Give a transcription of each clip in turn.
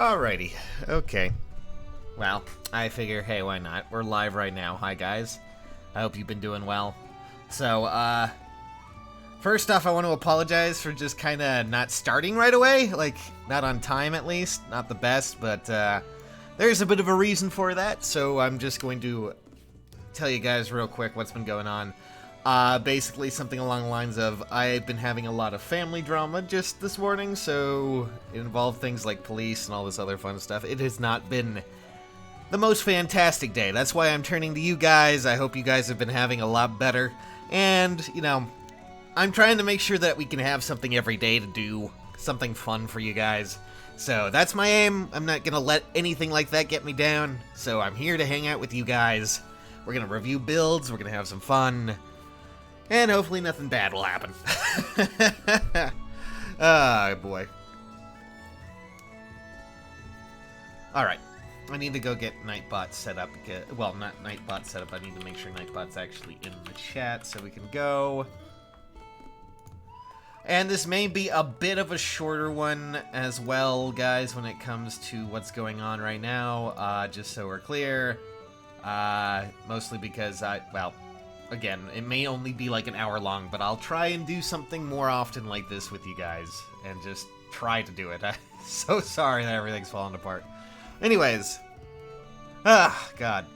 Alrighty, okay. Well, I figure, hey, why not? We're live right now. Hi, guys. I hope you've been doing well. So, first off, I want to apologize for just kind of not starting right away. Like, not on time, at least. Not the best, but, there's a bit of a reason for that, so I'm just going to tell you guys real quick what's been going on. Basically something along the lines of, I've been having a lot of family drama just this morning, so it involved things like police and all this other fun stuff. It has not been the most fantastic day. That's why I'm turning to you guys. I hope you guys have been having a lot better. And, you know, I'm trying to make sure that we can have something every day to do, something fun for you guys. So that's my aim. I'm not gonna let anything like that get me down. So I'm here to hang out with you guys. We're gonna review builds, we're gonna have some fun. And hopefully nothing bad will happen. Oh, boy. Alright. I need to go get Nightbot set up. Well, not Nightbot set up. I need to make sure Nightbot's actually in the chat so we can go. And this may be a bit of a shorter one as well, guys, when it comes to what's going on right now. Just so we're clear. Mostly because well... Again, it may only be like an hour long, but I'll try and do something more often like this with you guys, and just try to do it. I'm so sorry that everything's falling apart. Anyways. God.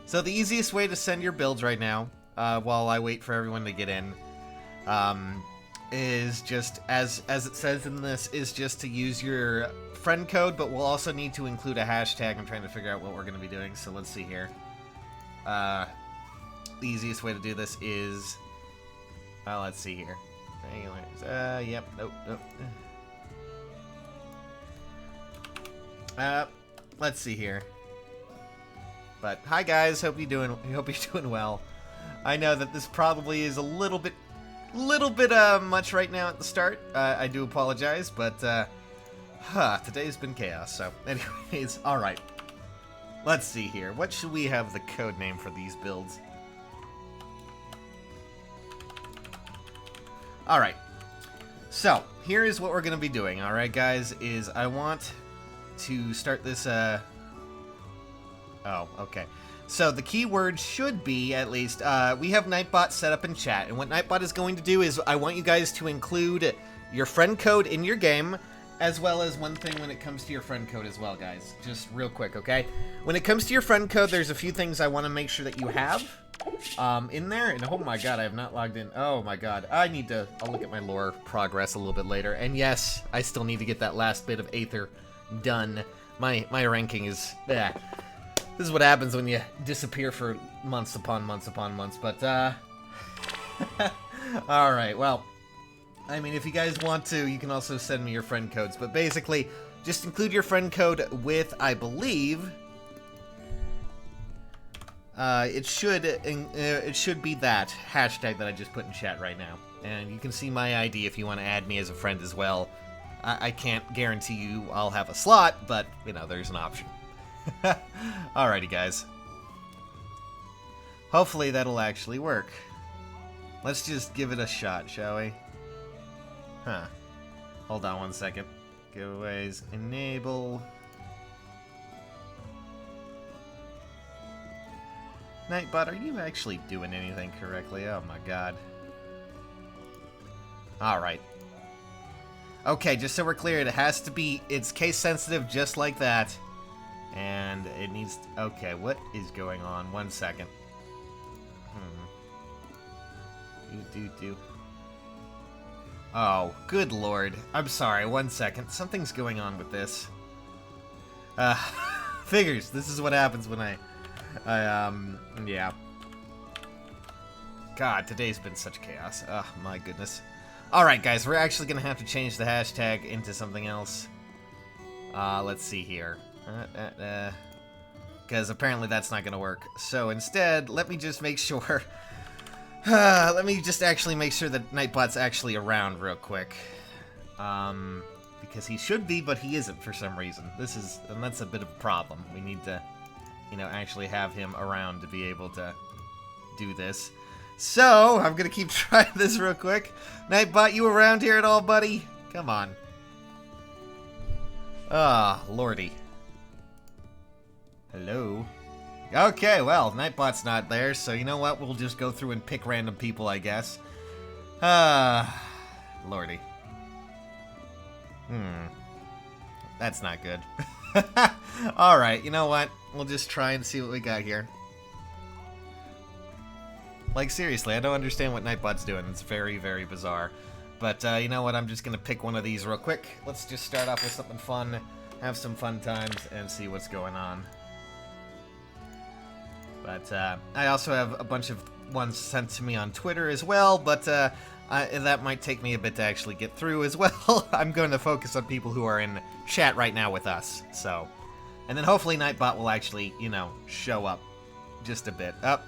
So the easiest way to send your builds right now, while I wait for everyone to get in, is just, as it says in this, is just to use your friend code, but we'll also need to include a hashtag. I'm trying to figure out what we're going to be doing, so let's see here. The easiest way to do this is, well, let's see here. Yep, nope. Let's see here. But hi guys, hope you're doing well. I know that this probably is a little bit much right now at the start. I do apologize, but today's been chaos. So, anyways, all right. Let's see here. What should we have the code name for these builds? Alright, so here is what we're going to be doing, alright guys, is I want to start this, oh, okay. So the keyword should be, at least, we have Nightbot set up in chat, and what Nightbot is going to do is I want you guys to include your friend code in your game, as well as one thing when it comes to your friend code as well, guys. Just real quick, okay? When it comes to your friend code, there's a few things I want to make sure that you have. In there, and oh my god, I have not logged in. Oh my god, I'll look at my lore progress a little bit later, and yes, I still need to get that last bit of Aether done. My ranking is, this is what happens when you disappear for months upon months upon months, but, alright, well, I mean, if you guys want to, you can also send me your friend codes, but basically, just include your friend code with, I believe... it should be that hashtag that I just put in chat right now. And you can see my ID if you want to add me as a friend as well. I can't guarantee you I'll have a slot, but, you know, there's an option. Alrighty, guys. Hopefully that'll actually work. Let's just give it a shot, shall we? Huh. Hold on one second. Giveaways, enable... Nightbot, are you actually doing anything correctly? Oh my god. Alright. Okay, just so we're clear, it has to be, it's case sensitive just like that. And it needs, okay, what is going on? 1 second. Oh, good lord. I'm sorry, 1 second. Something's going on with this. Figures, this is what happens when yeah. God, today's been such chaos. Oh, my goodness. Alright, guys, we're actually gonna have to change the hashtag into something else. Let's see here. Because apparently that's not gonna work. So instead, let me just make sure... let me just actually make sure that Nightbot's actually around real quick. Because he should be, but he isn't for some reason. And that's a bit of a problem. We need to... you know, actually have him around to be able to do this. So, I'm gonna keep trying this real quick. Nightbot, you around here at all, buddy? Come on. Ah, lordy. Hello? Okay, well, Nightbot's not there, so you know what? We'll just go through and pick random people, I guess. Lordy. That's not good. Alright, you know what? We'll just try and see what we got here. Like, seriously, I don't understand what Nightbot's doing. It's very, very bizarre. But, you know what? I'm just gonna pick one of these real quick. Let's just start off with something fun, have some fun times, and see what's going on. But, I also have a bunch of ones sent to me on Twitter as well, but, that might take me a bit to actually get through as well. I'm going to focus on people who are in chat right now with us, so. And then hopefully Nightbot will actually, you know, show up just a bit. Up.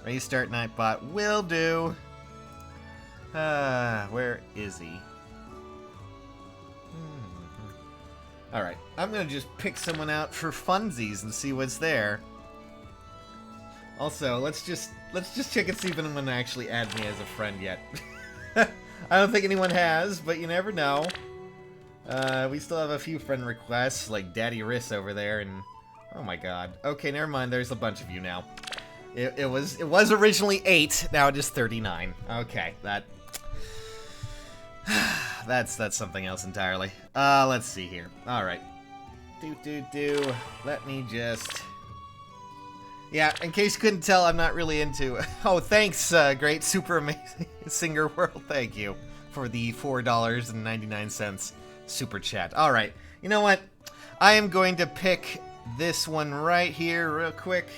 Restart Nightbot will do. Where is he? Alright, I'm gonna just pick someone out for funsies and see what's there. Also, let's just check and see if anyone actually added me as a friend yet. I don't think anyone has, but you never know. We still have a few friend requests, like Daddy Riss over there, and oh my god. Okay, never mind. There's a bunch of you now. It was originally 8. Now it is 39. Okay, that's something else entirely. Let's see here. All right. Let me just. Yeah, in case you couldn't tell, I'm not really into... Oh, thanks, great super amazing singer world. Thank you for the $4.99 super chat. All right, you know what? I am going to pick this one right here real quick.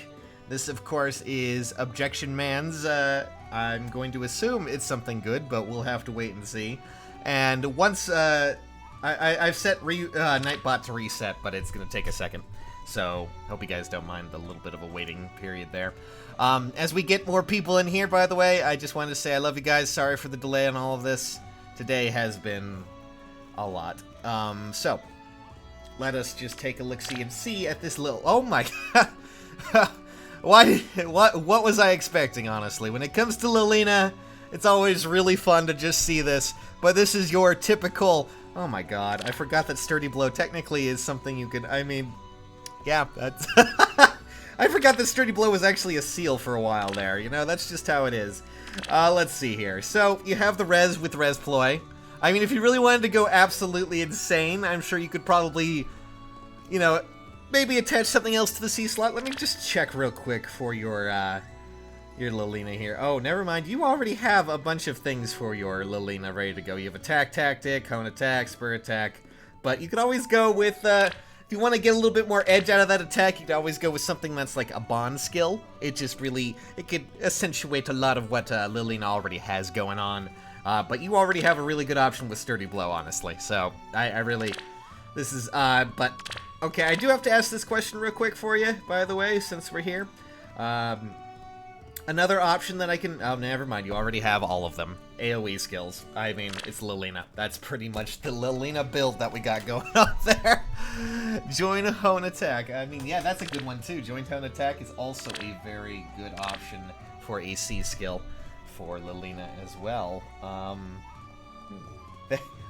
This, of course, is Objection Man's. I'm going to assume it's something good, but we'll have to wait and see. And once... I've set Nightbot to reset, but it's going to take a second. So, hope you guys don't mind the little bit of a waiting period there. As we get more people in here, by the way, I just wanted to say I love you guys. Sorry for the delay on all of this. Today has been a lot. So, let us just take a look-see and see at this little... Oh my god! What was I expecting, honestly? When it comes to Elena, it's always really fun to just see this. But this is your typical... Oh my god, I forgot that Sturdy Blow technically is something you could... I mean... Yeah, that's... I forgot that Sturdy Blow was actually a seal for a while there, you know? That's just how it is. Let's see here. So, you have the res with Res Ploy. I mean, if you really wanted to go absolutely insane, I'm sure you could probably, you know, maybe attach something else to the C slot. Let me just check real quick for your Lilina here. Oh, never mind. You already have a bunch of things for your Lilina ready to go. You have Attack Tactic, Cone Attack, Spur Attack. But you could always go with... if you want to get a little bit more edge out of that attack, you could always go with something that's like a bond skill. It just really, it could accentuate a lot of what Lilina already has going on. But you already have a really good option with Sturdy Blow, honestly. So, I really, this is, but, okay, I do have to ask this question real quick for you, by the way, since we're here. Another option that I can... Oh, never mind. You already have all of them. AoE skills. I mean, it's Lilina. That's pretty much the Lilina build that we got going on there. Join Hone Attack. I mean, yeah, that's a good one, too. Join Hone Attack is also a very good option for a C skill for Lilina as well.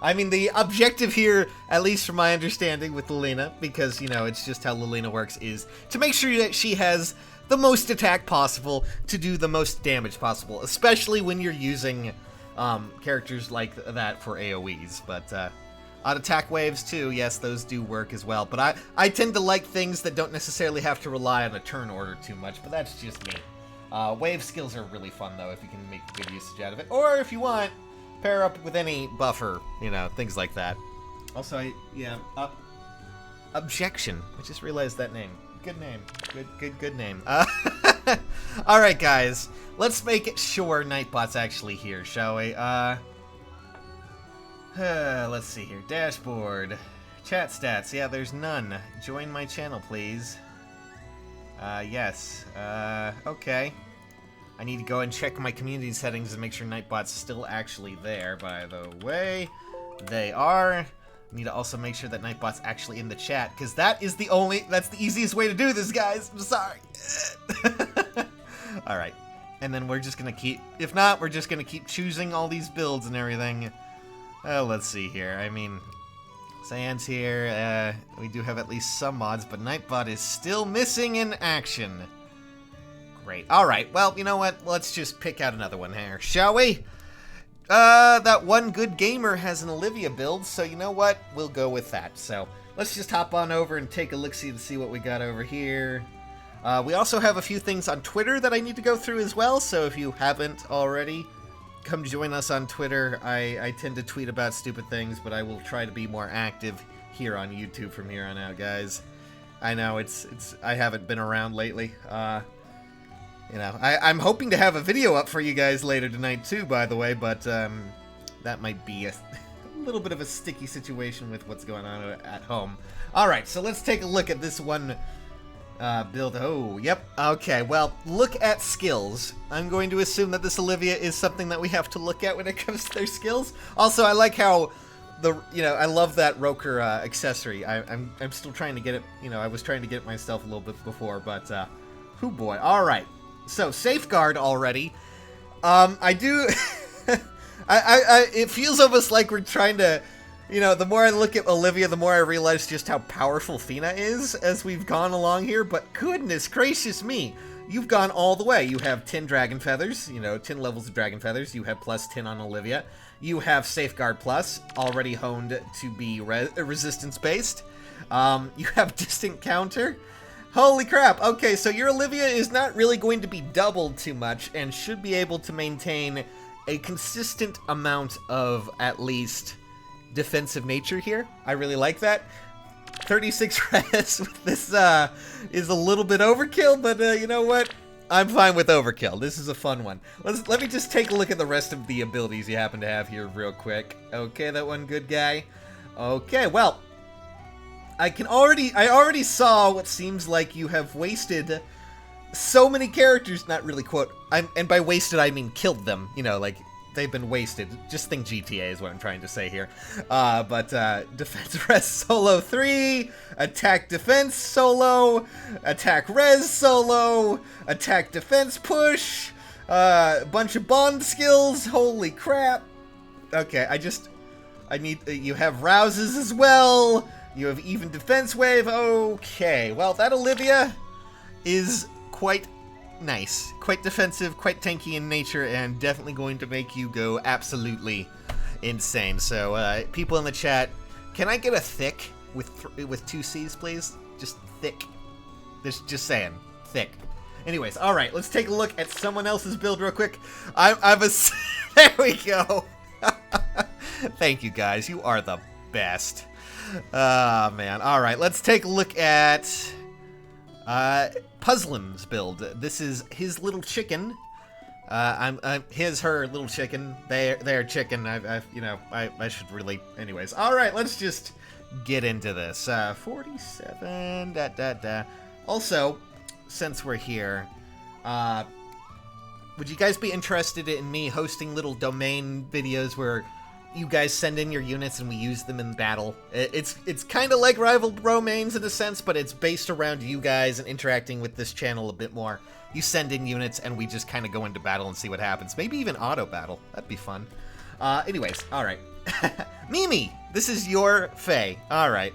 I mean, the objective here, at least from my understanding with Lilina, because, you know, it's just how Lilina works, is to make sure that she has the most attack possible to do the most damage possible, especially when you're using characters like that for AoEs. But odd attack waves too, yes, those do work as well. But I tend to like things that don't necessarily have to rely on a turn order too much, but that's just me. Wave skills are really fun though if you can make good usage out of it, or if you want, pair up with any buffer, you know, things like that. Also, Objection. I just realized that name. Good name. Good name. Alright, guys. Let's make sure Nightbot's actually here, shall we? Let's see here. Dashboard. Chat stats. Yeah, there's none. Join my channel, please. Yes. Okay. I need to go and check my community settings and make sure Nightbot's still actually there, by the way. They are. I need to also make sure that Nightbot's actually in the chat, because that's the easiest way to do this, guys. I'm sorry. Alright. And then we're just gonna keep, if not, we're just gonna keep choosing all these builds and everything. Let's see here. I mean, Cyan's here. We do have at least some mods, but Nightbot is still missing in action. Great. Alright, well, you know what? Let's just pick out another one here, shall we? That one good gamer has an Olivia build, so you know what? We'll go with that. So, let's just hop on over and take a look-see to see what we got over here. We also have a few things on Twitter that I need to go through as well, so if you haven't already, come join us on Twitter. I tend to tweet about stupid things, but I will try to be more active here on YouTube from here on out, guys. I know, I haven't been around lately. You know, I'm hoping to have a video up for you guys later tonight too, by the way, but that might be a little bit of a sticky situation with what's going on at home. Alright, so let's take a look at this one build. Oh, yep. Okay, well, look at skills. I'm going to assume that this Olivia is something that we have to look at when it comes to their skills. Also, I like how I love that Roker accessory. I'm still trying to get it, I was trying to get it myself a little bit before, but oh boy. Alright. So, Safeguard already. I do... it feels almost like we're trying to... the more I look at Olivia, the more I realize just how powerful Fina is as we've gone along here, but goodness gracious me, you've gone all the way. You have 10 Dragon Feathers, 10 levels of Dragon Feathers. You have plus 10 on Olivia. You have Safeguard Plus, already honed to be resistance-based. You have Distant Counter. Holy crap! Okay, so your Olivia is not really going to be doubled too much and should be able to maintain a consistent amount of, at least, defensive nature here. I really like that. 36 res with this is a little bit overkill, but you know what? I'm fine with overkill. This is a fun one. Let me just take a look at the rest of the abilities you happen to have here real quick. Okay, that one good guy. Okay, well, I already saw what seems like you have wasted so many characters, not really quote, and by wasted I mean killed them, like they've been wasted. Just think GTA is what I'm trying to say here. But defense res solo 3, attack defense solo, attack res solo, attack defense push, bunch of bond skills, holy crap. Okay, you have rouses as well. You have even defense wave. Okay, well, that Olivia is quite nice. Quite defensive, quite tanky in nature, and definitely going to make you go absolutely insane. So, people in the chat, can I get a thick with 2 C's, please? Just thick. Just saying. Thick. Anyways, alright, let's take a look at someone else's build real quick. There we go. Thank you, guys. You are the best. Oh, man. Alright, let's take a look at Puzzlin's build. This is his little chicken. Her little chicken. They're chicken. I should really... Anyways. Alright, let's just get into this. 47... Also, since we're here, would you guys be interested in me hosting little domain videos where you guys send in your units and we use them in battle? It's kind of like Rival Romains in a sense, but it's based around you guys and interacting with this channel a bit more. You send in units and we just kind of go into battle and see what happens. Maybe even auto battle. That'd be fun. Anyways, alright. Mimi, this is your Fae. Alright.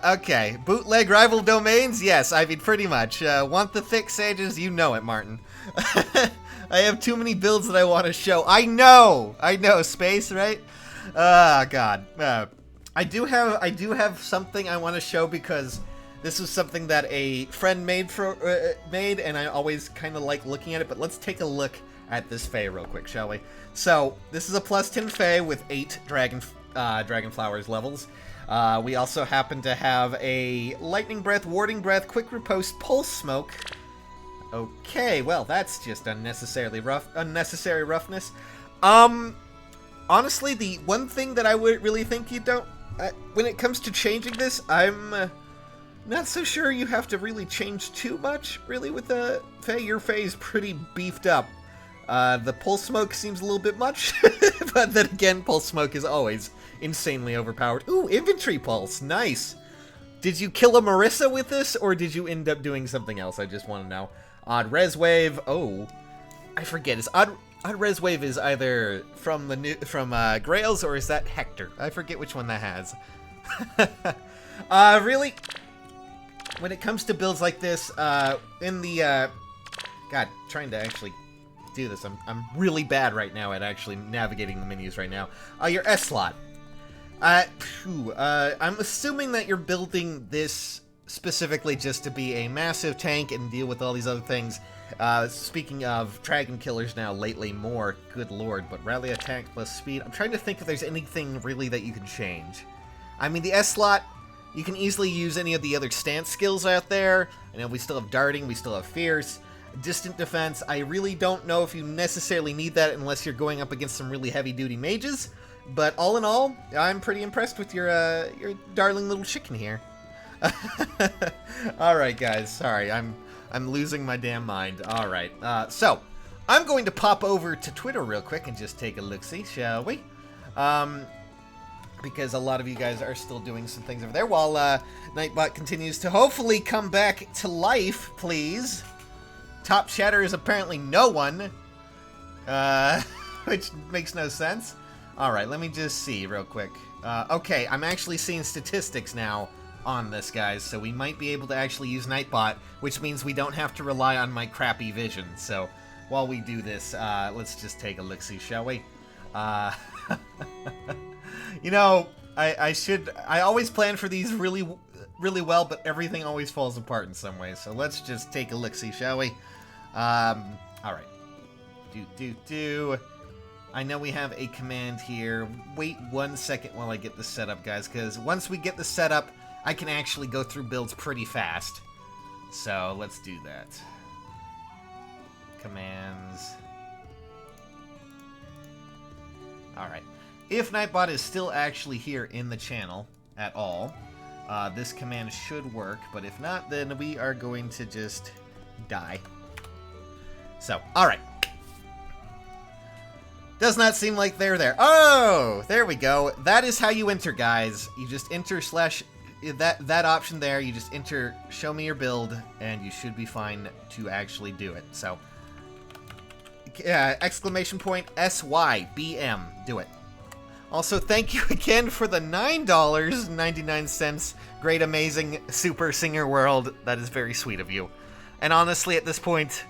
Okay. Bootleg Rival Domains? Yes, I mean, pretty much. Want the thick sages? You know it, Martin. I have too many builds that I want to show. I know, space, right? God. I do have something I want to show because this was something that a friend made, and I always kind of like looking at it. But let's take a look at this Fae real quick, shall we? So this is a plus 10 Fae with 8 Dragon Flowers levels. We also happen to have a Lightning Breath, Warding Breath, Quick Riposte, Pulse Smoke. Okay, well, that's just unnecessary roughness. Honestly, the one thing that I would really think you don't... when it comes to changing this, I'm not so sure you have to really change too much, really, with the Fae. Your Fae is pretty beefed up. The Pulse Smoke seems a little bit much, but then again, Pulse Smoke is always insanely overpowered. Ooh, Infantry Pulse, nice! Did you kill a Marissa with this, or did you end up doing something else? I just want to know. Odd Res Wave, oh, I forget, is Odd Res Wave is either from Grails, or is that Hector? I forget which one that has. Really, when it comes to builds like this, in the, God, trying to actually do this. I'm really bad right now at actually navigating the menus right now. Your S slot. I'm assuming that you're building this specifically just to be a massive tank and deal with all these other things. Speaking of dragon killers now lately more, good lord, but rally attack plus speed. I'm trying to think if there's anything really that you can change. I mean, the S slot, you can easily use any of the other stance skills out there. I know we still have darting, we still have fierce. Distant defense, I really don't know if you necessarily need that unless you're going up against some really heavy-duty mages. But all in all, I'm pretty impressed with your darling little chicken here. Alright, guys, sorry, I'm losing my damn mind. Alright, so, I'm going to pop over to Twitter real quick and just take a look-see, shall we? Because a lot of you guys are still doing some things over there while Nightbot continues to hopefully come back to life, please. Top chatter is apparently no one, which makes no sense. Alright, let me just see real quick. Okay, I'm actually seeing statistics now on this, guys, so we might be able to actually use Nightbot, which means we don't have to rely on my crappy vision. So, while we do this, let's just take a look-see, shall we? You know, I always plan for these really well, but everything always falls apart in some ways. So let's just take a look-see, shall we? Alright. I know we have a command here. Wait 1 second while I get this set up, guys, because once we get this set up, I can actually go through builds pretty fast. So, let's do that. Commands. Alright. If Nightbot is still actually here in the channel at all, this command should work, but if not, then we are going to just die. So, alright. Does not seem like they're there. Oh, there we go. That is how you enter, guys. You just enter slash that option there. You just enter show me your build, and you should be fine to actually do it. So, exclamation point SYBM. Do it. Also, thank you again for the $9.99. Great, amazing, super singer world. That is very sweet of you. And honestly, at this point,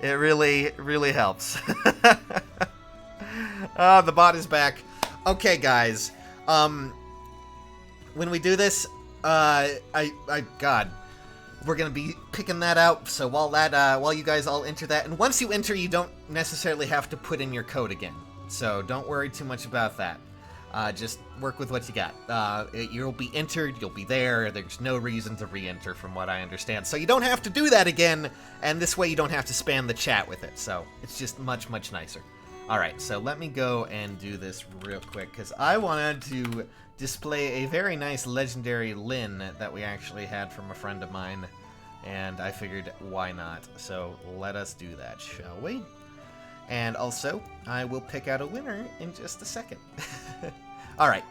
it really, really helps. The bot is back. Okay, guys. When we do this, God, we're gonna be picking that out. So while you guys all enter that, and once you enter, you don't necessarily have to put in your code again. So don't worry too much about that. Just work with what you got. You'll be entered, you'll be there, there's no reason to re-enter from what I understand. So you don't have to do that again, and this way you don't have to spam the chat with it. So it's just much, much nicer. Alright, so let me go and do this real quick, because I wanted to display a very nice legendary Lyn that we actually had from a friend of mine, and I figured why not. So let us do that, shall we? And also, I will pick out a winner in just a second. Alright,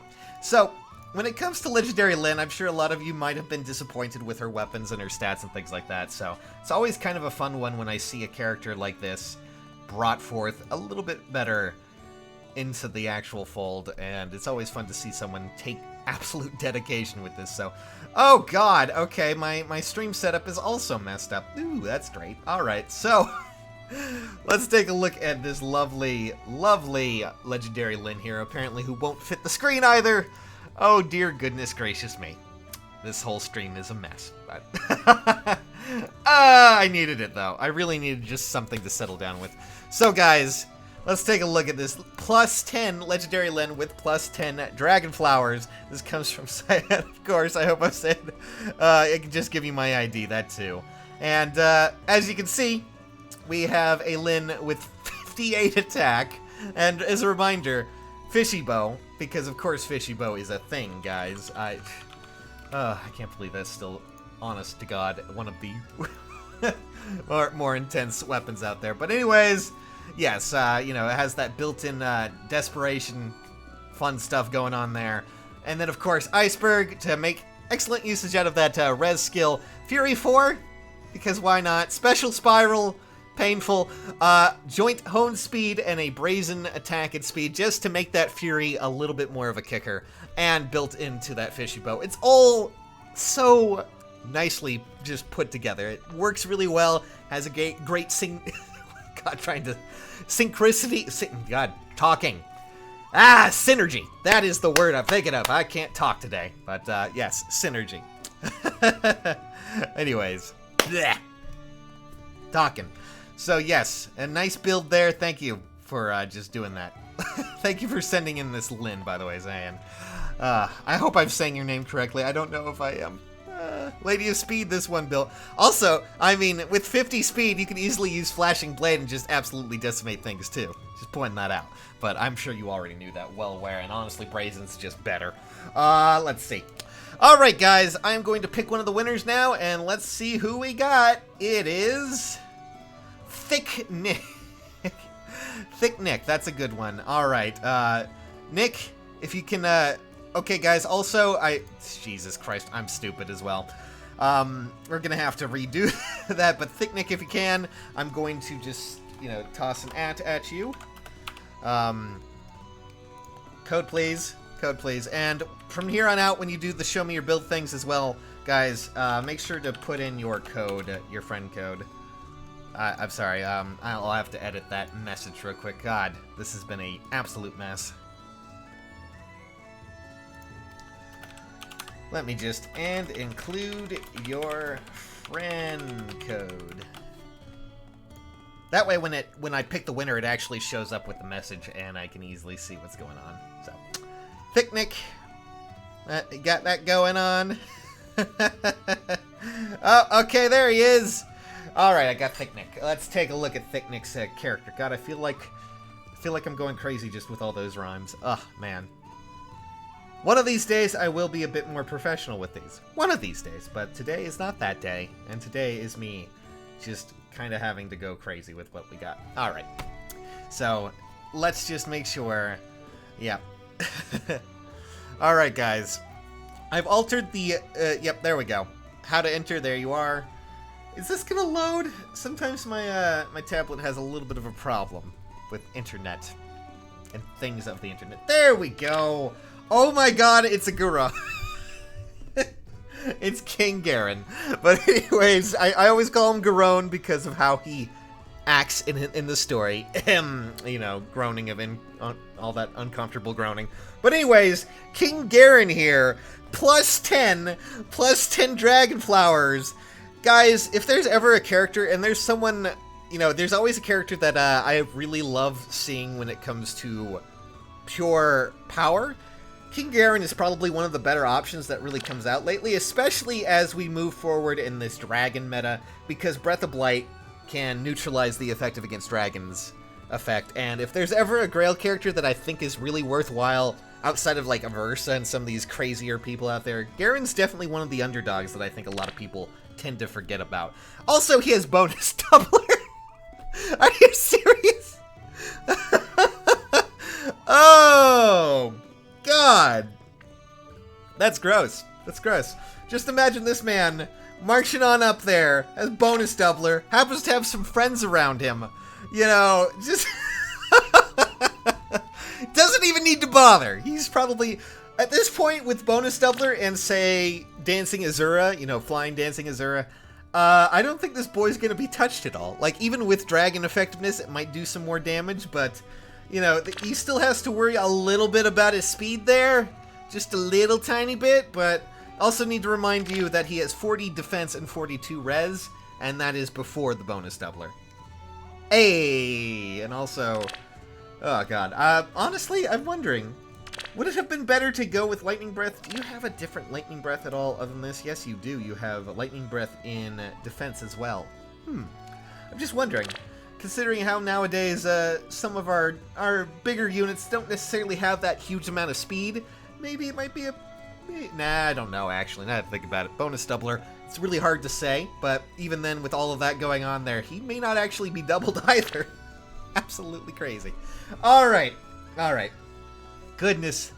so when it comes to Legendary Lyn, I'm sure a lot of you might have been disappointed with her weapons and her stats and things like that, so it's always kind of a fun one when I see a character like this brought forth a little bit better into the actual fold, and it's always fun to see someone take absolute dedication with this, so... Oh god, okay, my stream setup is also messed up. Ooh, that's great. Alright, so... let's take a look at this lovely, lovely legendary Lyn here, apparently who won't fit the screen either. Oh dear goodness gracious me. This whole stream is a mess, but... I needed it though. I really needed just something to settle down with. So guys, let's take a look at this plus 10 legendary Lyn with plus 10 dragon flowers. This comes from Silas, of course. I hope I said it can just give you my ID, that too. And as you can see, we have a Lyn with 58 attack, and as a reminder, Fishy Bow, because of course Fishy Bow is a thing, guys. I can't believe that's still, honest to God, one of the more intense weapons out there. But anyways, yes, you know, it has that built-in desperation, fun stuff going on there. And then of course Iceberg to make excellent usage out of that res skill. Fury 4, because why not? Special Spiral, painful. Joint hone speed and a brazen attack at speed just to make that Fury a little bit more of a kicker and built into that fishy bow. It's all so nicely just put together. It works really well, has a great synergy. That is the word I'm thinking of. I can't talk today, but yes, synergy. Anyways, bleh. Talking. So yes, a nice build there. Thank you for just doing that. Thank you for sending in this Lynn, by the way, Zayan. I hope I'm saying your name correctly. I don't know if I am. Lady of Speed, this one built. Also, I mean, with 50 speed, you can easily use Flashing Blade and just absolutely decimate things, too. Just pointing that out. But I'm sure you already knew that well aware, and honestly, Brazen's just better. Let's see. Alright, guys, I'm going to pick one of the winners now, and let's see who we got. It is... Thick Nick. Thick Nick, that's a good one. Alright, Nick, if you can, okay, guys, also, Jesus Christ, I'm stupid as well. We're gonna have to redo that, but Thick Nick, if you can, I'm going to just, toss an at you. Code, please. Code, please. And from here on out, when you do the show me your build things as well, guys, make sure to put in your code, your friend code. I'm sorry, I'll have to edit that message real quick. God, this has been an absolute mess. Let me just, and include your friend code. That way, when I pick the winner, it actually shows up with the message, and I can easily see what's going on. So, Thick Nick, you got that going on. Oh, okay, there he is. All right, I got Thick Nick. Let's take a look at Thick Nick's character. God, I feel like I'm going crazy just with all those rhymes. Ugh, man. One of these days, I will be a bit more professional with these. One of these days, but today is not that day, and today is me just kind of having to go crazy with what we got. All right, so let's just make sure. Yep. All right, guys. I've altered the. Yep, there we go. How to enter? There you are. Is this gonna load? Sometimes my my tablet has a little bit of a problem with internet and things of the internet. There we go. Oh my God, it's a Garon. It's King Garon. But anyways, I always call him Garon because of how he acts in the story. Groaning of all that uncomfortable groaning. But anyways, King Garon here, plus 10 dragon flowers. Guys, if there's ever a character, and there's someone, there's always a character that I really love seeing when it comes to pure power. King Garon is probably one of the better options that really comes out lately, especially as we move forward in this dragon meta, because Breath of Blight can neutralize the effective against dragons effect, and if there's ever a Grail character that I think is really worthwhile, outside of like Aversa and some of these crazier people out there, Garon's definitely one of the underdogs that I think a lot of people tend to forget about. Also, he has bonus doubler. Are you serious? Oh, God. That's gross. That's gross. Just imagine this man marching on up there as bonus doubler, happens to have some friends around him. Just doesn't even need to bother. He's probably, at this point, with bonus doubler and, say, Dancing Azura, flying Dancing Azura, I don't think this boy's going to be touched at all. Like, even with dragon effectiveness, it might do some more damage, but, he still has to worry a little bit about his speed there. Just a little tiny bit, but also need to remind you that he has 40 defense and 42 res, and that is before the bonus doubler. Hey! And also, oh god, honestly, I'm wondering, would it have been better to go with Lightning Breath? Do you have a different Lightning Breath at all other than this? Yes, you do. You have Lightning Breath in defense as well. I'm just wondering, considering how nowadays some of our bigger units don't necessarily have that huge amount of speed, maybe it might be a... Nah, I don't know, actually. Now that I think about it. Bonus doubler, it's really hard to say, but even then, with all of that going on there, he may not actually be doubled either. Absolutely crazy. Alright. Goodness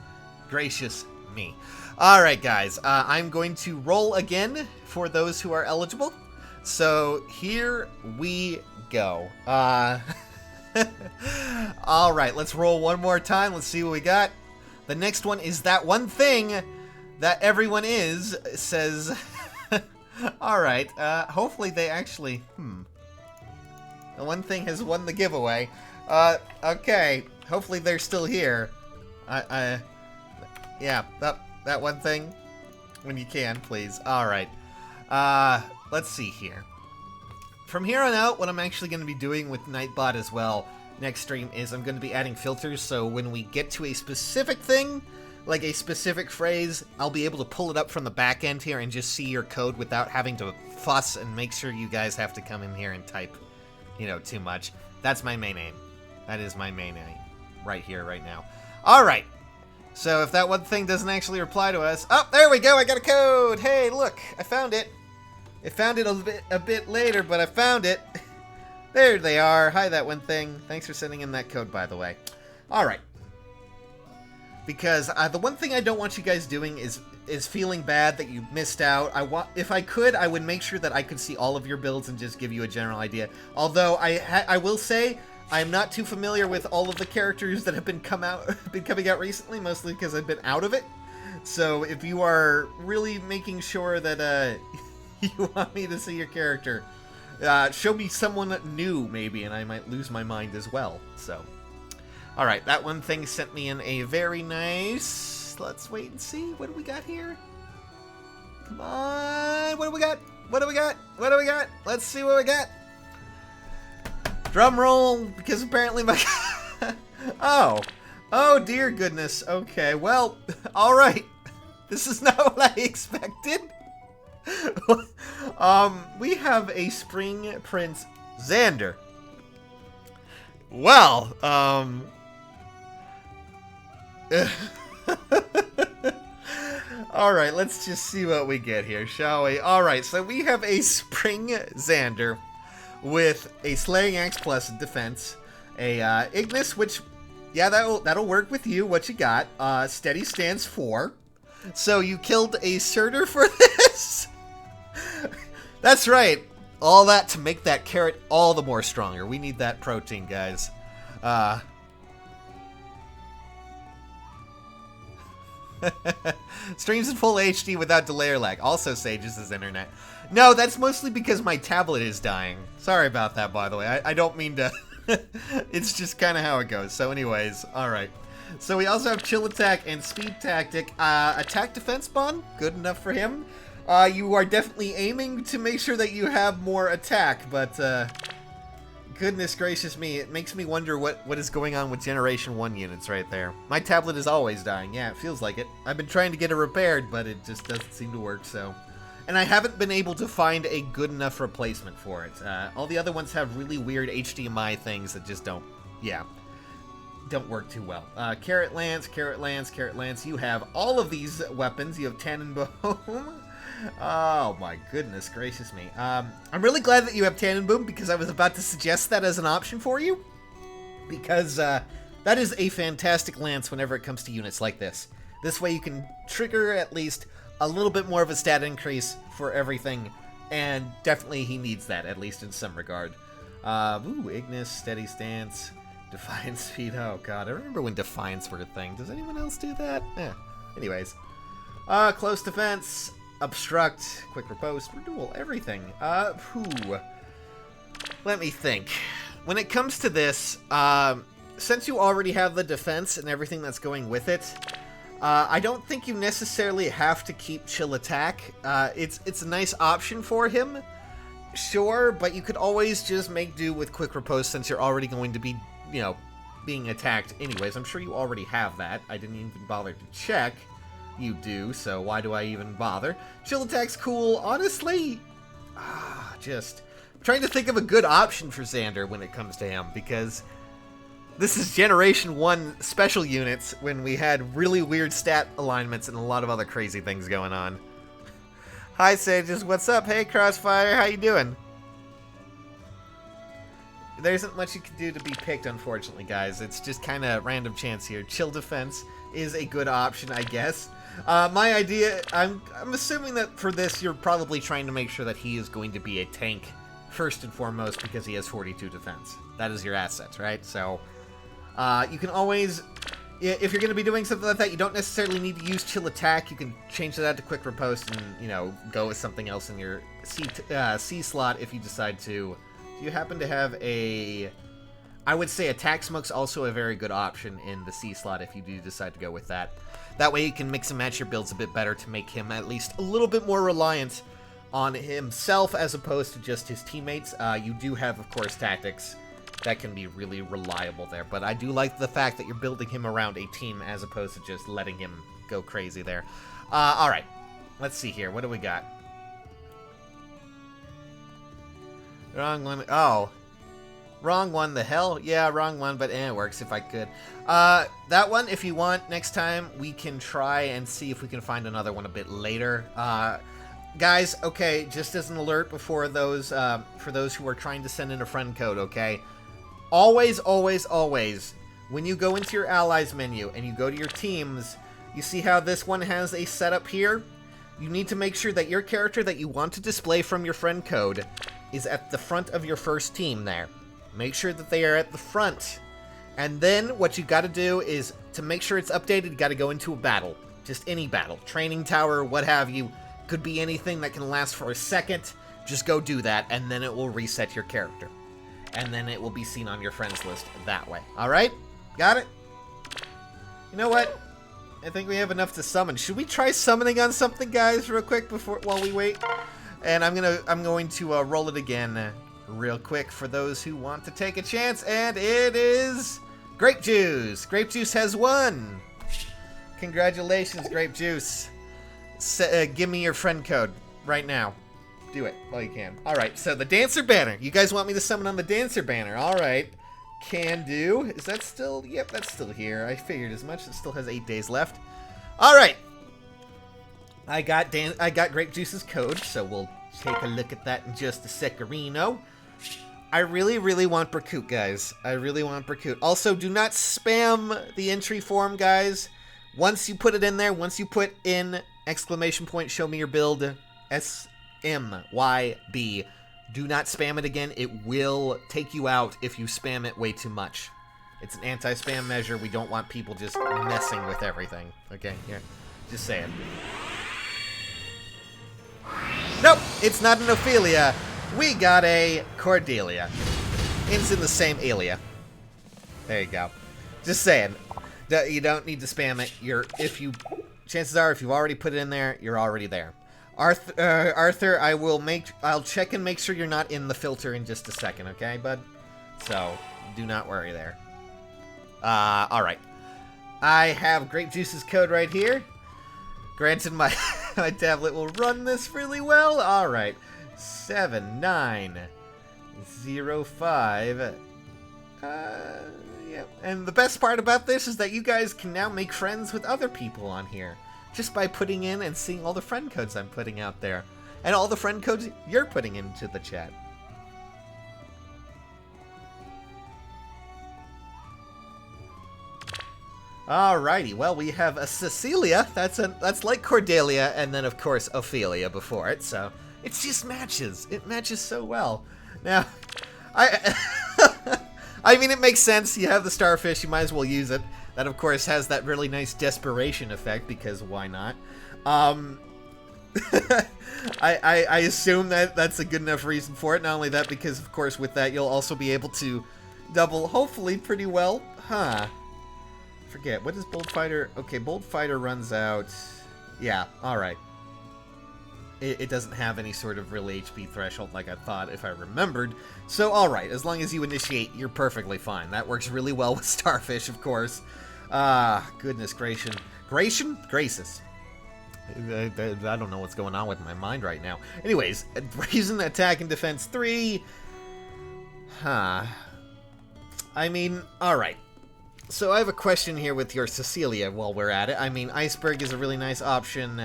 gracious me. Alright, guys. I'm going to roll again for those who are eligible. So here we go. All right, let's roll one more time. Let's see what we got. The next one is that one thing that everyone says. All right, hopefully they actually, The one thing has won the giveaway. Okay, hopefully they're still here. Yeah, that one thing, when you can, please. All right, let's see here. From here on out, what I'm actually going to be doing with Nightbot as well next stream is I'm going to be adding filters, so when we get to a specific thing, like a specific phrase, I'll be able to pull it up from the back end here and just see your code without having to fuss and make sure you guys have to come in here and type, too much. That's my main aim. That is my main aim. Right here, right now. Alright. So if that one thing doesn't actually reply to us... Oh, there we go! I got a code! Hey, look! I found it! I found it a bit later, but I found it! There they are! Hi, that one thing. Thanks for sending in that code, by the way. Alright. Because the one thing I don't want you guys doing is feeling bad that you missed out. If I could, I would make sure that I could see all of your builds and just give you a general idea. Although I will say I'm not too familiar with all of the characters that have been coming out recently, mostly because I've been out of it. So if you are really making sure that you want me to see your character, show me someone new maybe, and I might lose my mind as well. So. Alright, that one thing sent me in a very nice... Let's wait and see. What do we got here? Come on. What do we got? What do we got? What do we got? Let's see what we got. Drum roll, because apparently my... Oh. Oh, dear goodness. Okay, well, alright. This is not what I expected. We have a Spring Prince Zander. Well, Alright, let's just see what we get here, shall we? Alright, so we have a Spring Zander with a Slaying Axe plus defense, a Ignis, which, yeah, that'll work with you. What you got? Steady Stance 4. So you killed a Surtur for this? That's right. All that to make that carrot all the more stronger. We need that protein, guys. Streams in full HD without delay or lag. Also Sages' internet. No, that's mostly because my tablet is dying. Sorry about that, by the way. I don't mean to... It's just kind of how it goes. So anyways, alright. So we also have Chill Attack and Speed Tactic. Attack Defense Bond, good enough for him. You are definitely aiming to make sure that you have more attack, but goodness gracious me, it makes me wonder what is going on with Generation 1 units right there. My tablet is always dying. Yeah, it feels like it. I've been trying to get it repaired, but it just doesn't seem to work, so... And I haven't been able to find a good enough replacement for it. All the other ones have really weird HDMI things that just don't work too well. Carrot Lance, Carrot Lance, Carrot Lance. You have all of these weapons. You have Tannenboom. Oh my goodness gracious me. I'm really glad that you have Tannenboom, because I was about to suggest that as an option for you. Because that is a fantastic lance whenever it comes to units like this. This way you can trigger at least a little bit more of a stat increase for everything, and definitely he needs that, at least in some regard. Ignis, Steady Stance, Defiance Speed. Oh god, I remember when Defiance were a thing. Does anyone else do that? Anyways. Close Defense, Obstruct, Quick Riposte, Renewal, everything. Let me think. When it comes to this, since you already have the defense and everything that's going with it, I don't think you necessarily have to keep Chill Attack. It's a nice option for him, sure, but you could always just make do with Quick Riposte since you're already going to be, being attacked anyways. I'm sure you already have that. I didn't even bother to check. You do, so why do I even bother? Chill Attack's cool. Honestly, just trying to think of a good option for Zander when it comes to him, because this is Generation 1 special units when we had really weird stat alignments and a lot of other crazy things going on. Hi, Sages. What's up? Hey, Crossfire. How you doing? There isn't much you can do to be picked, unfortunately, guys. It's just kind of random chance here. Chill Defense is a good option, I guess. My idea, I'm assuming that for this, you're probably trying to make sure that he is going to be a tank first and foremost because he has 42 defense. That is your asset, right? So, you can always, if you're going to be doing something like that, you don't necessarily need to use chill attack. You can change that to quick riposte and, you know, go with something else in your C slot if you decide to. Do you happen to have a... I would say attack smoke's also a very good option in the C slot if you do decide to go with that. That way you can mix and match your builds a bit better to make him at least a little bit more reliant on himself as opposed to just his teammates. You do have, of course, tactics that can be really reliable there, but I do like the fact that you're building him around a team as opposed to just letting him go crazy there. Alright, let's see here. What do we got? Wrong one. Oh. Wrong one, the hell? Yeah, wrong one, but it works if I could. That one, if you want, next time we can try and see if we can find another one a bit later. Guys, okay, just as an alert before those, for those who are trying to send in a friend code, okay? Always, always, always, when you go into your allies menu and you go to your teams, you see how this one has a setup here? You need to make sure that your character that you want to display from your friend code is at the front of your first team there. Make sure that they are at the front. And then what you got to do is, to make sure it's updated, you got to go into a battle. Just any battle. Training tower, what have you. Could be anything that can last for a second. Just go do that, and then it will reset your character. And then it will be seen on your friends list that way. Alright? Got it? You know what? I think we have enough to summon. Should we try summoning on something, guys, real quick while we wait? And I'm going to roll it again real quick for those who want to take a chance, and it is Grape Juice. Grape Juice has won. Congratulations, Grape Juice. Give me your friend code right now. Do it while you can. All right, so the Dancer Banner. You guys want me to summon on the Dancer Banner? All right, can do. Is that still? Yep, that's still here. I figured as much. It still has 8 days left. All right. I got Grape Juice's code, so we'll take a look at that in just a secarino. I really, really want Berkut, guys. I really want Berkut. Also, do not spam the entry form, guys. Once you put it in there, once you put in exclamation point, show me your build, SMYB, do not spam it again. It will take you out if you spam it way too much. It's an anti-spam measure. We don't want people just messing with everything. Okay, here. Just saying. Nope, it's not an Ophelia. We got a Cordelia. It's in the same Alia. There you go. Just saying. You don't need to spam it. Chances are, if you've already put it in there, you're already there. Arthur, I'll check and make sure you're not in the filter in just a second, okay, bud? So, do not worry there. Alright. I have Grape Juice's code right here. Granted, my tablet will run this really well. Alright. 7905. Yeah. And the best part about this is that you guys can now make friends with other people on here just by putting in and seeing all the friend codes I'm putting out there and all the friend codes you're putting into the chat. Alrighty, well, we have a Cecilia. That's like Cordelia, and then of course Ophelia before it. So it just matches. It matches so well. Now, I mean, it makes sense. You have the starfish, you might as well use it. That, of course, has that really nice desperation effect, because why not? I assume that that's a good enough reason for it. Not only that, because, of course, with that, you'll also be able to double, hopefully, pretty well. Huh. Forget. What is Bold Fighter? Okay, Bold Fighter runs out. Yeah, alright. It doesn't have any sort of real HP threshold like I thought, if I remembered. So, alright, as long as you initiate, you're perfectly fine. That works really well with Starfish, of course. Goodness gracious. Gracious. I don't know what's going on with my mind right now. Anyways, Brazen Attack and Defense 3. Huh. I mean, alright. So I have a question here with your Cecilia while we're at it. I mean, Iceberg is a really nice option.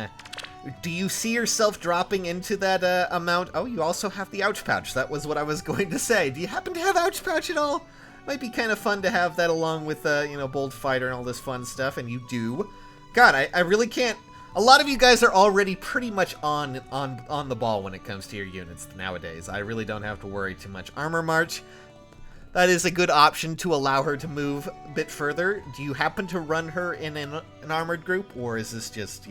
Do you see yourself dropping into that amount? Oh, you also have the Ouch Pouch. That was what I was going to say. Do you happen to have Ouch Pouch at all? Might be kind of fun to have that along with, you know, Bold Fighter and all this fun stuff, and you do. God, I really can't A lot of you guys are already pretty much on the ball when it comes to your units nowadays. I really don't have to worry too much. Armor March, that is a good option to allow her to move a bit further. Do you happen to run her in an armored group, or is this just,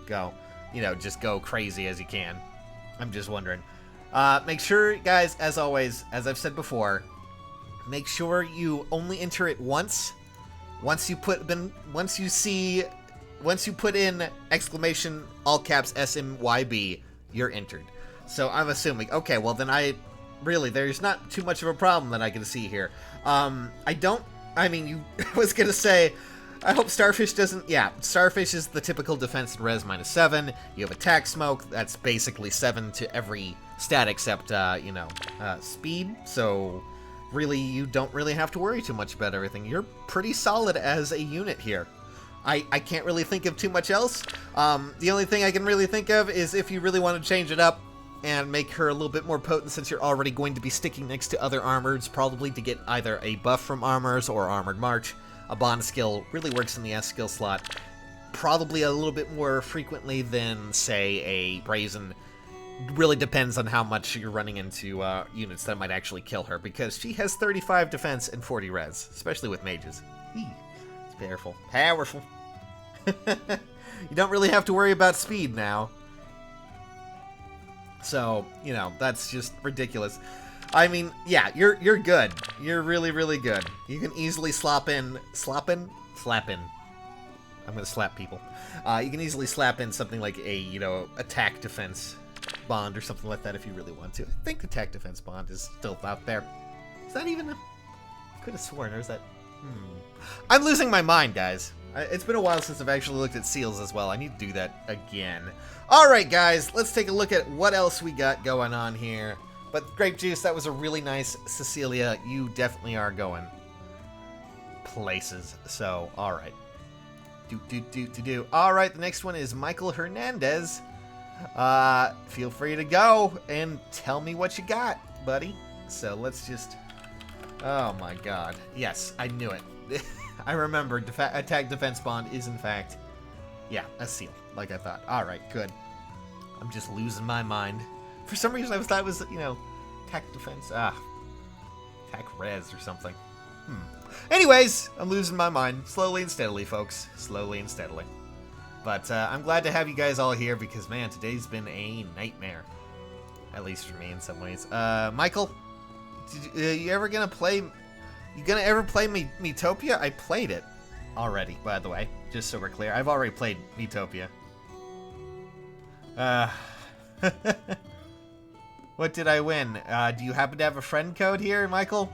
just go crazy as you can? I'm just wondering. Make sure, guys, as always, as I've said before, make sure you only enter it once. Once you put in exclamation all caps SMYB, you're entered. So I'm assuming. Okay, well then there's not too much of a problem that I can see here. You was gonna say, I hope Starfish doesn't... Yeah, Starfish is the typical defense and res -7. You have attack smoke. That's basically 7 to every stat except, speed. So, really, you don't really have to worry too much about everything. You're pretty solid as a unit here. I can't really think of too much else. The only thing I can really think of is if you really want to change it up and make her a little bit more potent, since you're already going to be sticking next to other armors, probably to get either a buff from armors or armored march. A bond skill really works in the S skill slot, probably a little bit more frequently than, say, a brazen. Really depends on how much you're running into units that might actually kill her, because she has 35 defense and 40 res, especially with mages. It's powerful. Powerful. You don't really have to worry about speed now. So, that's just ridiculous. I mean, yeah, you're good. You're really, really good. You can easily slap in. I'm gonna slap people. You can easily slap in something like a, attack defense bond or something like that if you really want to. I think attack defense bond is still out there. Is that even could have sworn, or is that... I'm losing my mind, guys. It's been a while since I've actually looked at seals as well. I need to do that again. Alright, guys, let's take a look at what else we got going on here. But Grape Juice, that was a really nice Cecilia. You definitely are going places. So, alright. Alright, the next one is Michael Hernandez. Feel free to go and tell me what you got, buddy. So let's just... Oh my god. Yes, I knew it. I remembered. Attack defense bond is in fact... Yeah, a seal, like I thought. Alright, good. I'm just losing my mind. For some reason I thought it was, attack defense. Attack res or something. Anyways, I'm losing my mind. Slowly and steadily, folks. Slowly and steadily. But I'm glad to have you guys all here because, man, today's been a nightmare. At least for me in some ways. Michael, you ever gonna play... You gonna ever play Miitopia? I played it already, by the way. Just so we're clear. I've already played Miitopia. What did I win? Do you happen to have a friend code here, Michael?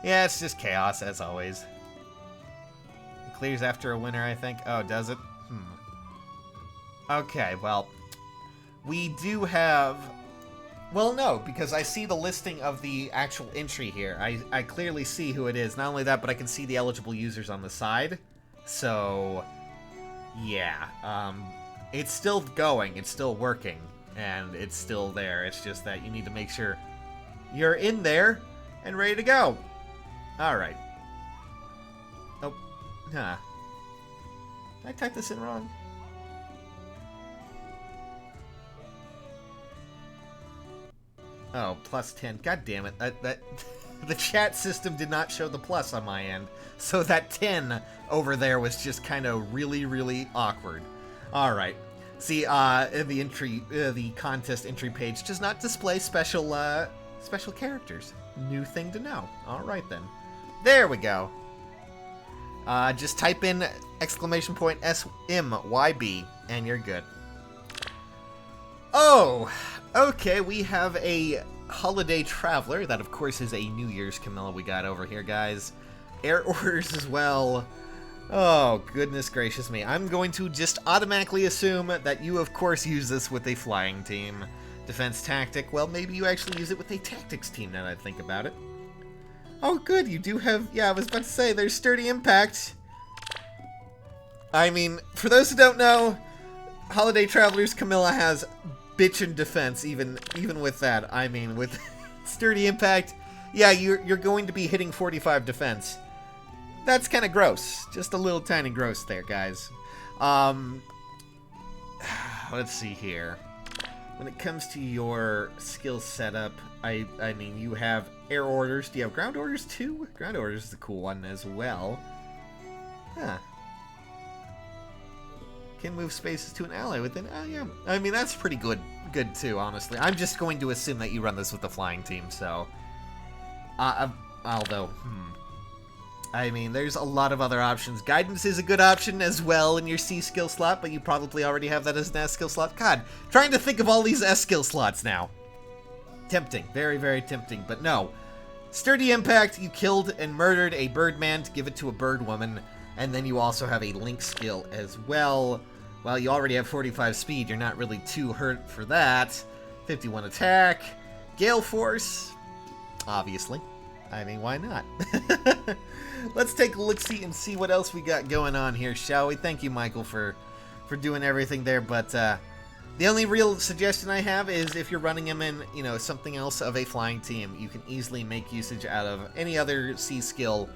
Yeah, it's just chaos, as always. It clears after a winner, I think. Oh, does it? Okay, well, we do have... Well, no, because I see the listing of the actual entry here. I clearly see who it is. Not only that, but I can see the eligible users on the side. So, yeah. It's still going. It's still working. And it's still there. It's just that you need to make sure you're in there and ready to go. Alright. Oh. Huh. Did I type this in wrong? Oh, plus 10. God damn it. The chat system did not show the plus on my end. So that 10 over there was just kind of really, really awkward. Alright. See, in the entry, the contest entry page does not display special characters. New thing to know. Alright then. There we go. Just type in exclamation point SMYB and you're good. Oh, okay, we have a holiday traveler. That, of course, is a New Year's Camilla we got over here, guys. Air orders as well. Oh, goodness gracious me. I'm going to just automatically assume that you, of course, use this with a flying team. Defense tactic. Well, maybe you actually use it with a tactics team, now that I think about it. Oh, good, you do have... Yeah, I was about to say, there's sturdy impact. I mean, for those who don't know, Holiday Travelers Camilla has bitchin' defense, even with that. I mean, with sturdy impact, yeah, you're going to be hitting 45 defense. That's kind of gross. Just a little tiny gross there, guys. Let's see here. When it comes to your skill setup, I mean, you have air orders. Do you have ground orders too? Ground orders is a cool one as well. Huh. Can move spaces to an ally within. Oh, yeah. I mean, that's pretty good too, honestly. I'm just going to assume that you run this with the flying team, so. Although, I mean, there's a lot of other options. Guidance is a good option as well in your C skill slot, but you probably already have that as an S skill slot. God, trying to think of all these S skill slots now. Tempting. Very, very tempting, but no. Sturdy Impact, you killed and murdered a birdman to give it to a bird woman, and then you also have a link skill as well. Well, you already have 45 speed, you're not really too hurt for that. 51 attack. Gale Force, obviously. I mean, why not? Let's take a look-see and see what else we got going on here, shall we? Thank you, Michael, for doing everything there, but the only real suggestion I have is if you're running him in, you know, something else of a flying team, you can easily make usage out of any other C skill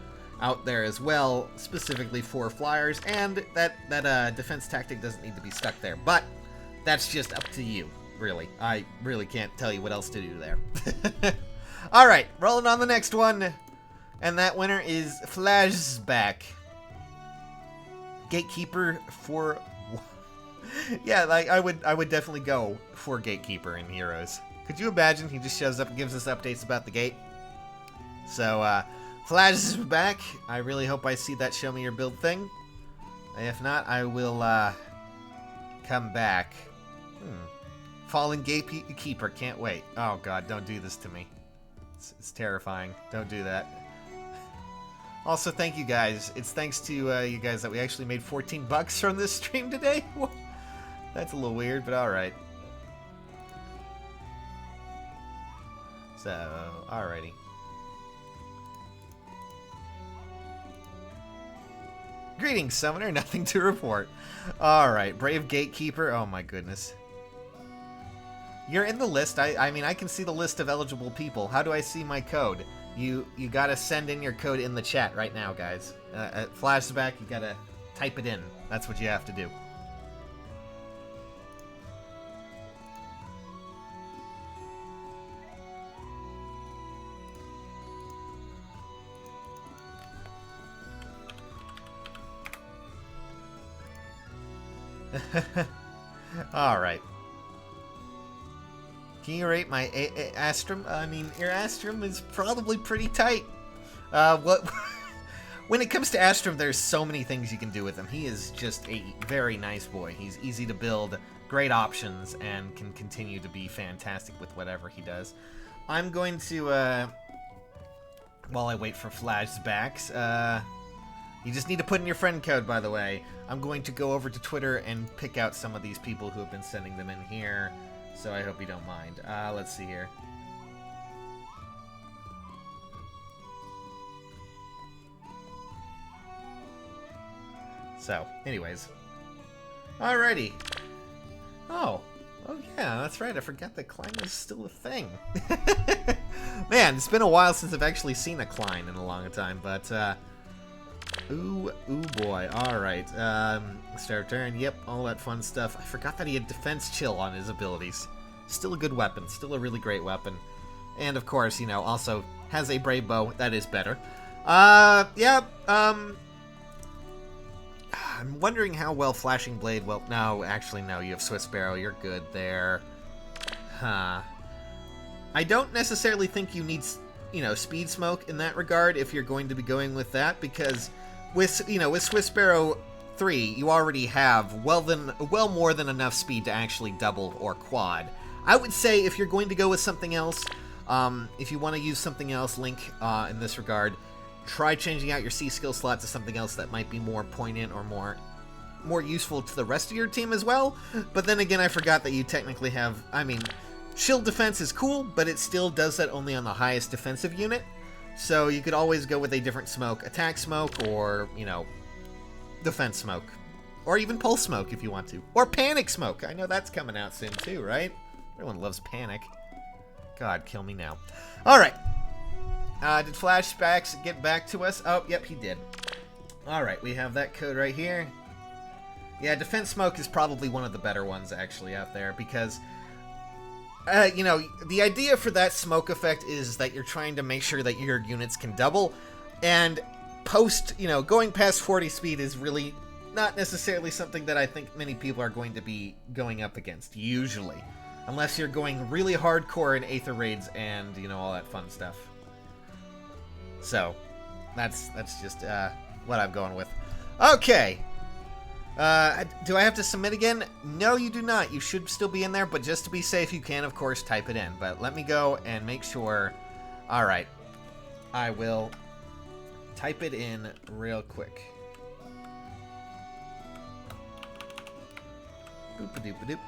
out there as well, specifically for flyers, and that defense tactic doesn't need to be stuck there, but that's just up to you, really. I really can't tell you what else to do there. Alright, rolling on the next one. And that winner is Flashback. Gatekeeper for... yeah, like, I would definitely go for Gatekeeper in Heroes. Could you imagine he just shows up and gives us updates about the gate? So, Flashback, I really hope I see that show me your build thing. If not, I will, come back. Fallen Gatekeeper, can't wait. Oh god, don't do this to me. It's terrifying. Don't do that. Also, thank you guys. It's thanks to you guys that we actually made 14 bucks from this stream today. That's a little weird, but alright. So, alrighty. Greetings, Summoner. Nothing to report. Alright, Brave Gatekeeper. Oh my goodness. You're in the list. I mean, I can see the list of eligible people. How do I see my code? You gotta send in your code in the chat right now, guys. At Flashback, you gotta type it in. That's what you have to do. Alright. Can you rate my Astrum? I mean, your Astrum is probably pretty tight. When it comes to Astrum, there's so many things you can do with him. He is just a very nice boy. He's easy to build, great options, and can continue to be fantastic with whatever he does. I'm going to, while I wait for flashbacks, you just need to put in your friend code, by the way. I'm going to go over to Twitter and pick out some of these people who have been sending them in here. So I hope you don't mind. Let's see here. So, anyways. Alrighty. Oh yeah, that's right. I forgot that Cline was still a thing. Man, it's been a while since I've actually seen a Cline in a long time, but, ooh boy. Alright. Start turn. Yep, all that fun stuff. I forgot that he had defense chill on his abilities. Still a good weapon. Still a really great weapon. And of course, you know, also has a brave bow. That is better. Yeah, I'm wondering how well Flashing Blade... Well, no, actually, no. You have Swiss Barrow. You're good there. Huh. I don't necessarily think you need, you know, Speed Smoke in that regard if you're going to be going with that, because with, you know, with Swiss Barrow 3, you already have well more than enough speed to actually double or quad. I would say if you're going to go with something else, if you want to use something else, Link, in this regard, try changing out your C skill slot to something else that might be more poignant or more useful to the rest of your team as well. But then again, I forgot that you technically have, I mean, shield defense is cool, but it still does that only on the highest defensive unit. So you could always go with a different smoke, attack smoke, or, you know, defense smoke. Or even pulse smoke if you want to. Or panic smoke. I know that's coming out soon too, right? Everyone loves panic. God, kill me now. Alright. Did flashbacks get back to us? Oh, yep, he did. Alright, we have that code right here. Yeah, defense smoke is probably one of the better ones, actually, out there, because, you know, the idea for that smoke effect is that you're trying to make sure that your units can double, and going past 40 speed is really not necessarily something that I think many people are going to be going up against, usually. Unless you're going really hardcore in Aether Raids and, you know, all that fun stuff. So, that's just what I'm going with. Okay! Do I have to submit again? No, you do not. You should still be in there, but just to be safe, you can, of course, type it in. But let me go and make sure. Alright. I will type it in real quick. Boop-a-doop-a-doop.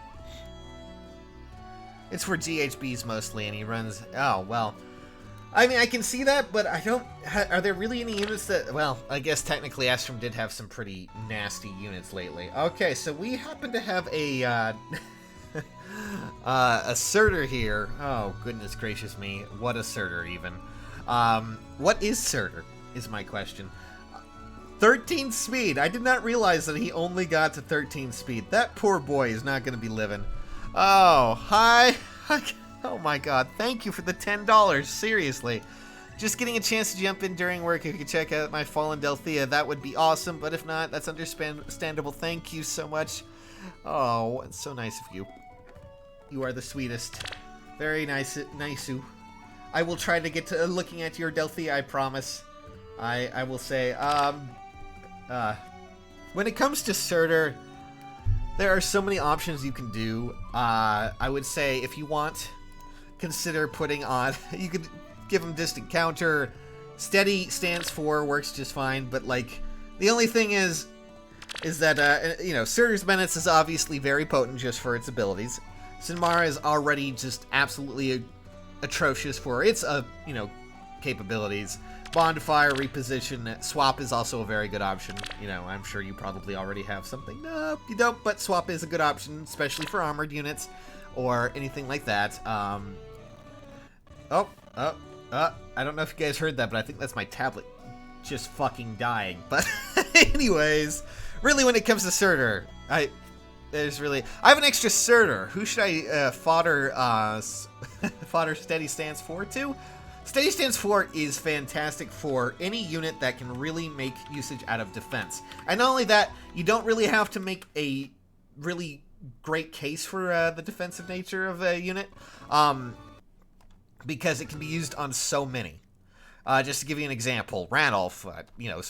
It's for GHBs mostly, and he runs... Oh, well... I mean, I can see that, but I don't... Are there really any units that... Well, I guess technically Astrum did have some pretty nasty units lately. Okay, so we happen to have a... a Surtur here. Oh, goodness gracious me. What a Surtur, even. What is Surtur, is my question. 13 speed. I did not realize that he only got to 13 speed. That poor boy is not going to be living. Oh, hi. Oh my god, thank you for the $10, seriously. Just getting a chance to jump in during work. If you could check out my Fallen Delthea, that would be awesome, but if not, that's understandable. Thank you so much. Oh, it's so nice of you. You are the sweetest. Very nice. I will try to get to looking at your Delthea, I promise. I will say, when it comes to Surtur, there are so many options you can do. I would say, if you want, consider putting on... You could give him Distant Counter. Steady stance 4 works just fine, but, like, the only thing is that, you know, Surtur's Menace is obviously very potent just for its abilities. Sinmara is already just absolutely atrocious for its, you know, capabilities. Bondfire, Reposition, Swap is also a very good option. You know, I'm sure you probably already have something. No, you don't, but Swap is a good option, especially for armored units or anything like that. I don't know if you guys heard that, but I think that's my tablet just fucking dying. But anyways, really when it comes to Surtur, I have an extra Surtur. Who should I fodder Steady Stance 4 to? Steady Stance 4 is fantastic for any unit that can really make usage out of defense. And not only that, you don't really have to make a really great case for the defensive nature of a unit, because it can be used on so many. Just to give you an example, Ranulph, you know,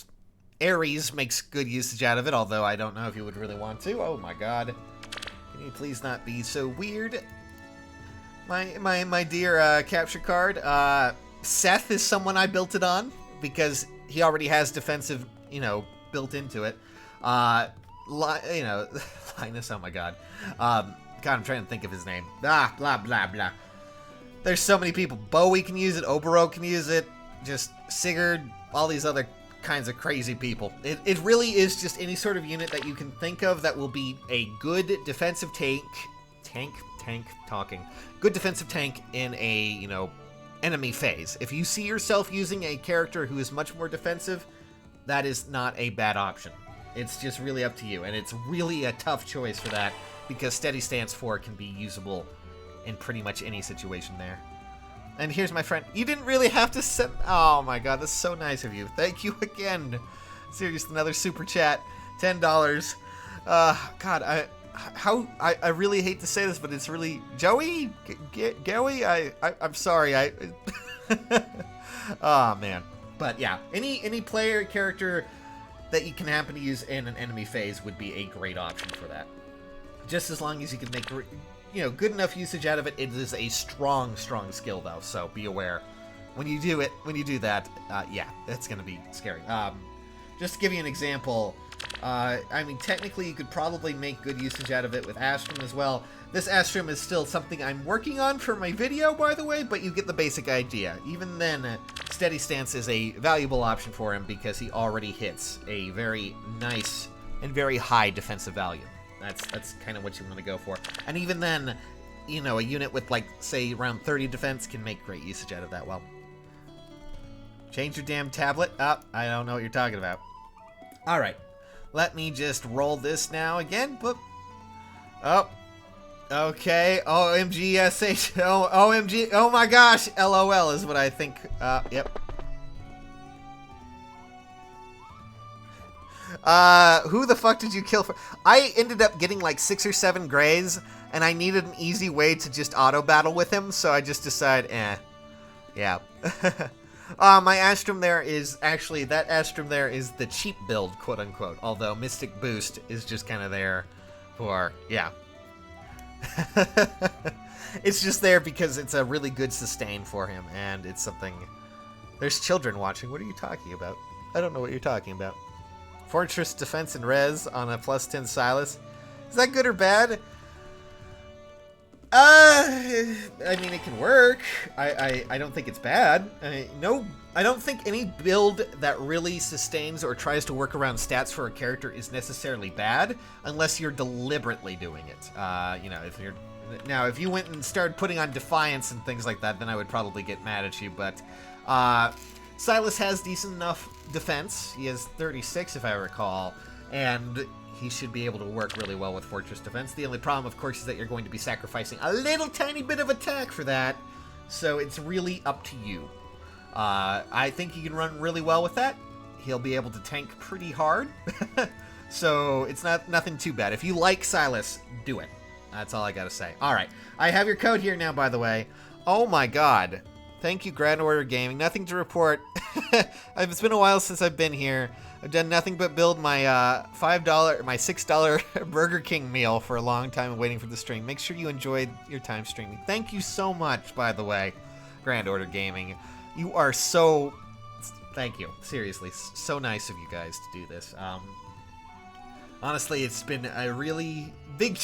Ares makes good usage out of it, although I don't know if you would really want to. Oh my god. Can you please not be so weird? My dear capture card, Seth is someone I built it on, because he already has defensive, you know, built into it. You know, Linus, oh my god. God, I'm trying to think of his name. Blah, blah, blah. There's so many people. Bowie can use it, Obero can use it, just Sigurd, all these other kinds of crazy people. It really is just any sort of unit that you can think of that will be a good defensive good defensive tank in a, you know, enemy phase. If you see yourself using a character who is much more defensive, that is not a bad option. It's just really up to you, and it's really a tough choice for that, because Steady Stance 4 can be usable in pretty much any situation there. And here's my friend. You didn't really have to send... Oh my god, that's so nice of you. Thank you again. Seriously, another super chat. $10. God, I really hate to say this, but it's really... Joey? Goey? I'm sorry. Oh, man. But yeah, any player character that you can happen to use in an enemy phase would be a great option for that. Just as long as you can make, you know, good enough usage out of it. It is a strong skill, though, so be aware. When you do that, yeah, it's going to be scary. Just to give you an example, I mean, technically you could probably make good usage out of it with Astrum as well. This Astrum is still something I'm working on for my video, by the way, but you get the basic idea. Even then, Steady Stance is a valuable option for him because he already hits a very nice and very high defensive value. That's kind of what you want to go for. And even then, you know, a unit with, like, say, around 30 defense can make great usage out of that well. Change your damn tablet. Oh, I don't know what you're talking about. Alright. Let me just roll this now again. Boop. Oh. Okay. OMG, SH. Oh, OMG. Oh my gosh. LOL is what I think. Yep. Who the fuck did you kill for? I ended up getting like 6 or 7 grays, and I needed an easy way to just auto battle with him, so I just decided, yeah. My Astrum there is actually, that Astrum there is the cheap build, quote unquote, although Mystic Boost is just kind of there for, yeah. It's just there because it's a really good sustain for him, and it's something. There's children watching. What are you talking about? I don't know what you're talking about. Fortress defense and res on a +10 Silas. Is that good or bad? I mean, it can work. I don't think it's bad. No, I don't think any build that really sustains or tries to work around stats for a character is necessarily bad, unless you're deliberately doing it. You know, if you went and started putting on Defiance and things like that, then I would probably get mad at you, but, Silas has decent enough defense. He has 36, if I recall, and he should be able to work really well with Fortress Defense. The only problem, of course, is that you're going to be sacrificing a little tiny bit of attack for that, so it's really up to you. I think he can run really well with that. He'll be able to tank pretty hard, so it's nothing too bad. If you like Silas, do it. That's all I gotta say. Alright, I have your code here now, by the way. Oh my god. Thank you, Grand Order Gaming. Nothing to report. It's been a while since I've been here. I've done nothing but build my my $6 Burger King meal for a long time and waiting for the stream. Make sure you enjoyed your time streaming. Thank you so much, by the way, Grand Order Gaming. You are so... Thank you. Seriously, so nice of you guys to do this. Honestly, it's been a really big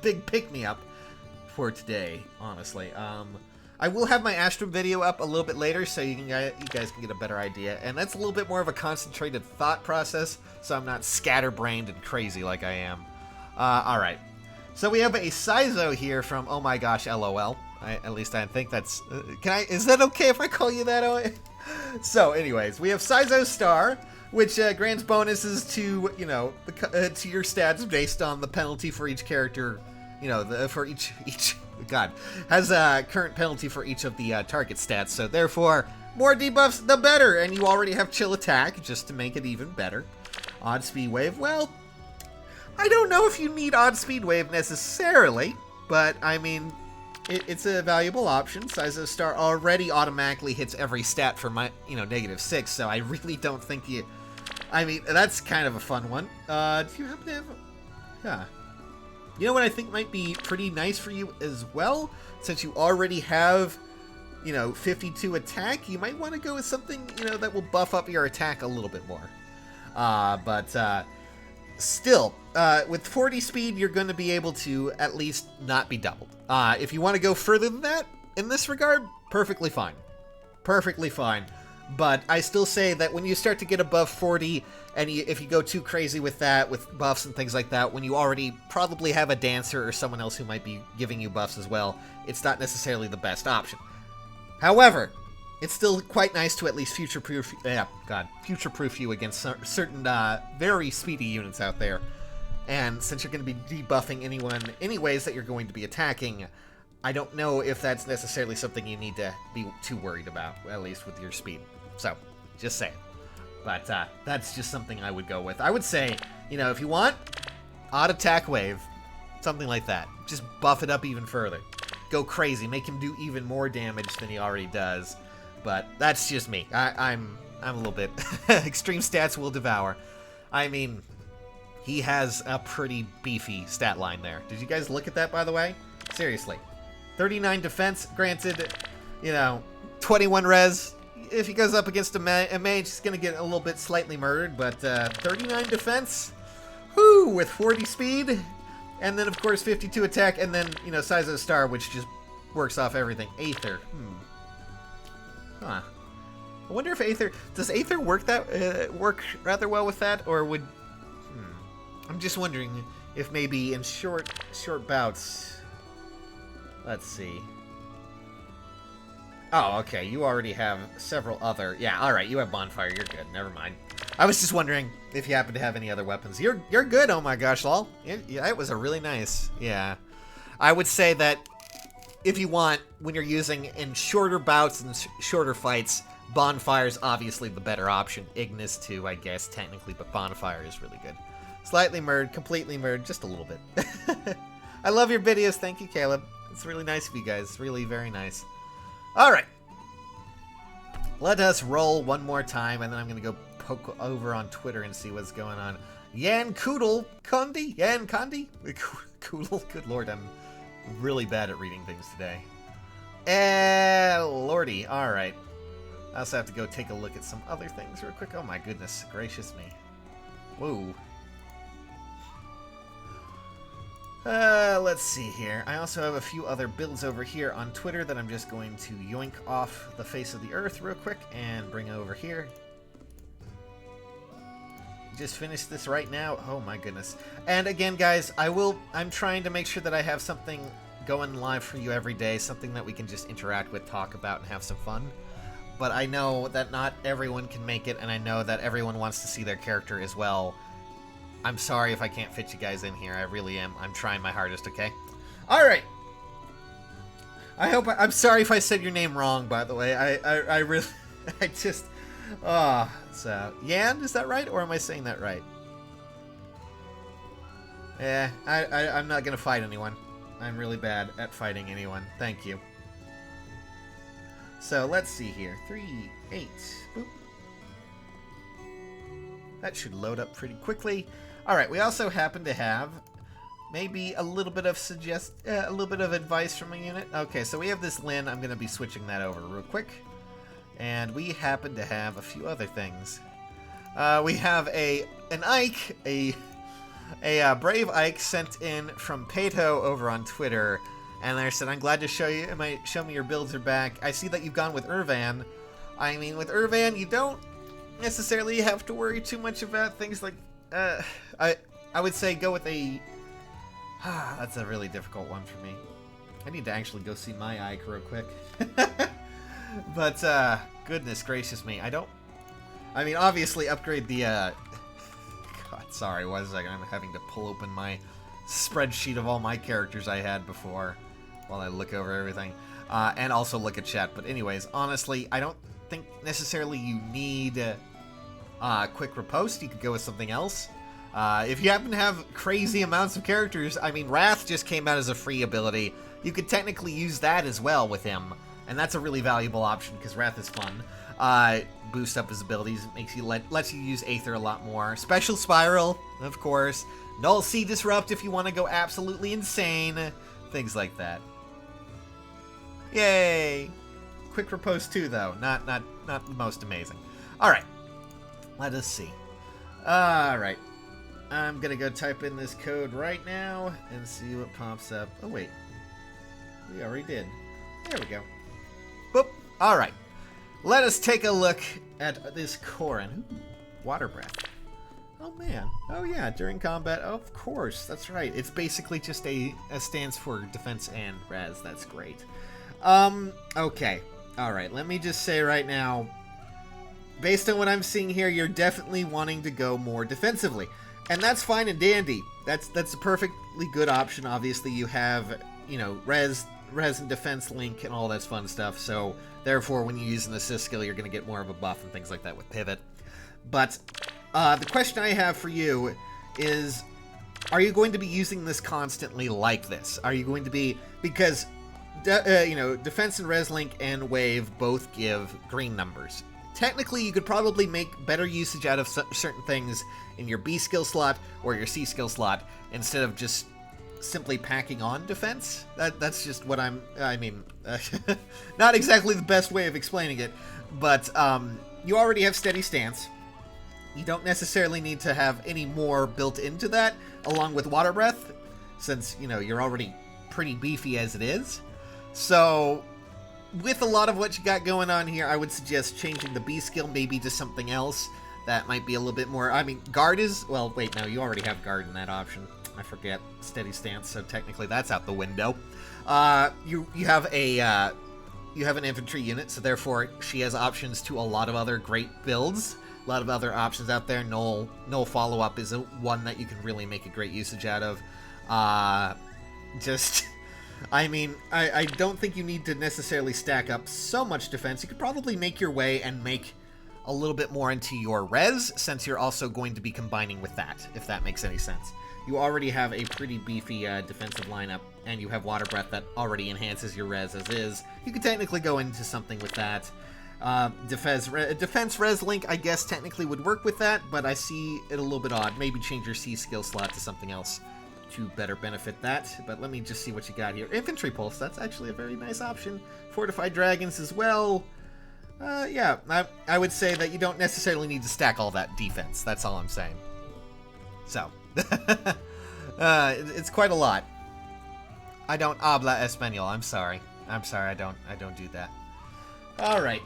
big pick-me-up for today, honestly. I will have my Astrum video up a little bit later, so you guys can get a better idea. And that's a little bit more of a concentrated thought process, so I'm not scatterbrained and crazy like I am. Alright. So we have a Sizo here from Oh My Gosh, LOL. At least I think that's... is that okay if I call you that? So, anyways, we have Sizo Star, which grants bonuses to, you know, to your stats based on the penalty for each character, you know, for each... God, has a current penalty for each of the target stats, so therefore, more debuffs, the better, and you already have Chill Attack, just to make it even better. Odd Speed Wave, well, I don't know if you need Odd Speed Wave necessarily, but, I mean, it's a valuable option. Sizo Star already automatically hits every stat for my, you know, -6, so I really don't think you... I mean, that's kind of a fun one. Do you happen to have... Yeah. You know what I think might be pretty nice for you as well? Since you already have, you know, 52 attack, you might want to go with something, you know, that will buff up your attack a little bit more. Still, with 40 speed, you're going to be able to at least not be doubled. If you want to go further than that, in this regard, perfectly fine. Perfectly fine. But I still say that when you start to get above 40, and if you go too crazy with that, with buffs and things like that, when you already probably have a dancer or someone else who might be giving you buffs as well, it's not necessarily the best option. However, it's still quite nice to at least future-proof you against certain very speedy units out there. And since you're going to be debuffing anyone anyways that you're going to be attacking, I don't know if that's necessarily something you need to be too worried about, at least with your speed. So, just saying. But that's just something I would go with. I would say, you know, if you want, Odd Attack Wave, something like that. Just buff it up even further. Go crazy, make him do even more damage than he already does. But that's just me. I'm a little bit... Extreme Stats will devour. I mean, he has a pretty beefy stat line there. Did you guys look at that, by the way? Seriously. 39 defense, granted, you know, 21 res. If he goes up against a mage, he's going to get a little bit slightly murdered, but 39 defense, whoo, with 40 speed, and then, of course, 52 attack, and then, you know, Sizo Star, which just works off everything. Aether, Huh. I wonder if Aether, does Aether work work rather well with that, or would, I'm just wondering if maybe in short bouts, let's see. Oh, okay. You already have several other... Yeah, alright. You have bonfire. You're good. Never mind. I was just wondering if you happen to have any other weapons. You're good. Oh my gosh, lol. Yeah, it was a really nice... Yeah. I would say that if you want, when you're using in shorter bouts and shorter fights, bonfire's obviously the better option. Ignis too, I guess, technically, but bonfire is really good. Slightly murred, completely murred, just a little bit. I love your videos. Thank you, Caleb. It's really nice of you guys. Really very nice. Alright. Let us roll one more time, and then I'm going to go poke over on Twitter and see what's going on. Yan Koodle Kondi? Yan Kondi? Koodle? Good lord, I'm really bad at reading things today. Lordy. Alright. I also have to go take a look at some other things real quick. Oh my goodness gracious me. Whoa. Let's see here. I also have a few other builds over here on Twitter that I'm just going to yoink off the face of the earth real quick and bring over here. Just finished this right now. Oh my goodness. And again, guys, I'm trying to make sure that I have something going live for you every day, something that we can just interact with, talk about, and have some fun. But I know that not everyone can make it, and I know that everyone wants to see their character as well. I'm sorry if I can't fit you guys in here. I really am. I'm trying my hardest, okay? Alright. I'm sorry if I said your name wrong, by the way. I really... I just... Oh, so... Yan, is that right? Or am I saying that right? Yeah, I'm not gonna fight anyone. I'm really bad at fighting anyone. Thank you. So, let's see here. 3, 8... Boop. That should load up pretty quickly. Alright, we also happen to have maybe a little bit of advice from a unit. Okay, so we have this Lin. I'm going to be switching that over real quick. And we happen to have a few other things. We have an Ike, a brave Ike sent in from Pato over on Twitter. And they said, I'm glad to show me your builds are back. I see that you've gone with Irvan. I mean, with Irvan, you don't necessarily have to worry too much about things like I would say go with a that's a really difficult one for me. I need to actually go see my Ike real quick. But goodness gracious me, I mean obviously upgrade the God, sorry, one second, I'm having to pull open my spreadsheet of all my characters I had before while I look over everything. And also look at chat. But anyways, honestly, I don't think necessarily you need quick riposte. You could go with something else. If you happen to have crazy amounts of characters, I mean, Wrath just came out as a free ability. You could technically use that as well with him, and that's a really valuable option because Wrath is fun. Boost up his abilities, makes you lets you use Aether a lot more. Special Spiral, of course. Null Sea Disrupt if you want to go absolutely insane. Things like that. Yay! Quick riposte too, though. Not the most amazing. All right. Let us see. All right. I'm gonna go type in this code right now and see what pops up. Oh wait, we already did. There we go. Boop. All right. Let us take a look at this Corin. Water breath. Oh man. Oh yeah. During combat. Of course. That's right. It's basically just stands for defense and res. That's great. Okay. All right. Let me just say right now, based on what I'm seeing here, you're definitely wanting to go more defensively. And that's fine and dandy. That's a perfectly good option. Obviously, you have, you know, res and defense link and all that fun stuff. So, therefore, when you use an assist skill, you're going to get more of a buff and things like that with pivot. But the question I have for you is, are you going to be using this constantly like this? Are you going to be... Because, you know, defense and res link and wave both give green numbers. Technically, you could probably make better usage out of certain things in your B skill slot or your C skill slot instead of just simply packing on defense. That's just what I mean, not exactly the best way of explaining it, but you already have steady stance. You don't necessarily need to have any more built into that, along with water breath, since, you know, you're already pretty beefy as it is. So, with a lot of what you got going on here, I would suggest changing the B skill maybe to something else that might be a little bit more... I mean, guard is... Well, wait, no, you already have guard in that option. I forget. Steady stance, so technically that's out the window. You have a you have an infantry unit, so therefore she has options to a lot of other great builds. A lot of other options out there. Null follow-up is one that you can really make a great usage out of. I mean, I don't think you need to necessarily stack up so much defense. You could probably make your way and make a little bit more into your res, since you're also going to be combining with that, if that makes any sense. You already have a pretty beefy defensive lineup, and you have Water Breath that already enhances your res as is. You could technically go into something with that. Defense res link, I guess, technically would work with that, but I see it a little bit odd. Maybe change your C skill slot to something else to better benefit that. But let me just see what you got here. Infantry Pulse, that's actually a very nice option. Fortified Dragons as well. Yeah, I would say that you don't necessarily need to stack all that defense. That's all I'm saying. So, it's quite a lot. I don't habla español. I'm sorry. I don't do that. All right.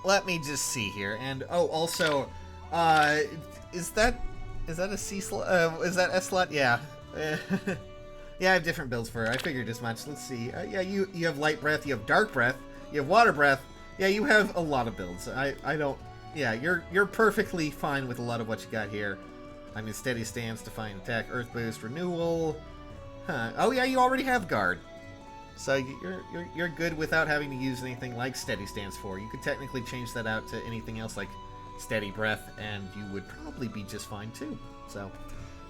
Let me just see here. And oh, also, is that a C slot? Is that S slot? Yeah. Yeah, I have different builds for her. I figured as much. Let's see. Yeah, you have Light Breath, you have Dark Breath, you have Water Breath. Yeah, you have a lot of builds. I don't. Yeah, you're perfectly fine with a lot of what you got here. I mean, Steady Stance, Defiant Attack, Earth Boost, Renewal. Huh. Oh yeah, you already have Guard. So you're good without having to use anything like Steady Stance 4. You could technically change that out to anything else like Steady Breath, and you would probably be just fine too. So,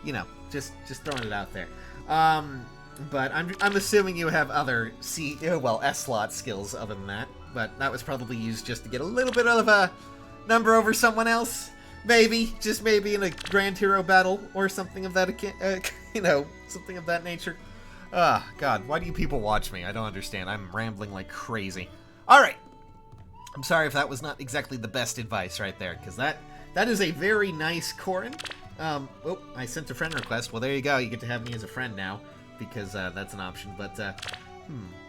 you know, just throwing it out there. But I'm assuming you have other S slot skills other than that. But that was probably used just to get a little bit of a number over someone else. Maybe, just maybe in a Grand Hero battle or something of that, something of that nature. Ah, God, why do you people watch me? I don't understand. I'm rambling like crazy. All right. I'm sorry if that was not exactly the best advice right there, because that is a very nice Corin. Oh, I sent a friend request. Well, there you go. You get to have me as a friend now, because that's an option. But,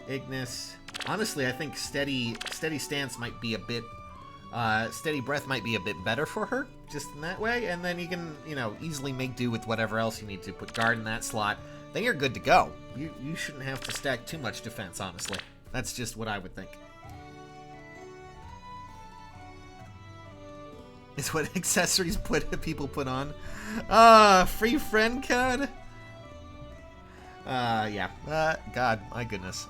Ignis. Honestly, I think Steady Stance might be a bit... Steady Breath might be a bit better for her, just in that way. And then you can, easily make do with whatever else you need to. Put Guard in that slot. Then you're good to go. You shouldn't have to stack too much defense, honestly. That's just what I would think. Is what accessories people put on. Free friend code? Yeah. God, my goodness.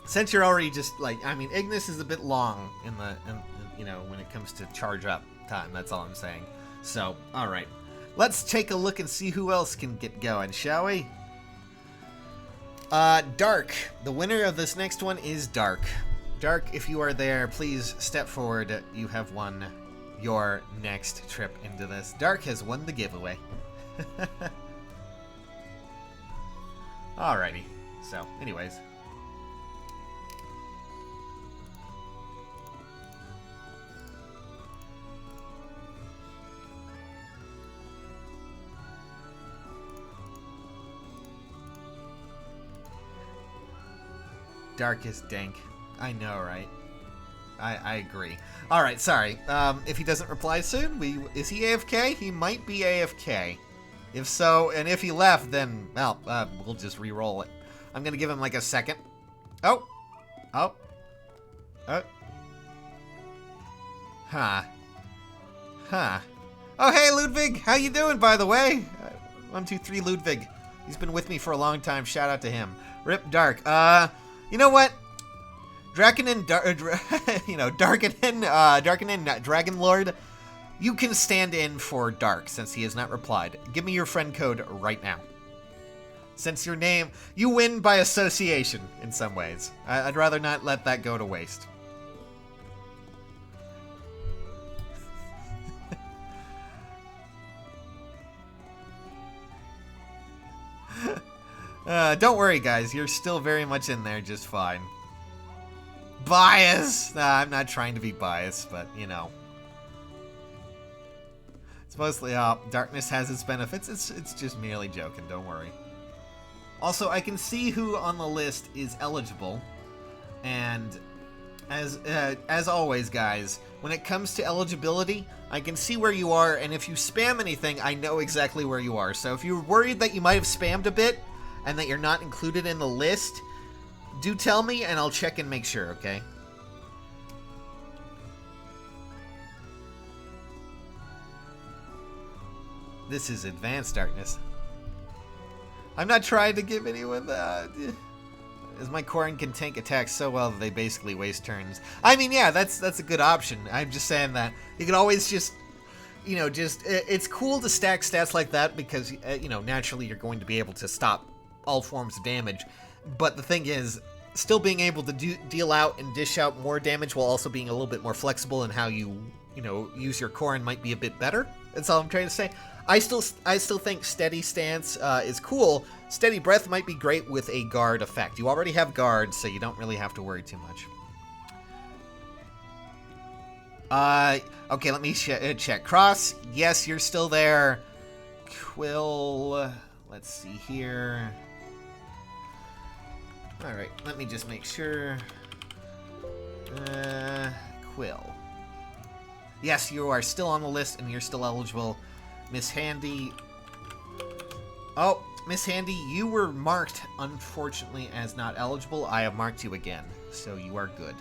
Since you're already just, Ignis is a bit long when it comes to charge up time. That's all I'm saying. So, alright. Let's take a look and see who else can get going, shall we? Dark. The winner of this next one is Dark. Dark, if you are there, please step forward. You have won your next trip into this. Dark has won the giveaway. Alrighty. So, anyways. Dark is dank. I know, right? I agree. Alright, sorry. If he doesn't reply soon, is he AFK? He might be AFK. If so, and if he left, then, well, we'll just re-roll it. I'm gonna give him like a second. Oh! Huh. Oh, hey, Ludwig! How you doing, by the way? 123 Ludwig. He's been with me for a long time. Shout out to him. Rip Dark. You know what? Darkenin, Dragon Lord, you can stand in for Dark since he has not replied. Give me your friend code right now. Since your name, you win by association in some ways. I'd rather not let that go to waste. Don't worry, guys. You're still very much in there just fine. Bias! Nah, I'm not trying to be biased, but, It's mostly, darkness has its benefits. It's just merely joking, don't worry. Also, I can see who on the list is eligible. And, as always, guys, when it comes to eligibility, I can see where you are, and if you spam anything, I know exactly where you are. So if you're worried that you might have spammed a bit, and that you're not included in the list, do tell me, and I'll check and make sure, okay? This is advanced darkness. I'm not trying to give anyone that. As my Corin can tank attacks so well that they basically waste turns. I mean, yeah, that's a good option. I'm just saying that you can always just, you know, it's cool to stack stats like that because, you know, naturally you're going to be able to stop all forms of damage. But the thing is, still being able to deal out and dish out more damage while also being a little bit more flexible in how you know, use your Corin might be a bit better. That's all I'm trying to say. I still think Steady Stance is cool. Steady Breath might be great with a guard effect. You already have guards, so you don't really have to worry too much. Okay, let me check. Cross, yes, you're still there. Quill, let's see here. Alright, let me just make sure. Quill. Yes, you are still on the list, and you're still eligible. Miss Handy. Oh, Miss Handy, you were marked, unfortunately, as not eligible. I have marked you again, so you are good.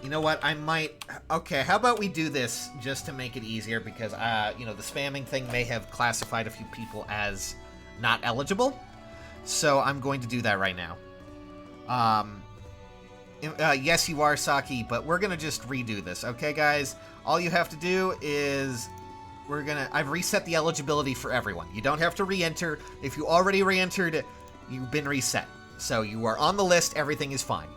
You know what? I might... Okay, how about we do this just to make it easier, because, you know, the spamming thing may have classified a few people as not eligible. So I'm going to do that right now. Yes, you are, Saki, but we're going to just redo this, okay, guys? All you have to do is... I've reset the eligibility for everyone. You don't have to re-enter. If you already re-entered, you've been reset. So you are on the list, everything is fine.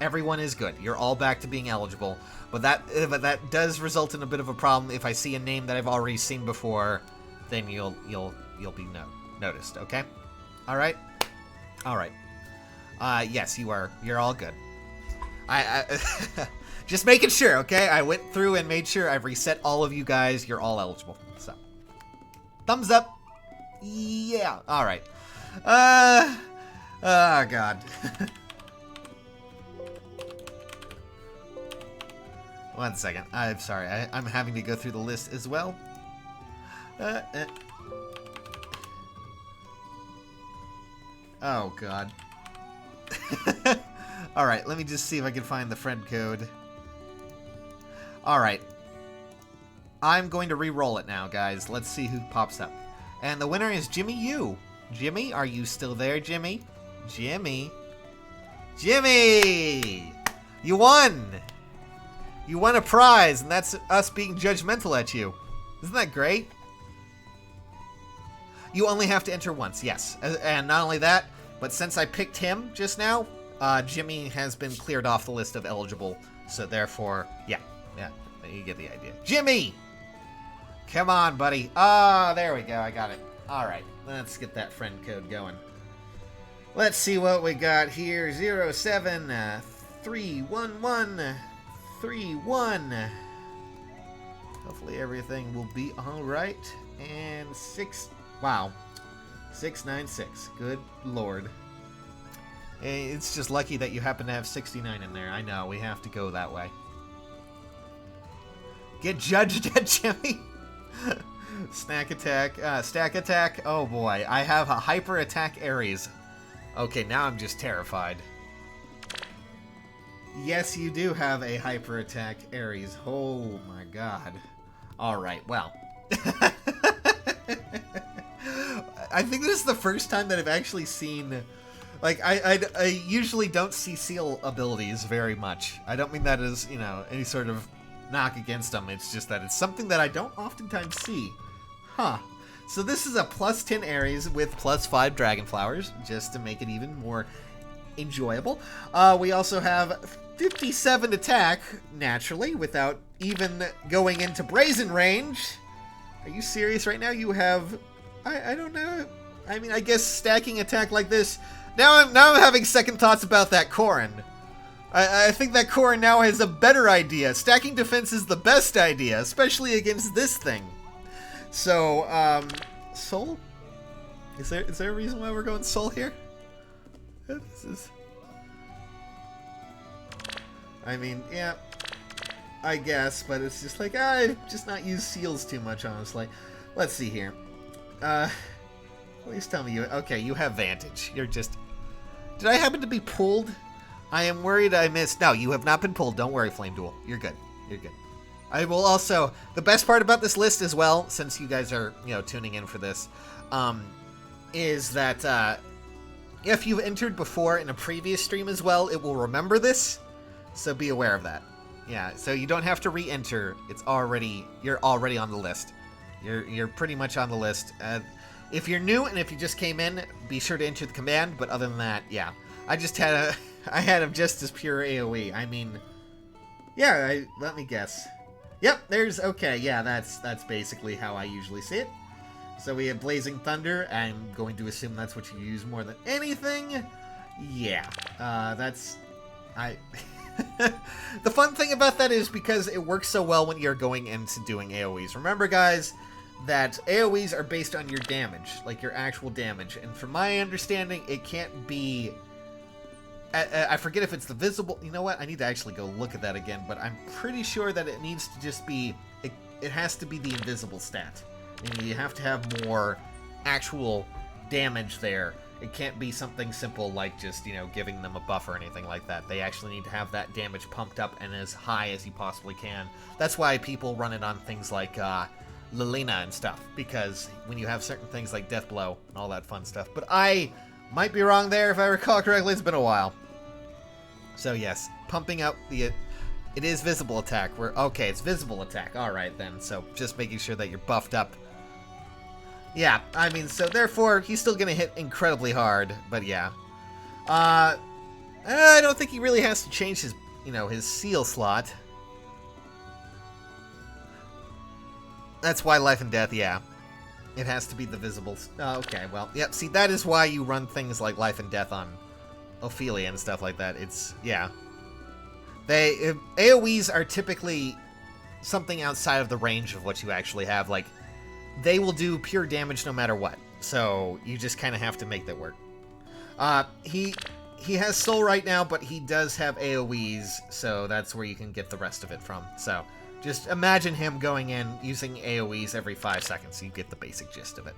Everyone is good. You're all back to being eligible. But that does result in a bit of a problem. If I see a name that I've already seen before, then you'll be noticed, okay? Alright? Alright. Yes, you are. You're all good. I just making sure, okay? I went through and made sure I've reset all of you guys. You're all eligible. So, thumbs up. Yeah. All right. Oh, God. One second. I'm sorry. I'm having to go through the list as well. Oh, God. All right. Let me just see if I can find the friend code. Alright. I'm going to re-roll it now, guys. Let's see who pops up. And the winner is Jimmy Yu. Jimmy, are you still there, Jimmy? Jimmy? Jimmy! You won! You won a prize, and that's us being judgmental at you. Isn't that great? You only have to enter once, yes. And not only that, but since I picked him just now, Jimmy has been cleared off the list of eligible. So therefore, yeah. Yeah, you get the idea. Jimmy! Come on, buddy. Ah, there we go. I got it. All right, let's get that friend code going. Let's see what we got here. 0731131. Hopefully everything will be all right. And 696. Good Lord. It's just lucky that you happen to have 69 in there. I know, we have to go that way. Get judged at Jimmy. Stack attack. Oh boy, I have a hyper attack Ares. Okay, now I'm just terrified. Yes, you do have a hyper attack Ares. Oh my God. All right, well. I think this is the first time that I've actually seen. Like, I usually don't see seal abilities very much. I don't mean that as, you know, any sort of knock against them. It's just that it's something that I don't oftentimes see. Huh. So this is a plus 10 Ares with plus 5 Dragon Flowers, just to make it even more enjoyable. We also have 57 attack, naturally, without even going into Brazen range. Are you serious right now? You have... I don't know. I mean, I guess stacking attack like this... Now I'm having second thoughts about that Corin. I think that Corin now has a better idea. Stacking defense is the best idea, especially against this thing. So, Soul? Is there a reason why we're going Soul here? This is... I mean, yeah, I guess, but it's just like, I've just not used seals too much, honestly. Let's see here. Please tell me you... Okay, you have Vantage. You're just Did I happen to be pulled? I am worried I missed. No, you have not been pulled. Don't worry, Flame Duel. You're good. You're good. I will also... The best part about this list as well, since you guys are, tuning in for this, is that if you've entered before in a previous stream as well, it will remember this. So be aware of that. Yeah, so you don't have to re-enter. You're already on the list. You're pretty much on the list. If you're new and if you just came in, be sure to enter the command. But other than that, yeah, I had him just as pure AOE. I mean, yeah. Let me guess. Yep, okay. Yeah, that's basically how I usually see it. So we have Blazing Thunder. I'm going to assume that's what you use more than anything. Yeah, The fun thing about that is because it works so well when you're going into doing AoEs. Remember, guys, that AoEs are based on your damage, like your actual damage. And from my understanding, it can't be... I forget if it's the visible... You know what? I need to actually go look at that again, but I'm pretty sure that it needs to just be... It has to be the invisible stat. Meaning you have to have more actual damage there. It can't be something simple like just, giving them a buff or anything like that. They actually need to have that damage pumped up and as high as you possibly can. That's why people run it on things like Elena and stuff, because when you have certain things like Death Blow and all that fun stuff. But I might be wrong there if I recall correctly. It's been a while. So yes, pumping up it is visible attack. Okay, it's visible attack. All right then. So just making sure that you're buffed up. Yeah, I mean, so therefore, he's still going to hit incredibly hard, but yeah. I don't think he really has to change his, his seal slot. That's why Life and Death, yeah. It has to be the visible... okay, well, yep, see, that is why you run things like Life and Death on Ophelia and stuff like that. It's, yeah. AoEs are typically something outside of the range of what you actually have, like... They will do pure damage no matter what, so you just kind of have to make that work. He has Soul right now, but he does have AoEs, so that's where you can get the rest of it from. So just imagine him going in using AoEs every 5 seconds, so you get the basic gist of it.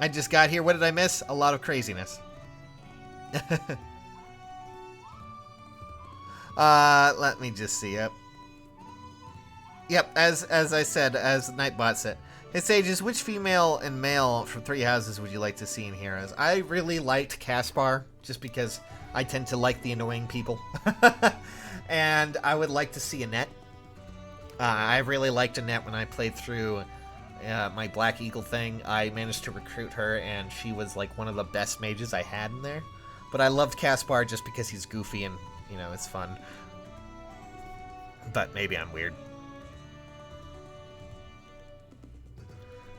I just got here. What did I miss? A lot of craziness. Let me just see. Yep, as I said, as Nightbot said. Hey Sages, which female and male from Three Houses would you like to see in Heroes? I really liked Caspar, just because I tend to like the annoying people. And I would like to see Annette. I really liked Annette when I played through my Black Eagle thing. I managed to recruit her, and she was like one of the best mages I had in there. But I loved Caspar just because he's goofy and, it's fun. But maybe I'm weird.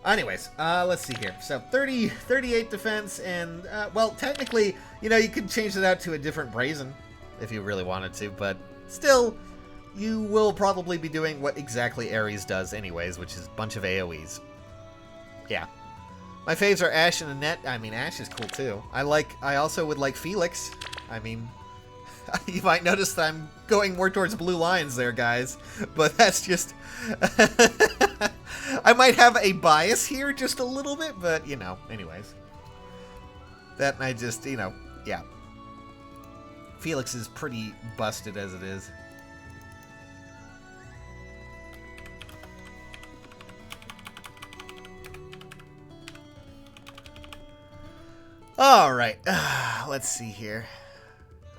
Anyways, let's see here. So 38 defense, and, well, technically, you could change it out to a different Brazen if you really wanted to, but still, you will probably be doing what exactly Ares does anyways, which is a bunch of AoEs. Yeah. My faves are Ashe and Annette. I mean, Ashe is cool, too. I also would like Felix. I mean, you might notice that I'm going more towards blue lines there, guys, but that's just... I might have a bias here just a little bit, but, anyways. That and I just, yeah. Felix is pretty busted as it is. Alright, let's see here.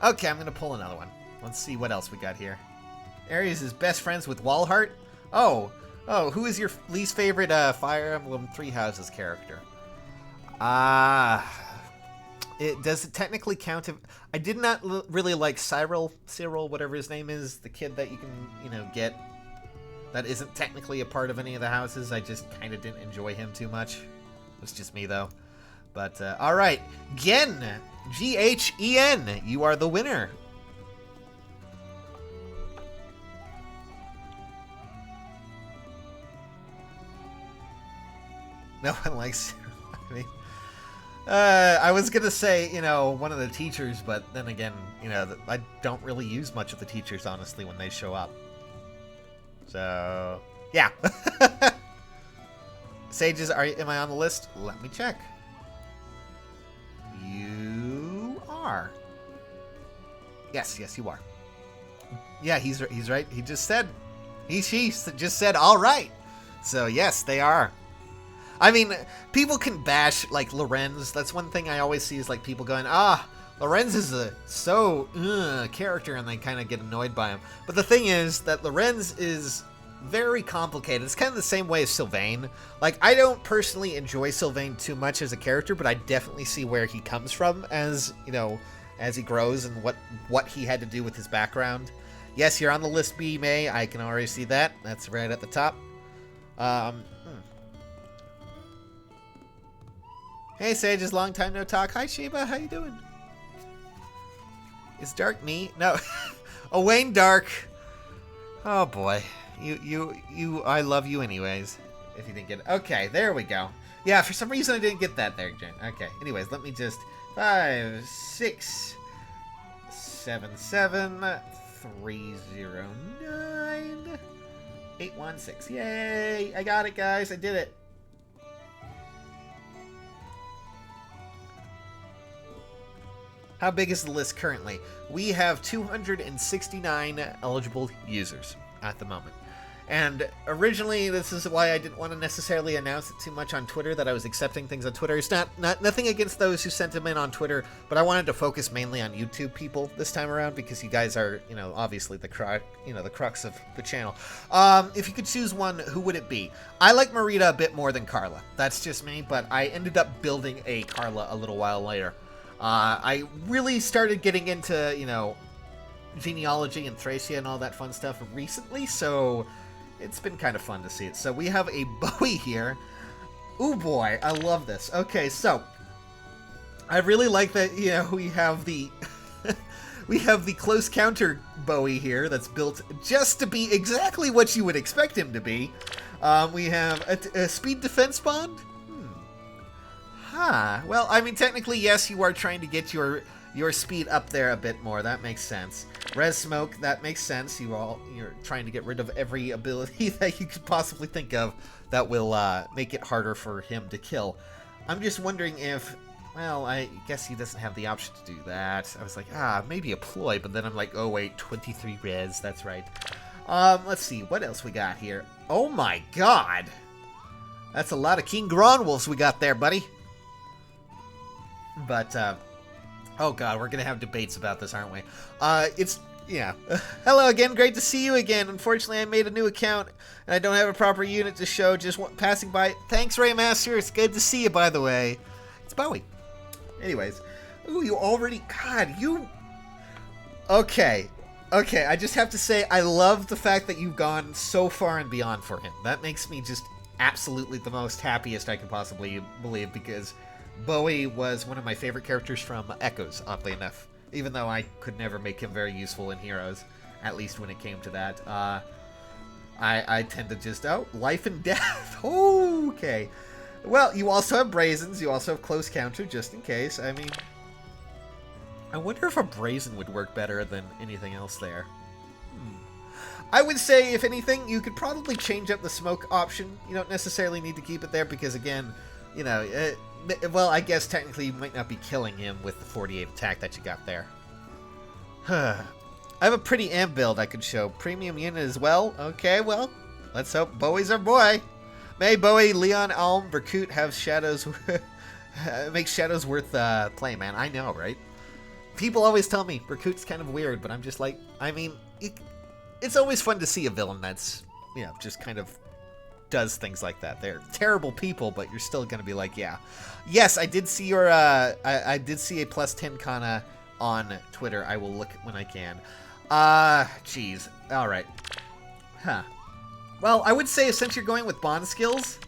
Okay, I'm going to pull another one. Let's see what else we got here. Ares is best friends with Walhart. Oh, who is your least favorite Fire Emblem Three Houses character? Does it technically count if... I did not really like Cyril, whatever his name is, the kid that you can, get. That isn't technically a part of any of the houses. I just kind of didn't enjoy him too much. It's just me, though. But, alright. Gen! G-H-E-N! You are the winner. No one likes... I mean... I was gonna say, one of the teachers, but then again, I don't really use much of the teachers, honestly, when they show up. So... yeah. Sages, am I on the list? Let me check. You are. Yes, you are. Yeah, he's right. He just said, she just said, all right. So yes, they are. I mean, people can bash like Lorenz. That's one thing I always see is like people going, Lorenz is a character, and they kind of get annoyed by him. But the thing is that Lorenz is very complicated. It's kind of the same way as Sylvain. Like, I don't personally enjoy Sylvain too much as a character, but I definitely see where he comes from as, you know, as he grows and what he had to do with his background. Yes, you're on the list, B. May. I can already see that. That's right at the top. Hey, Sages, long time no talk. Hi, Sheba. How you doing? Is Dark me? No. Oh, Wayne Dark. Oh, boy. You, I love you anyways. If you didn't get it. Okay, there we go. Yeah, for some reason I didn't get that there, Jen. Okay, anyways, let me just... 5, 6, 7, 7, 3, 0, 9, 8, 1, 6. Yay! I got it, guys. I did it. How big is the list currently? We have 269 eligible users at the moment. And originally, this is why I didn't want to necessarily announce it too much on Twitter, that I was accepting things on Twitter. It's nothing against those who sent them in on Twitter, but I wanted to focus mainly on YouTube people this time around, because you guys are, you know, obviously the crux of the channel. If you could choose one, who would it be? I like Marita a bit more than Carla. That's just me, but I ended up building a Carla a little while later. I really started getting into, you know, genealogy and Thracia and all that fun stuff recently, so it's been kind of fun to see it. So we have a Bowie here. Ooh boy, I love this. Okay, so I really like that, you know, we have the we have the close counter Bowie here that's built just to be exactly what you would expect him to be. We have a speed defense bond. Well, I mean, technically, yes, you are trying to get your speed up there a bit more. That makes sense. Res smoke, that makes sense. You're trying to get rid of every ability that you could possibly think of that will make it harder for him to kill. I'm just wondering if, well, I guess he doesn't have the option to do that. I was like, maybe a ploy, but then I'm like, oh wait, 23 res, that's right. Let's see, what else we got here? Oh my god! That's a lot of King Garon wolves we got there, buddy. But, oh god, we're gonna have debates about this, aren't we? Yeah. Hello again, great to see you again. Unfortunately, I made a new account, and I don't have a proper unit to show, just passing by. Thanks, Raymaster, it's good to see you, by the way. It's Bowie. Anyways. Ooh, you already, god, you... Okay, I just have to say, I love the fact that you've gone so far and beyond for him. That makes me just absolutely the most happiest I could possibly believe, because Bowie was one of my favorite characters from Echoes, oddly enough. Even though I could never make him very useful in Heroes, at least when it came to that. I tend to just, life and death. Okay. Well, you also have Brazens, you also have Close Counter, just in case. I mean, I wonder if a Brazen would work better than anything else there. I would say, if anything, you could probably change up the smoke option. You don't necessarily need to keep it there, because again, you know, well, I guess technically you might not be killing him with the 48 attack that you got there. I have a pretty amp build I could show. Premium unit as well. Okay, well, let's hope Bowie's our boy. May Bowie, Leon, Alm, Berkut have shadows. Make shadows worth playing, man. I know, right? People always tell me Berkut's kind of weird, but I'm just like, I mean, it's always fun to see a villain that's, you know, just kind of does things like that. They're terrible people, but you're still gonna be like, yeah. Yes, I did see your I did see a +10 Kana on Twitter. I will look when I can. Jeez. Alright. Well, I would say, since you're going with bond skills,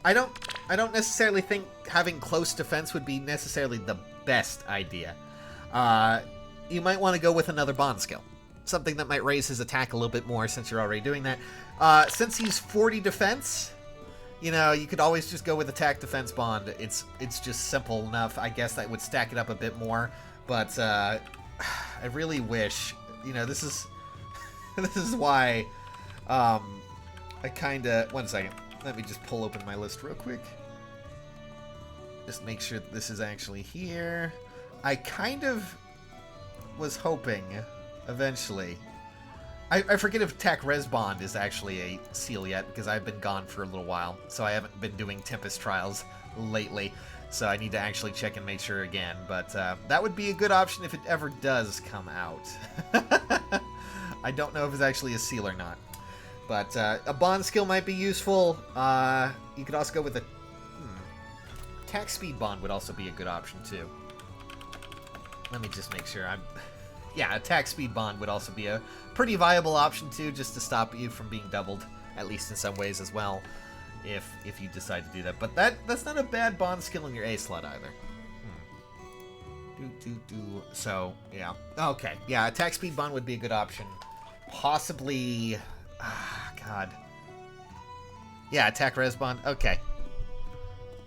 I don't necessarily think having close defense would be necessarily the best idea. You might want to go with another bond skill. Something that might raise his attack a little bit more, since you're already doing that. Since he's 40 defense, you know, you could always just go with attack defense bond. It's just simple enough. I guess that would stack it up a bit more. But I really wish, you know, this is this is why I kinda, one second. Let me just pull open my list real quick. Just make sure that this is actually here. I kind of was hoping, eventually... I forget if attack res bond is actually a seal yet, because I've been gone for a little while, so I haven't been doing Tempest Trials lately, so I need to actually check and make sure again, but that would be a good option if it ever does come out. I don't know if it's actually a seal or not, but a bond skill might be useful. You could also go with a... attack speed bond would also be a good option, too. Let me just make sure I'm... Yeah, attack speed bond would also be a pretty viable option too, just to stop you from being doubled, at least in some ways as well, if you decide to do that. But that's not a bad bond skill in your A slot either. So, yeah. Okay, yeah, attack speed bond would be a good option. Possibly... God. Yeah, attack res bond. Okay.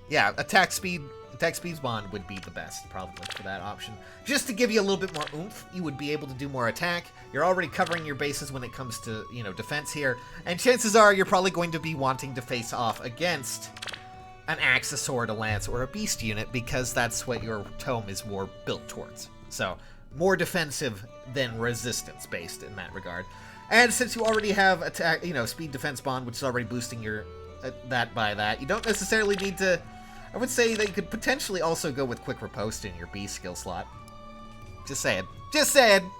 Yeah, attack speed's bond would be the best, probably, for that option. Just to give you a little bit more oomph, you would be able to do more attack. You're already covering your bases when it comes to, you know, defense here. And chances are you're probably going to be wanting to face off against an axe, a sword, a lance, or a beast unit, because that's what your tome is more built towards. So, more defensive than resistance-based in that regard. And since you already have attack, you know, speed defense bond, which is already boosting your that by that, you don't necessarily need to... I would say that you could potentially also go with quick riposte in your B skill slot. Just saying. Just saying!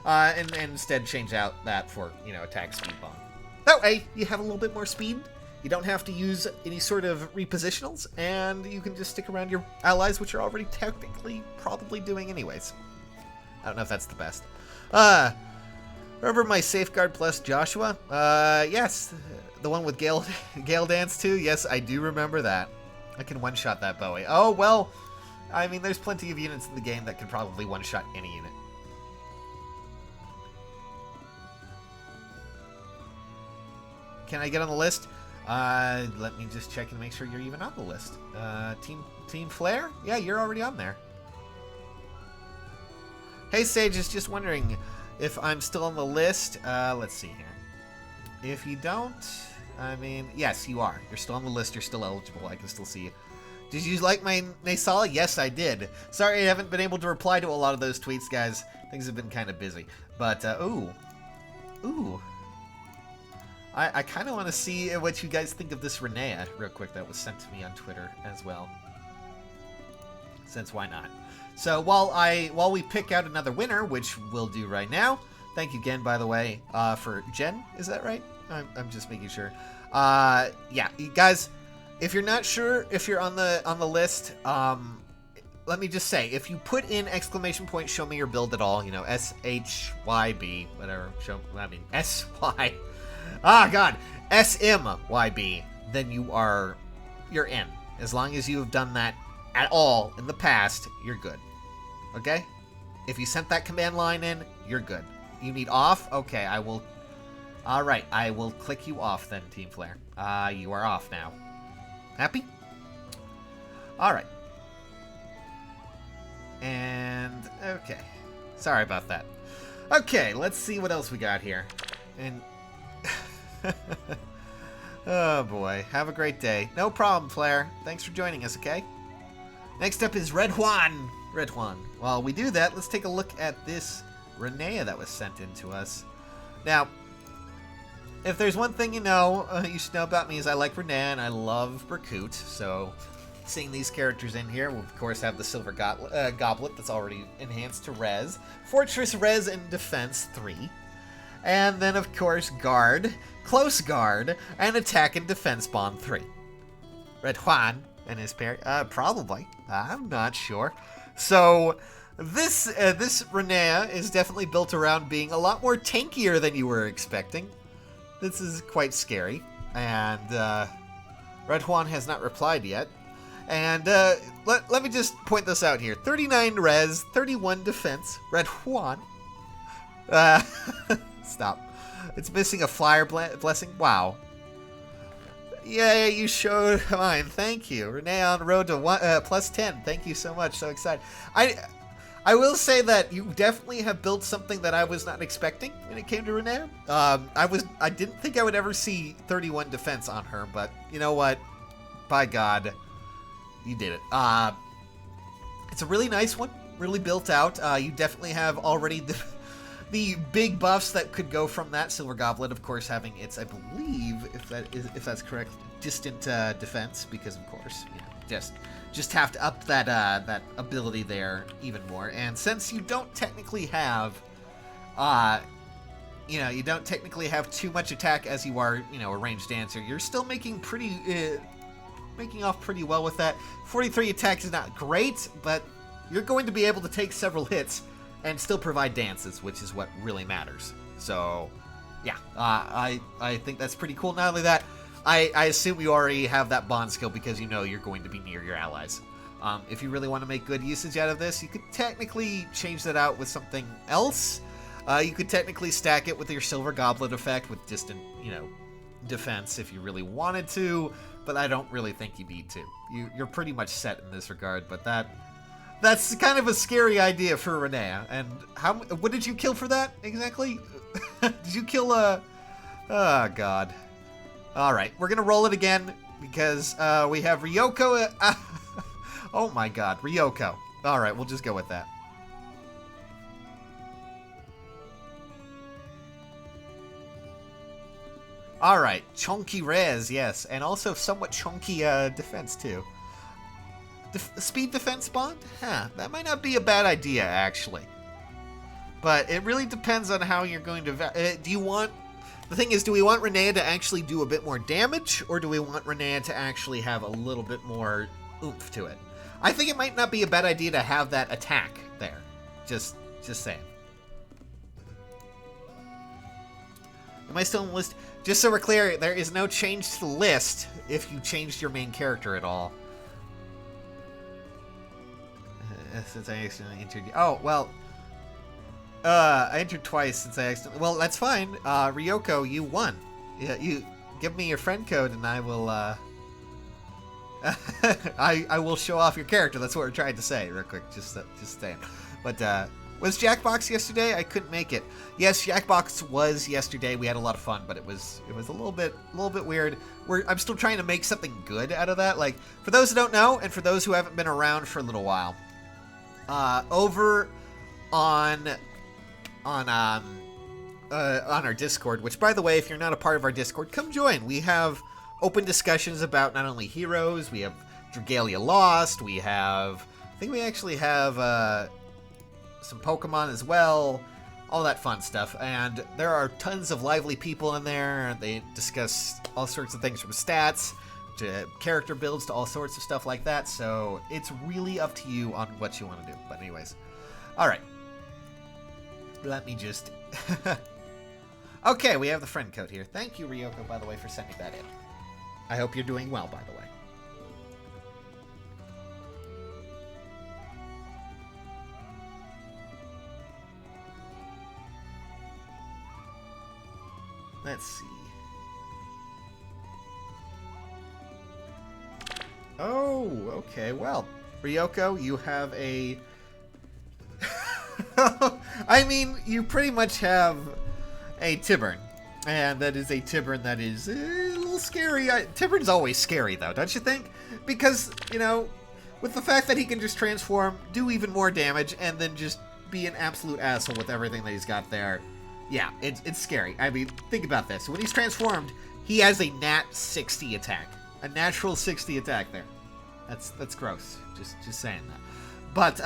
And instead change out that for, you know, attack speed bond. That way, you have a little bit more speed. You don't have to use any sort of repositionals, and you can just stick around your allies, which you're already technically probably doing anyways. I don't know if that's the best. Remember my Safeguard plus Joshua? Yes. The one with Gale Dance too? Yes, I do remember that. I can one-shot that Bowie. Oh, well, I mean, there's plenty of units in the game that can probably one-shot any unit. Can I get on the list? Let me just check and make sure you're even on the list. Team Flare? Yeah, you're already on there. Hey, Sage is just wondering if I'm still on the list. Let's see here. If you don't... I mean, yes, you are. You're still on the list. You're still eligible. I can still see you. Did you like my Nasala? Yes, I did. Sorry I haven't been able to reply to a lot of those tweets, guys. Things have been kind of busy. But, ooh. I kind of want to see what you guys think of this Renea real quick that was sent to me on Twitter as well. Since why not? So while we pick out another winner, which we'll do right now. Thank you again, by the way, for Jen. Is that right? I'm just making sure. Yeah, you guys, if you're not sure if you're on the list, let me just say, if you put in exclamation point show me your build at all, you know, SHYB, whatever, SY. Ah, God, SMYB, then you're in. As long as you have done that at all in the past, you're good. Okay? If you sent that command line in, you're good. You need off? Okay, I will... Alright, I will click you off then, Team Flare. You are off now. Happy? Alright. And, okay. Sorry about that. Okay, let's see what else we got here. And... oh boy, have a great day. No problem, Flare. Thanks for joining us, okay? Next up is Red Juan. Red Juan. While we do that, let's take a look at this Renea that was sent in to us. Now, if there's one thing you should know about me is I like Renea and I love Berkut, so seeing these characters in here, we'll of course have the Silver Goblet that's already enhanced to Res, Fortress Res and Defense 3, and then of course Guard, Close Guard, and Attack and Defense Bond 3. Red Juan and his pair, probably, I'm not sure. So this Renea is definitely built around being a lot more tankier than you were expecting. This is quite scary, and Red Juan has not replied yet. And let me just point this out here. 39 res, 31 defense, Red Juan. Stop. It's missing a flyer blessing. Wow. Yeah, you showed mine. Thank you. Renee on the road to +10. Thank you so much. So excited. I will say that you definitely have built something that I was not expecting when it came to Renee. I didn't think I would ever see 31 defense on her, but you know what? By God, you did it. It's a really nice one. really built out. You definitely have already the big buffs that could go from that. Silver Goblet, of course, having its, I believe, if that's correct, distant defense, because of course, you know, just have to up that ability there even more. And since you don't technically have, you don't technically have too much attack as you are, you know, a ranged dancer, you're still making off pretty well with that. 43 attack is not great, but you're going to be able to take several hits and still provide dances, which is what really matters. So, yeah, I think that's pretty cool. Not only that, I assume you already have that bond skill because you know you're going to be near your allies. If you really want to make good usage out of this, you could technically change that out with something else. You could technically stack it with your Silver Goblet effect with distant, you know, defense if you really wanted to, but I don't really think you need to. You're pretty much set in this regard, but that's kind of a scary idea for Renea. And what did you kill for that exactly? Did you kill oh god. Alright, we're gonna roll it again because we have Ryoko. Oh my god, Ryoko. Alright, we'll just go with that. Alright, chunky res, yes, and also somewhat chunky defense too. Speed defense bond? Huh, that might not be a bad idea, actually. But it really depends on how you're going to... The thing is, do we want Renea to actually do a bit more damage, or do we want Renea to actually have a little bit more oomph to it? I think it might not be a bad idea to have that attack there. Just saying. Am I still in the list? Just so we're clear, there is no change to the list if you changed your main character at all. Since I accidentally entered... Oh, well... I entered twice since I accidentally... Well, that's fine. Ryoko, you won. Yeah, you give me your friend code and I will, I will show off your character. That's what we're trying to say, real quick. Just saying. But, was Jackbox yesterday? I couldn't make it. Yes, Jackbox was yesterday. We had a lot of fun, but it was a little bit weird. I'm still trying to make something good out of that. Like, for those who don't know, and for those who haven't been around for a little while, over on our Discord, which, by the way, if you're not a part of our Discord, come join. We have open discussions about not only heroes, we have Dragalia Lost, I think we actually have some Pokemon as well, all that fun stuff. And there are tons of lively people in there. They discuss all sorts of things from stats to character builds to all sorts of stuff like that. So it's really up to you on what you want to do. But anyways, all right. Let me just... Okay, we have the friend code here. Thank you, Ryoko, by the way, for sending that in. I hope you're doing well, by the way. Let's see. Oh, okay, well, Ryoko, you have a... I mean, you pretty much have a Tiburn, and that is a Tiburn that is a little scary. Tiburn's always scary, though, don't you think? Because, you know, with the fact that he can just transform, do even more damage, and then just be an absolute asshole with everything that he's got there, yeah, it's scary. I mean, think about this. When he's transformed, he has a nat 60 attack. A natural 60 attack there. That's gross. Just saying that. But,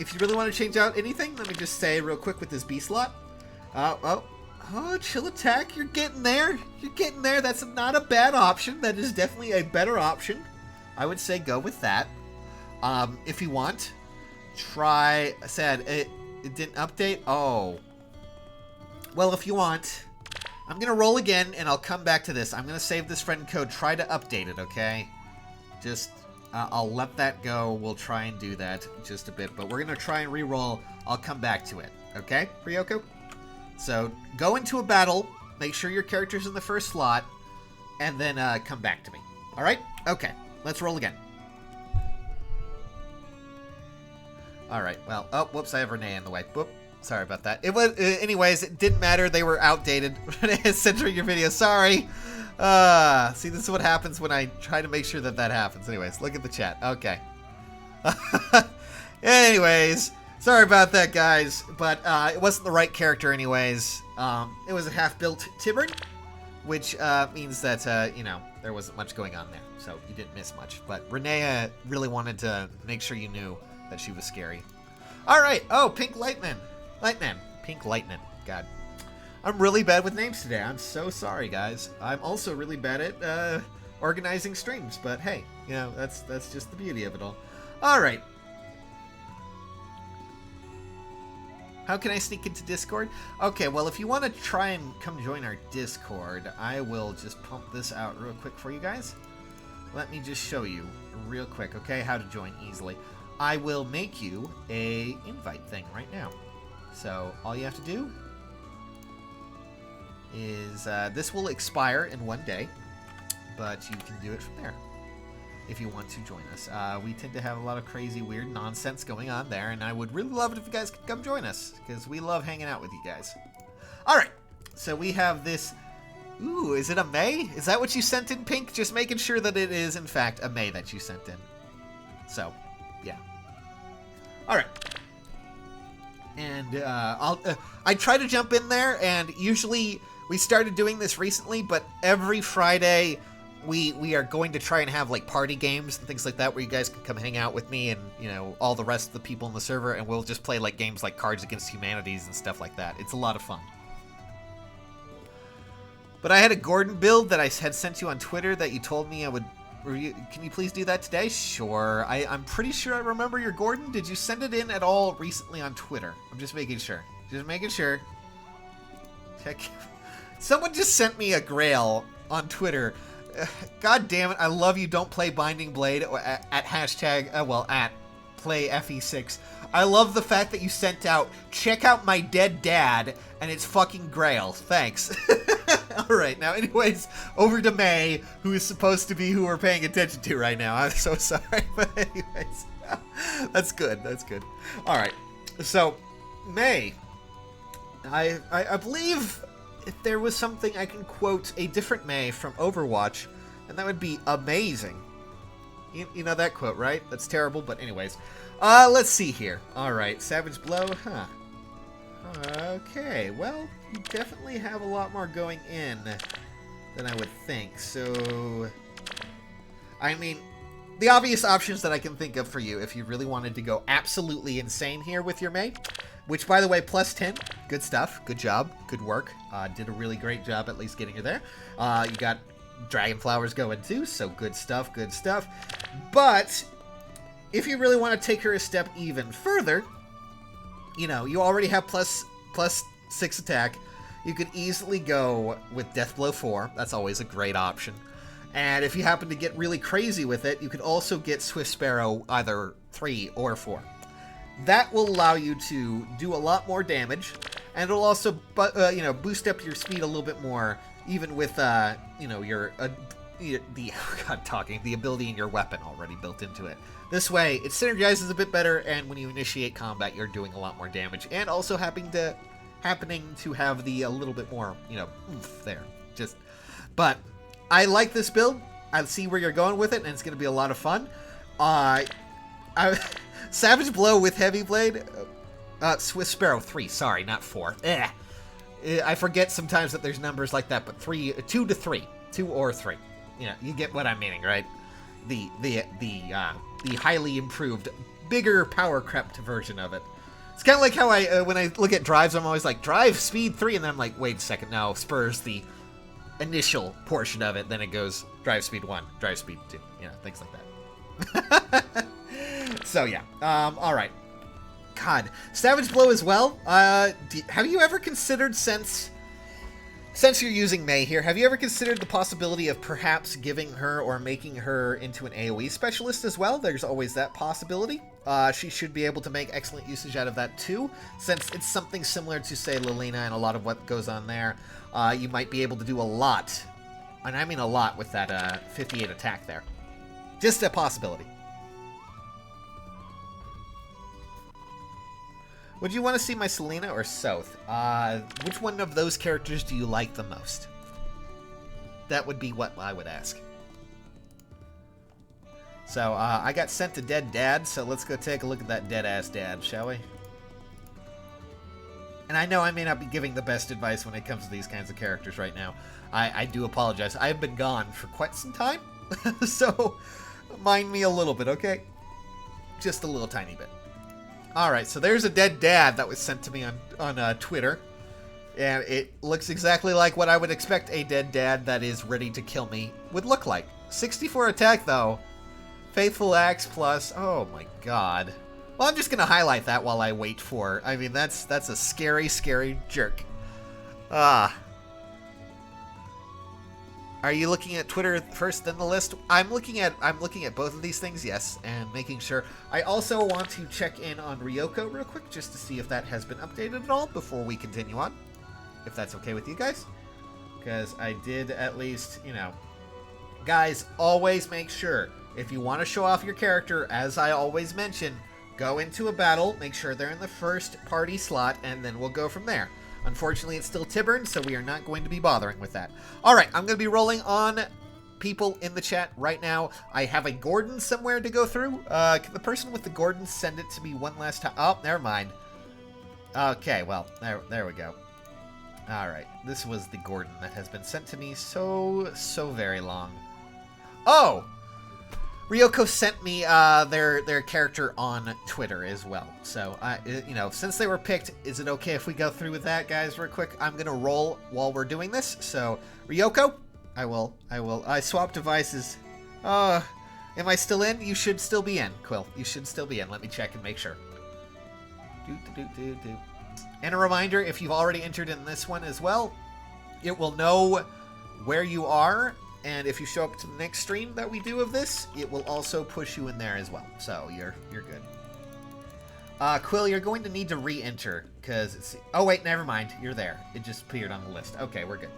if you really want to change out anything, let me just say real quick with this B slot. Oh, chill attack. You're getting there. You're getting there. That's not a bad option. That is definitely a better option. I would say go with that. If you want, try... I said it didn't update. Oh. Well, if you want, I'm going to roll again, and I'll come back to this. I'm going to save this friend code. Try to update it, okay? Just... I'll let that go. We'll try and do that just a bit, but we're going to try and re-roll. I'll come back to it. Okay, Ryoko? So, go into a battle, make sure your character's in the first slot, and then come back to me. Alright? Okay, let's roll again. Alright, well, oh, whoops, I have Renee in the way. Whoop, sorry about that. It was, anyways, it didn't matter. They were outdated. Renee censoring your video. Sorry. See, this is what happens when I try to make sure that happens. Anyways, look at the chat. Okay. Anyways, sorry about that, guys, but it wasn't the right character anyways. It was a half-built Tibbard, which means that, you know, there wasn't much going on there, so you didn't miss much. But Renea really wanted to make sure you knew that she was scary. All right. Oh, Pink Lightning. Pink Lightning. God. I'm really bad with names today. I'm so sorry, guys. I'm also really bad at organizing streams, but hey, you know, that's just the beauty of it all. All right. How can I sneak into Discord? Okay, well, if you want to try and come join our Discord, I will just pump this out real quick for you guys. Let me just show you real quick, okay, how to join easily. I will make you a invite thing right now. So all you have to do is, this will expire in 1 day, but you can do it from there if you want to join us. We tend to have a lot of crazy, weird nonsense going on there, and I would really love it if you guys could come join us, because we love hanging out with you guys. All right, so we have this. Ooh, is it a May? Is that what you sent in, Pink? Just making sure that it is, in fact, a May that you sent in. So, yeah. All right. And I try to jump in there, and usually we started doing this recently, but every Friday we are going to try and have like party games and things like that where you guys can come hang out with me and, you know, all the rest of the people in the server, and we'll just play like games like Cards Against Humanities and stuff like that. It's a lot of fun. But I had a Gordon build that I had sent you on Twitter that you told me I would review. Can you please do that today? Sure. I'm pretty sure I remember your Gordon. Did you send it in at all recently on Twitter? I'm just making sure. Just making sure. Check. Someone just sent me a Grail on Twitter. God damn it, I love you. Don't play Binding Blade at hashtag, at play FE6. I love the fact that you sent out, check out my dead dad, and it's fucking Grail. Thanks. Alright, now anyways, over to May, who is supposed to be who we're paying attention to right now. I'm so sorry, but anyways. That's good, that's good. Alright, so, May. I believe if there was something I can quote a different May from Overwatch, and that would be amazing. You know that quote, right? That's terrible, but anyways. Let's see here. Alright, Savage Blow, huh. Okay, well, you definitely have a lot more going in than I would think, so... I mean, the obvious options that I can think of for you if you really wanted to go absolutely insane here with your May, which, by the way, plus 10, good stuff, good job, good work, did a really great job at least getting her there. You got Dragon Flowers going too, so good stuff, good stuff. But if you really want to take her a step even further, you know, you already have plus 6 attack. You could easily go with Deathblow 4. That's always a great option. And if you happen to get really crazy with it, you could also get Swift Sparrow either 3 or 4. That will allow you to do a lot more damage, and it'll also, you know, boost up your speed a little bit more, even with, you know, your the ability in your weapon already built into it. This way, it synergizes a bit better, and when you initiate combat, you're doing a lot more damage, and also happening to have the a little bit more, you know, oomph there. But I like this build. I see where you're going with it, and it's going to be a lot of fun. Savage Blow with Heavy Blade, Swift Sparrow 3. Sorry, not 4. I forget sometimes that there's numbers like that, but 2 to 3, 2 or 3. You know, you get what I'm meaning, right? The highly improved, bigger power crept version of it. It's kind of like how I, when I look at drives, I'm always like, drive speed 3, and then I'm like, wait a second, no, spurs the initial portion of it, then it goes drive speed 1, drive speed 2, you know, things like that. So yeah, alright. God, Savage Blow as well. Have you ever considered, since you're using May here, have you ever considered the possibility of perhaps giving her or making her into an AoE specialist as well? There's always that possibility. She should be able to make excellent usage out of that too, since it's something similar to, say, Elena and a lot of what goes on there. You might be able to do a lot, and I mean a lot, with that 58 attack there. Just a possibility. Would you want to see my Selena or South? Which one of those characters do you like the most? That would be what I would ask. So, I got sent to Dead Dad, so let's go take a look at that dead-ass dad, shall we? And I know I may not be giving the best advice when it comes to these kinds of characters right now. I do apologize. I've been gone for quite some time, so mind me a little bit, okay? Just a little tiny bit. Alright, so there's a dead dad that was sent to me on Twitter. And it looks exactly like what I would expect a dead dad that is ready to kill me would look like. 64 attack, though. Faithful Axe plus... Oh, my God. Well, I'm just going to highlight that while I wait for... I mean, that's a scary, scary jerk. Are you looking at Twitter first, then the list? I'm looking at both of these things, yes, and making sure. I also want to check in on Ryoko real quick, just to see if that has been updated at all before we continue on. If that's okay with you guys. Because I did at least, you know. Guys, always make sure, if you want to show off your character, as I always mention, go into a battle, make sure they're in the first party slot, and then we'll go from there. Unfortunately, it's still Tiburn, so we are not going to be bothering with that. Alright, I'm going to be rolling on people in the chat right now. I have a Gordon somewhere to go through. Can the person with the Gordon send it to me one last time? Oh, never mind. Okay, well, there we go. Alright, this was the Gordon that has been sent to me so very long. Oh! Ryoko sent me their character on Twitter as well. So, you know, since they were picked, is it okay if we go through with that, guys, real quick? I'm going to roll while we're doing this. So, Ryoko, I swapped devices. Am I still in? You should still be in, Quill. You should still be in. Let me check and make sure. And a reminder, if you've already entered in this one as well, it will know where you are, and if you show up to the next stream that we do of this, it will also push you in there as well. So you're good. Quill, you're going to need to re-enter, because it's... Oh, wait, never mind. You're there. It just appeared on the list. Okay, we're good.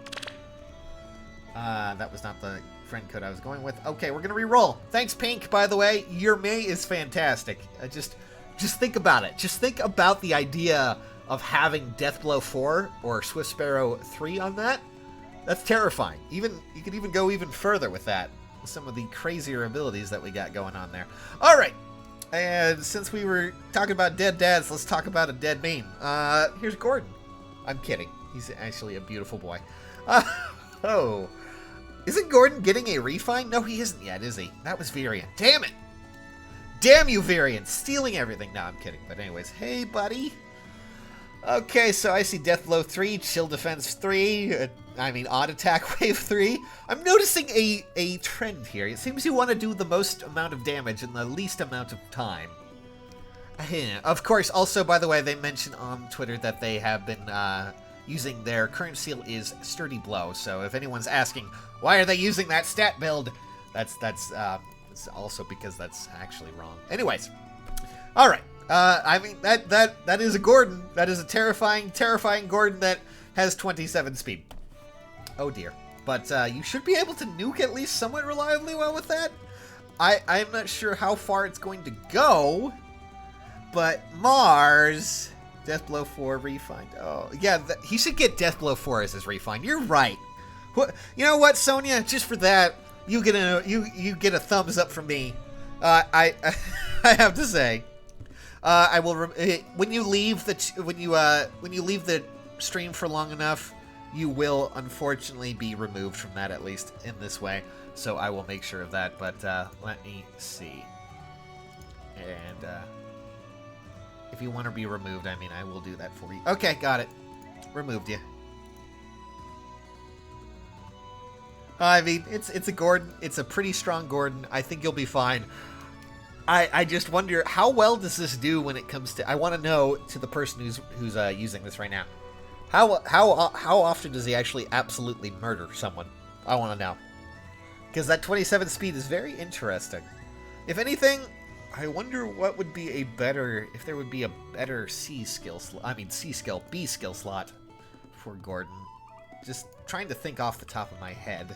That was not the friend code I was going with. Okay, we're going to re-roll. Thanks, Pink, by the way. Your May is fantastic. Just think about it. Just think about the idea of having Deathblow 4 or Swift Sparrow 3 on that. That's terrifying. You could even go even further with that. Some of the crazier abilities that we got going on there. All right. And since we were talking about dead dads, let's talk about a dead main. Here's Gordon. I'm kidding. He's actually a beautiful boy. Oh. Isn't Gordon getting a refine? No, he isn't yet, is he? That was Varian. Damn it. Damn you, Varian. Stealing everything. No, I'm kidding. But anyways, hey, buddy. Okay, so I see Deathblow 3, Chill Defense 3, Odd Attack Wave 3. I'm noticing a trend here. It seems you want to do the most amount of damage in the least amount of time. Of course, also, by the way, they mentioned on Twitter that they have been using their current seal is Sturdy Blow. So if anyone's asking, why are they using that stat build? That's also because that's actually wrong. Anyways, all right. That is a Gordon. That is a terrifying Gordon that has 27 speed. Oh dear. But you should be able to nuke at least somewhat reliably well with that. I'm not sure how far it's going to go, but Mars, Deathblow 4 refine. Oh yeah, he should get Deathblow 4 as his refine. You're right. You know what, Sonia? Just for that, you get a thumbs up from me. I have to say. I will when you leave the stream for long enough, you will unfortunately be removed from that, at least in this way. So I will make sure of that. But let me see. And if you want to be removed, I will do that for you. Okay, got it. Removed you. It's a Gordon. It's a pretty strong Gordon. I think you'll be fine. I just wonder, how well does this do when it comes to... I want to know, to the person who's using this right now, how often does he actually absolutely murder someone? I want to know. Because that 27 speed is very interesting. If anything, I wonder what would be a better... If there would be a better B skill slot for Gordon. Just trying to think off the top of my head.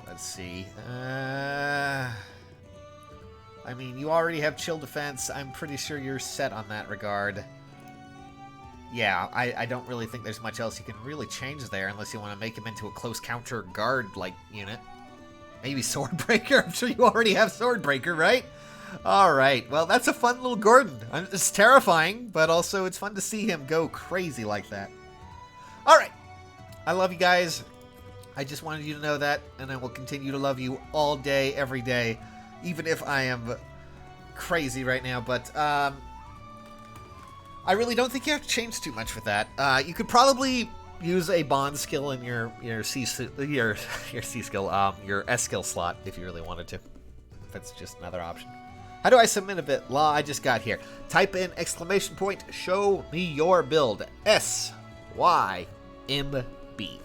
Let's see. You already have Chill Defense. I'm pretty sure you're set on that regard. Yeah, I don't really think there's much else you can really change there unless you want to make him into a close counter guard-like unit. Maybe Swordbreaker? I'm sure you already have Swordbreaker, right? Alright, well, that's a fun little Gordon. It's terrifying, but also it's fun to see him go crazy like that. Alright, I love you guys. I just wanted you to know that, and I will continue to love you all day, every day, even if I am crazy right now, but I really don't think you have to change too much with that. You could probably use a bond skill in your C skill, your S skill slot if you really wanted to. That's just another option. How do I submit a bit? Law, I just got here. Type in exclamation point, show me your build. SYMB,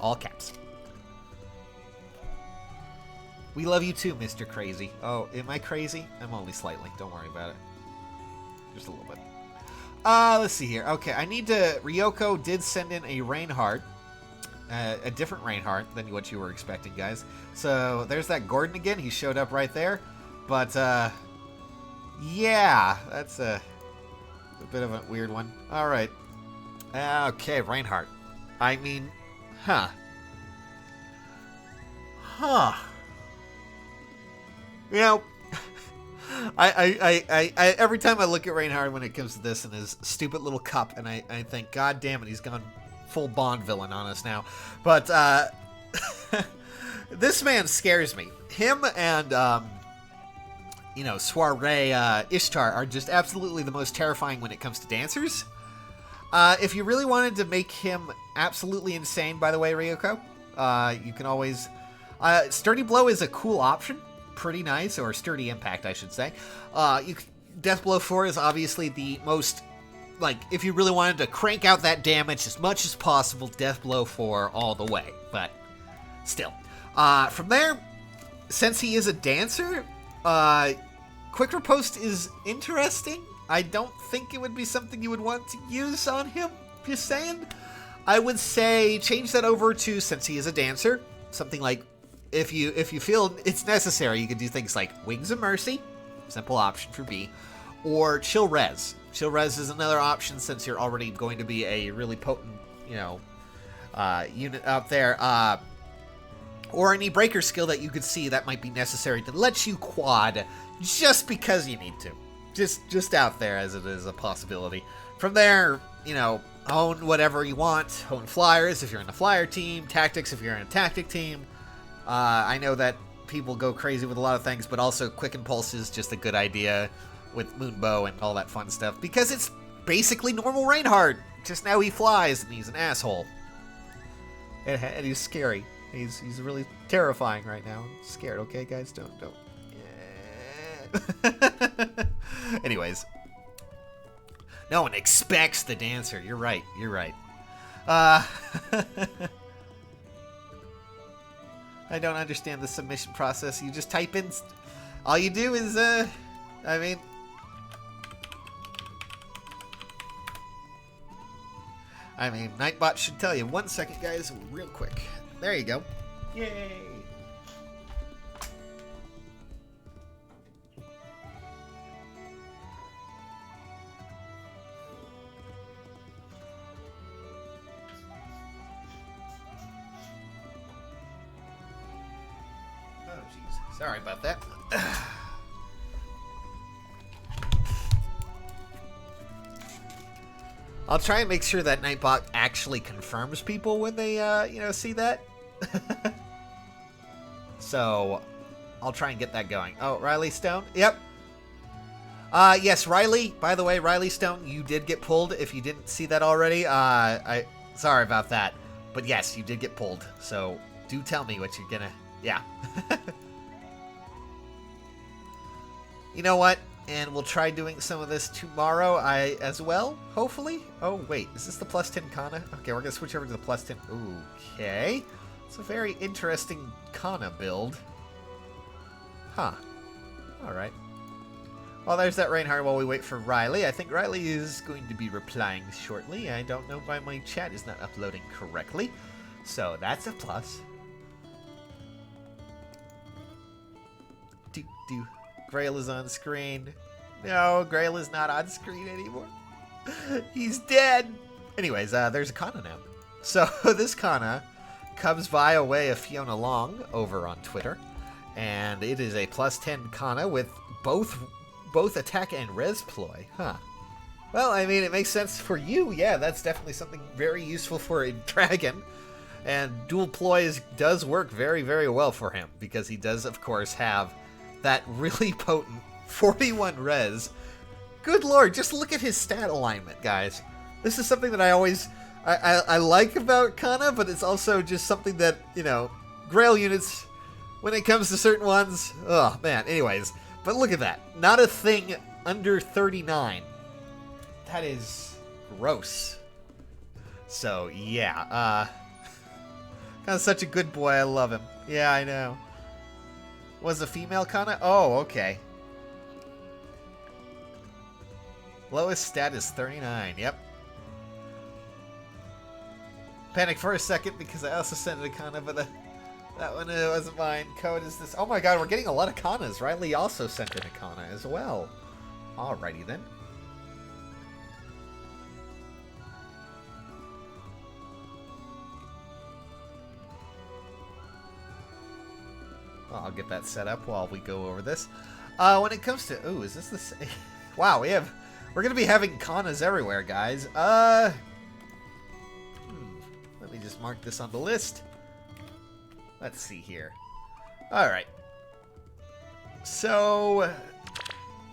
all caps. We love you too, Mr. Crazy. Oh, am I crazy? I'm only slightly. Don't worry about it. Just a little bit. Let's see here. Okay, I need to... Ryoko did send in a Reinhardt. A different Reinhardt than what you were expecting, guys. So, there's that Gordon again. He showed up right there. But, yeah. That's a bit of a weird one. Alright. Okay, Reinhardt. I mean... Huh. You know, I every time I look at Reinhardt when it comes to this and his stupid little cup, and I think, God damn it, he's gone full Bond villain on us now. But this man scares me. Him and you know, Soiree Ishtar are just absolutely the most terrifying when it comes to dancers. If you really wanted to make him absolutely insane, by the way, Ryoko, you can always Sturdy Blow is a cool option. Pretty nice, or Sturdy Impact, I should say. Death Blow 4 is obviously the most, like, if you really wanted to crank out that damage as much as possible, Death Blow 4 all the way, but still. From there, since he is a dancer, Quick Riposte is interesting. I don't think it would be something you would want to use on him, just saying. I would say change that over to, since he is a dancer, something like, if you feel it's necessary, you can do things like Wings of Mercy, simple option for B, or Chill Res. Chill Res is another option since you're already going to be a really potent, you know, unit out there. Or any breaker skill that you could see that might be necessary to let you quad just because you need to. Just out there as it is a possibility. From there, you know, hone whatever you want. Hone flyers if you're in a flyer team, tactics if you're in a tactic team. I know that people go crazy with a lot of things, but also Quick Impulse is just a good idea with Moonbow and all that fun stuff, because it's basically normal Reinhardt, just now he flies and he's an asshole. And he's scary. He's really terrifying right now. I'm scared, okay, guys? Don't. Yeah. Anyways. No one expects the dancer. You're right. I don't understand the submission process. You just type in... All you do is, I mean... Nightbot should tell you. 1 second, guys. Real quick. There you go. Yay! Sorry about that. I'll try and make sure that Nightbot actually confirms people when they, see that. So, I'll try and get that going. Oh, Riley Stone? Yep. Yes, Riley. By the way, Riley Stone, you did get pulled. If you didn't see that already, sorry about that. But yes, you did get pulled. So, do tell me what you're gonna... Yeah. You know what? And we'll try doing some of this tomorrow as well, hopefully. Oh, wait. Is this the plus 10 Kana? Okay, we're going to switch over to the plus 10. Okay. It's a very interesting Kana build. Huh. Alright. Well, there's that Reinhardt while we wait for Riley. I think Riley is going to be replying shortly. I don't know why my chat is not uploading correctly. So, that's a plus. Grail is on screen. No, Grail is not on screen anymore. He's dead. Anyways, there's a Kana now. So this Kana comes via way of Fiona Long over on Twitter. And it is a +10 Kana with both attack and res ploy. Huh. Well, I mean, it makes sense for you. Yeah, that's definitely something very useful for a dragon. And dual ploy does work very, very well for him, because he does, of course, have that really potent 41 res. Good lord, just look at his stat alignment, guys. This is something that I like about Kana, but it's also just something that, you know, Grail units, when it comes to certain ones, oh man, anyways. But look at that. Not a thing under 39. That is gross. So, yeah, Kana's such a good boy, I love him. Yeah, I know. Was a female Kana? Oh, okay. Lowest stat is 39, yep. Panicked for a second because I also sent it a Kana, but that one wasn't mine. Code is this. Oh my god, we're getting a lot of Kanas. Riley also sent in a Kana as well. Alrighty then. Well, I'll get that set up while we go over this. When it comes to... Ooh, is this the same? Wow, we're going to be having Kanas everywhere, guys. Let me just mark this on the list. Let's see here. Alright. So,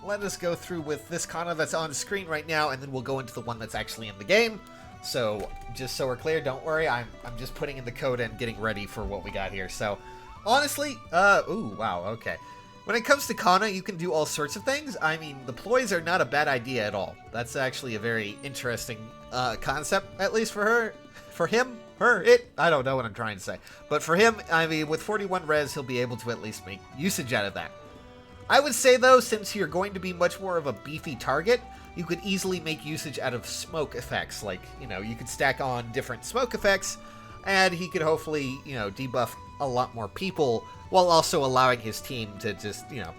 let us go through with this Kana that's on the screen right now, and then we'll go into the one that's actually in the game. So, just so we're clear, don't worry. I'm just putting in the code and getting ready for what we got here. So, honestly, ooh, wow, okay. When it comes to Kana, you can do all sorts of things. I mean, the ploys are not a bad idea at all. That's actually a very interesting concept, at least for her. For him, her, it, I don't know what I'm trying to say. But for him, I mean, with 41 res, he'll be able to at least make usage out of that. I would say, though, since you're going to be much more of a beefy target, you could easily make usage out of smoke effects. Like, you know, you could stack on different smoke effects, and he could hopefully, you know, debuff a lot more people, while also allowing his team to just, you know,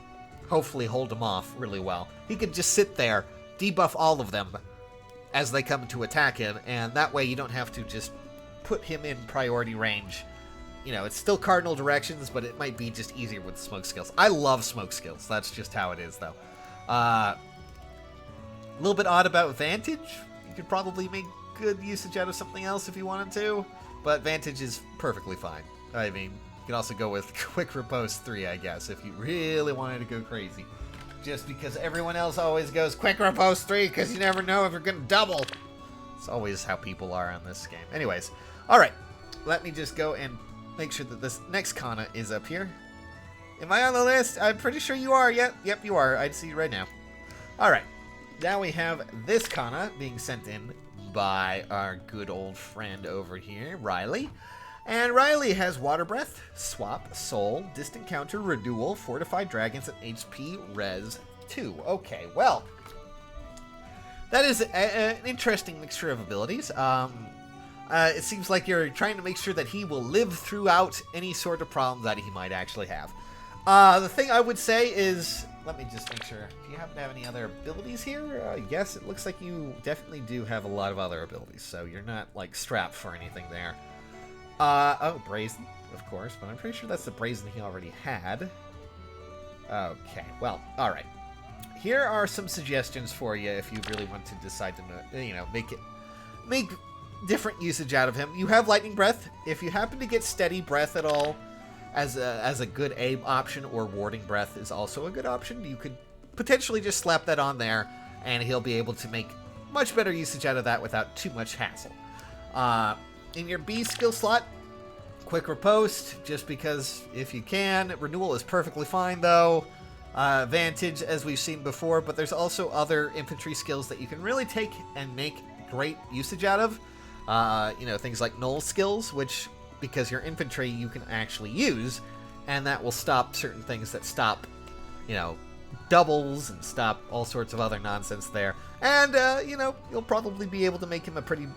hopefully hold him off really well. He could just sit there, debuff all of them as they come to attack him, and that way you don't have to just put him in priority range. You know, it's still cardinal directions, but it might be just easier with smoke skills. I love smoke skills. That's just how it is, though. A little bit odd about Vantage. You could probably make good usage out of something else if you wanted to, but Vantage is perfectly fine. I mean, you can also go with Quick Riposte 3, I guess, if you really wanted to go crazy. Just because everyone else always goes Quick Riposte 3, because you never know if you're going to double. It's always how people are on this game. Anyways, alright. Let me just go and make sure that this next Kana is up here. Am I on the list? I'm pretty sure you are. Yep, you are. I'd see you right now. Alright. Now we have this Kana being sent in by our good old friend over here, Riley. And Riley has Water Breath, Swap, Soul, Distant Counter, Renewal, Fortified Dragons, and HP Res 2. Okay, well, that is an interesting mixture of abilities. It seems like you're trying to make sure that he will live throughout any sort of problem that he might actually have. The thing I would say is, let me just make sure, do you happen to have any other abilities here? Yes, it looks like you definitely do have a lot of other abilities, so you're not, like, strapped for anything there. Oh, Brazen, of course, but I'm pretty sure that's the Brazen he already had. Okay, well, alright. Here are some suggestions for you if you really want to decide to, you know, make different usage out of him. You have Lightning Breath. If you happen to get Steady Breath at all as a good aim option, or Warding Breath is also a good option, you could potentially just slap that on there, and he'll be able to make much better usage out of that without too much hassle. In your B skill slot, Quick Riposte, just because if you can. Renewal is perfectly fine, though. Vantage, as we've seen before, but there's also other infantry skills that you can really take and make great usage out of. You know, things like null skills, which, because you're infantry, you can actually use, and that will stop certain things that stop, you know, doubles and stop all sorts of other nonsense there. And, you know, you'll probably be able to make him a pretty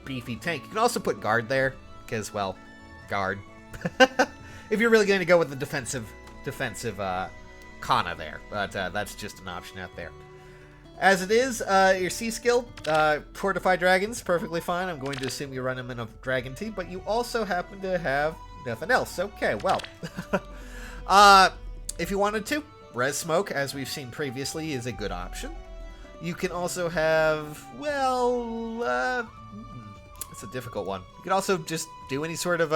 beefy tank. You can also put guard there, because, well, guard. If you're really going to go with the defensive Kana there, but that's just an option out there. As it is, your C skill, Fortified Dragons, perfectly fine. I'm going to assume you run them in a Dragon Tea, but you also happen to have nothing else. Okay, well. If you wanted to, res smoke, as we've seen previously, is a good option. You can also have, well, it's a difficult one. You could also just do any sort of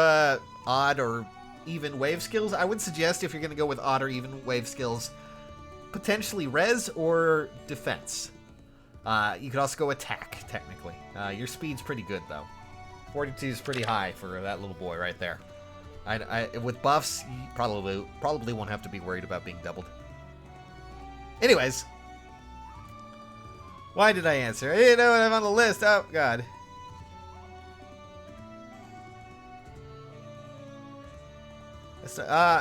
odd or even wave skills. I would suggest if you're going to go with odd or even wave skills, potentially res or defense. You could also go attack, technically. Your speed's pretty good, though. 42 is pretty high for that little boy right there. With buffs, you probably won't have to be worried about being doubled. Anyways. Why did I answer? I didn't know what I'm on the list. Oh, God.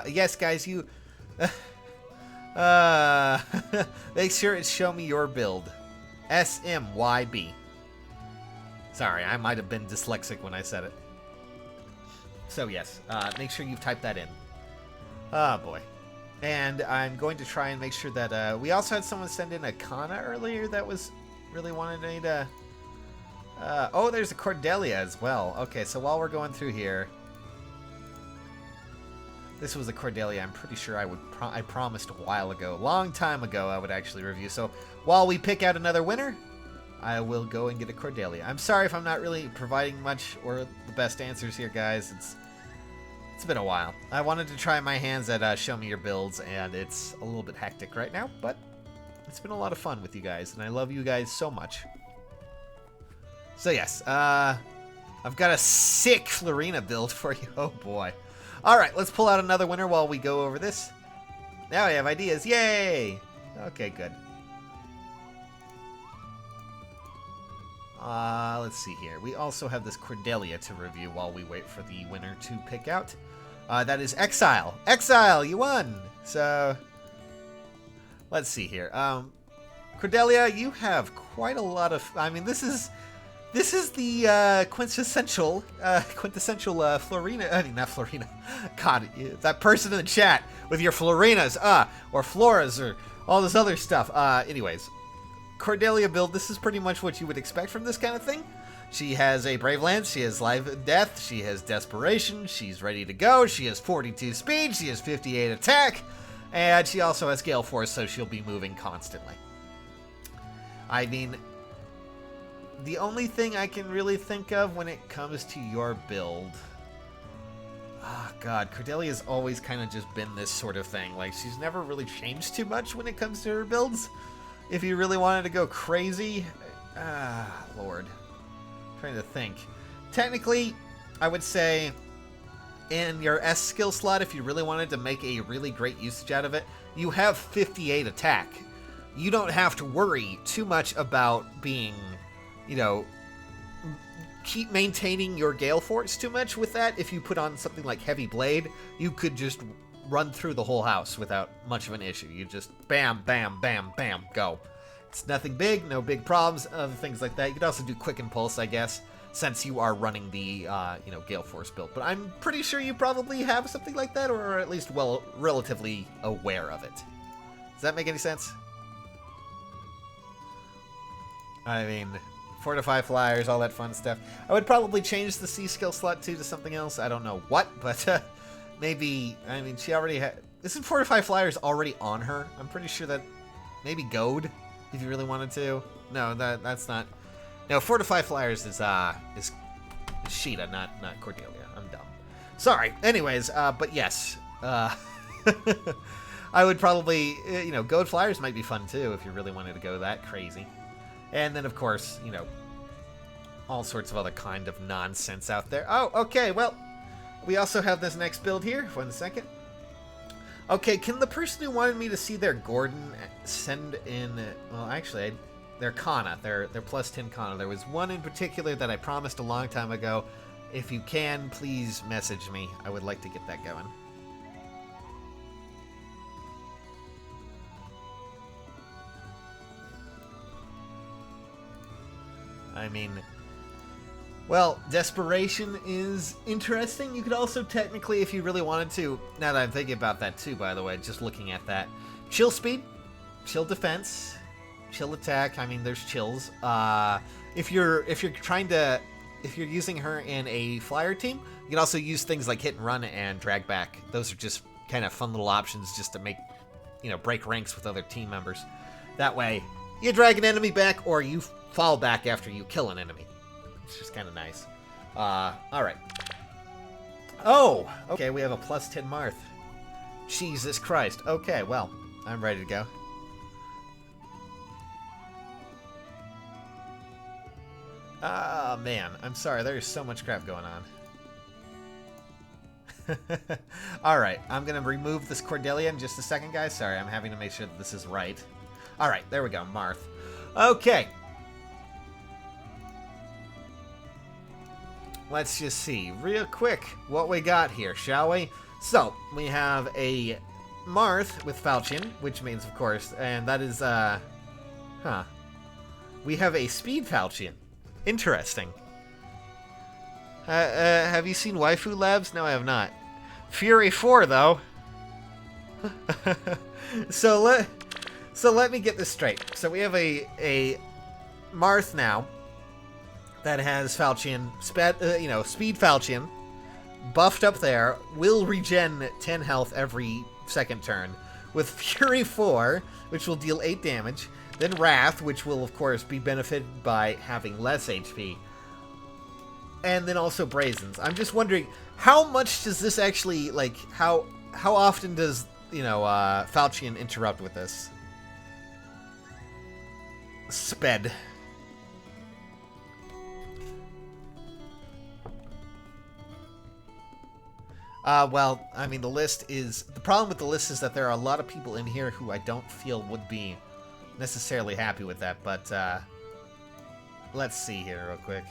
Yes, guys, you... make sure it's show me your build. SMYB. Sorry, I might have been dyslexic when I said it. So yes, make sure you've typed that in. Oh boy. And I'm going to try and make sure that, we also had someone send in a Kana earlier that was really wanted me to... oh, there's a Cordelia as well. Okay, so while we're going through here... This was a Cordelia I'm pretty sure I promised a while ago. Long time ago I would actually review. So while we pick out another winner, I will go and get a Cordelia. I'm sorry if I'm not really providing much or the best answers here, guys. It's been a while. I wanted to try my hands at Show Me Your Builds, and it's a little bit hectic right now, but it's been a lot of fun with you guys, and I love you guys so much. So yes, I've got a sick Florina build for you. Oh boy. Alright, let's pull out another winner while we go over this. Now we have ideas. Yay! Okay, good. Let's see here. We also have this Cordelia to review while we wait for the winner to pick out. That is Exile. Exile, you won! So, let's see here. Cordelia, you have quite a lot of... I mean, this is the quintessential Florina. I mean, not Florina. God, that person in the chat with your Florinas, or Floras, or all this other stuff. Anyways, Cordelia build. This is pretty much what you would expect from this kind of thing. She has a Brave Lance. She has Life and Death. She has Desperation. She's ready to go. She has 42 speed. She has 58 attack, and she also has Gale Force, so she'll be moving constantly. I mean, the only thing I can really think of when it comes to your build... Oh, God. Cordelia's always kind of just been this sort of thing. Like, she's never really changed too much when it comes to her builds. If you really wanted to go crazy... Lord. I'm trying to think. Technically, I would say in your S skill slot, if you really wanted to make a really great usage out of it, you have 58 attack. You don't have to worry too much about being... you know, keep maintaining your Gale Force too much with that. If you put on something like Heavy Blade, you could just run through the whole house without much of an issue. You just bam, bam, bam, bam, go. It's nothing big, no big problems, other things like that. You could also do Quick Impulse, I guess, since you are running the, Gale Force build. But I'm pretty sure you probably have something like that, or are at least, well, relatively aware of it. Does that make any sense? I mean... Fortify Flyers, all that fun stuff. I would probably change the C skill slot too to something else. I don't know what, but maybe, I mean, she already had... Isn't Fortify Flyers already on her? I'm pretty sure that... Maybe Goad, if you really wanted to. No, that's not... No, Fortify Flyers is Sheeta, not Cordelia. I'm dumb. Sorry. Anyways, but yes. I would probably, Goad Flyers might be fun too if you really wanted to go that crazy. And then, of course, all sorts of other kind of nonsense out there. Oh, okay, well, we also have this next build here. 1 second. Okay, can the person who wanted me to see their Gordon send in... Well, actually, their Kana, their plus 10 Kana. There was one in particular that I promised a long time ago. If you can, please message me. I would like to get that going. I mean, well, Desperation is interesting. You could also technically, if you really wanted to, now that I'm thinking about that too, by the way, just looking at that, Chill Speed, Chill Defense, Chill Attack. I mean, there's chills. If you're using her in a flyer team, you can also use things like Hit and Run and Drag Back. Those are just kind of fun little options just to make, break ranks with other team members. That way, you drag an enemy back, or you fall back after you kill an enemy. It's just kind of nice. Alright. Oh! Okay, we have a plus 10 Marth. Jesus Christ. Okay, well, I'm ready to go. Ah, man. I'm sorry, there's so much crap going on. Alright, I'm going to remove this Cordelia in just a second, guys. Sorry, I'm having to make sure that this is right. Alright, there we go, Marth. Okay. Let's just see real quick what we got here, shall we? So, we have a Marth with Falchion, which means, of course, and that is, we have a Speed Falchion. Interesting. Have you seen Waifu Labs? No, I have not. Fury 4, though. So let me get this straight. So we have a Marth now that has Falchion, Speed Falchion, buffed up there, will regen 10 health every second turn, with Fury 4, which will deal 8 damage, then Wrath, which will, of course, be benefited by having less HP, and then also Brazens. I'm just wondering, how much does this actually, like, how often does, Falchion interrupt with this? Sped. Well, I mean, the problem with the list is that there are a lot of people in here who I don't feel would be necessarily happy with that, but, let's see here real quick.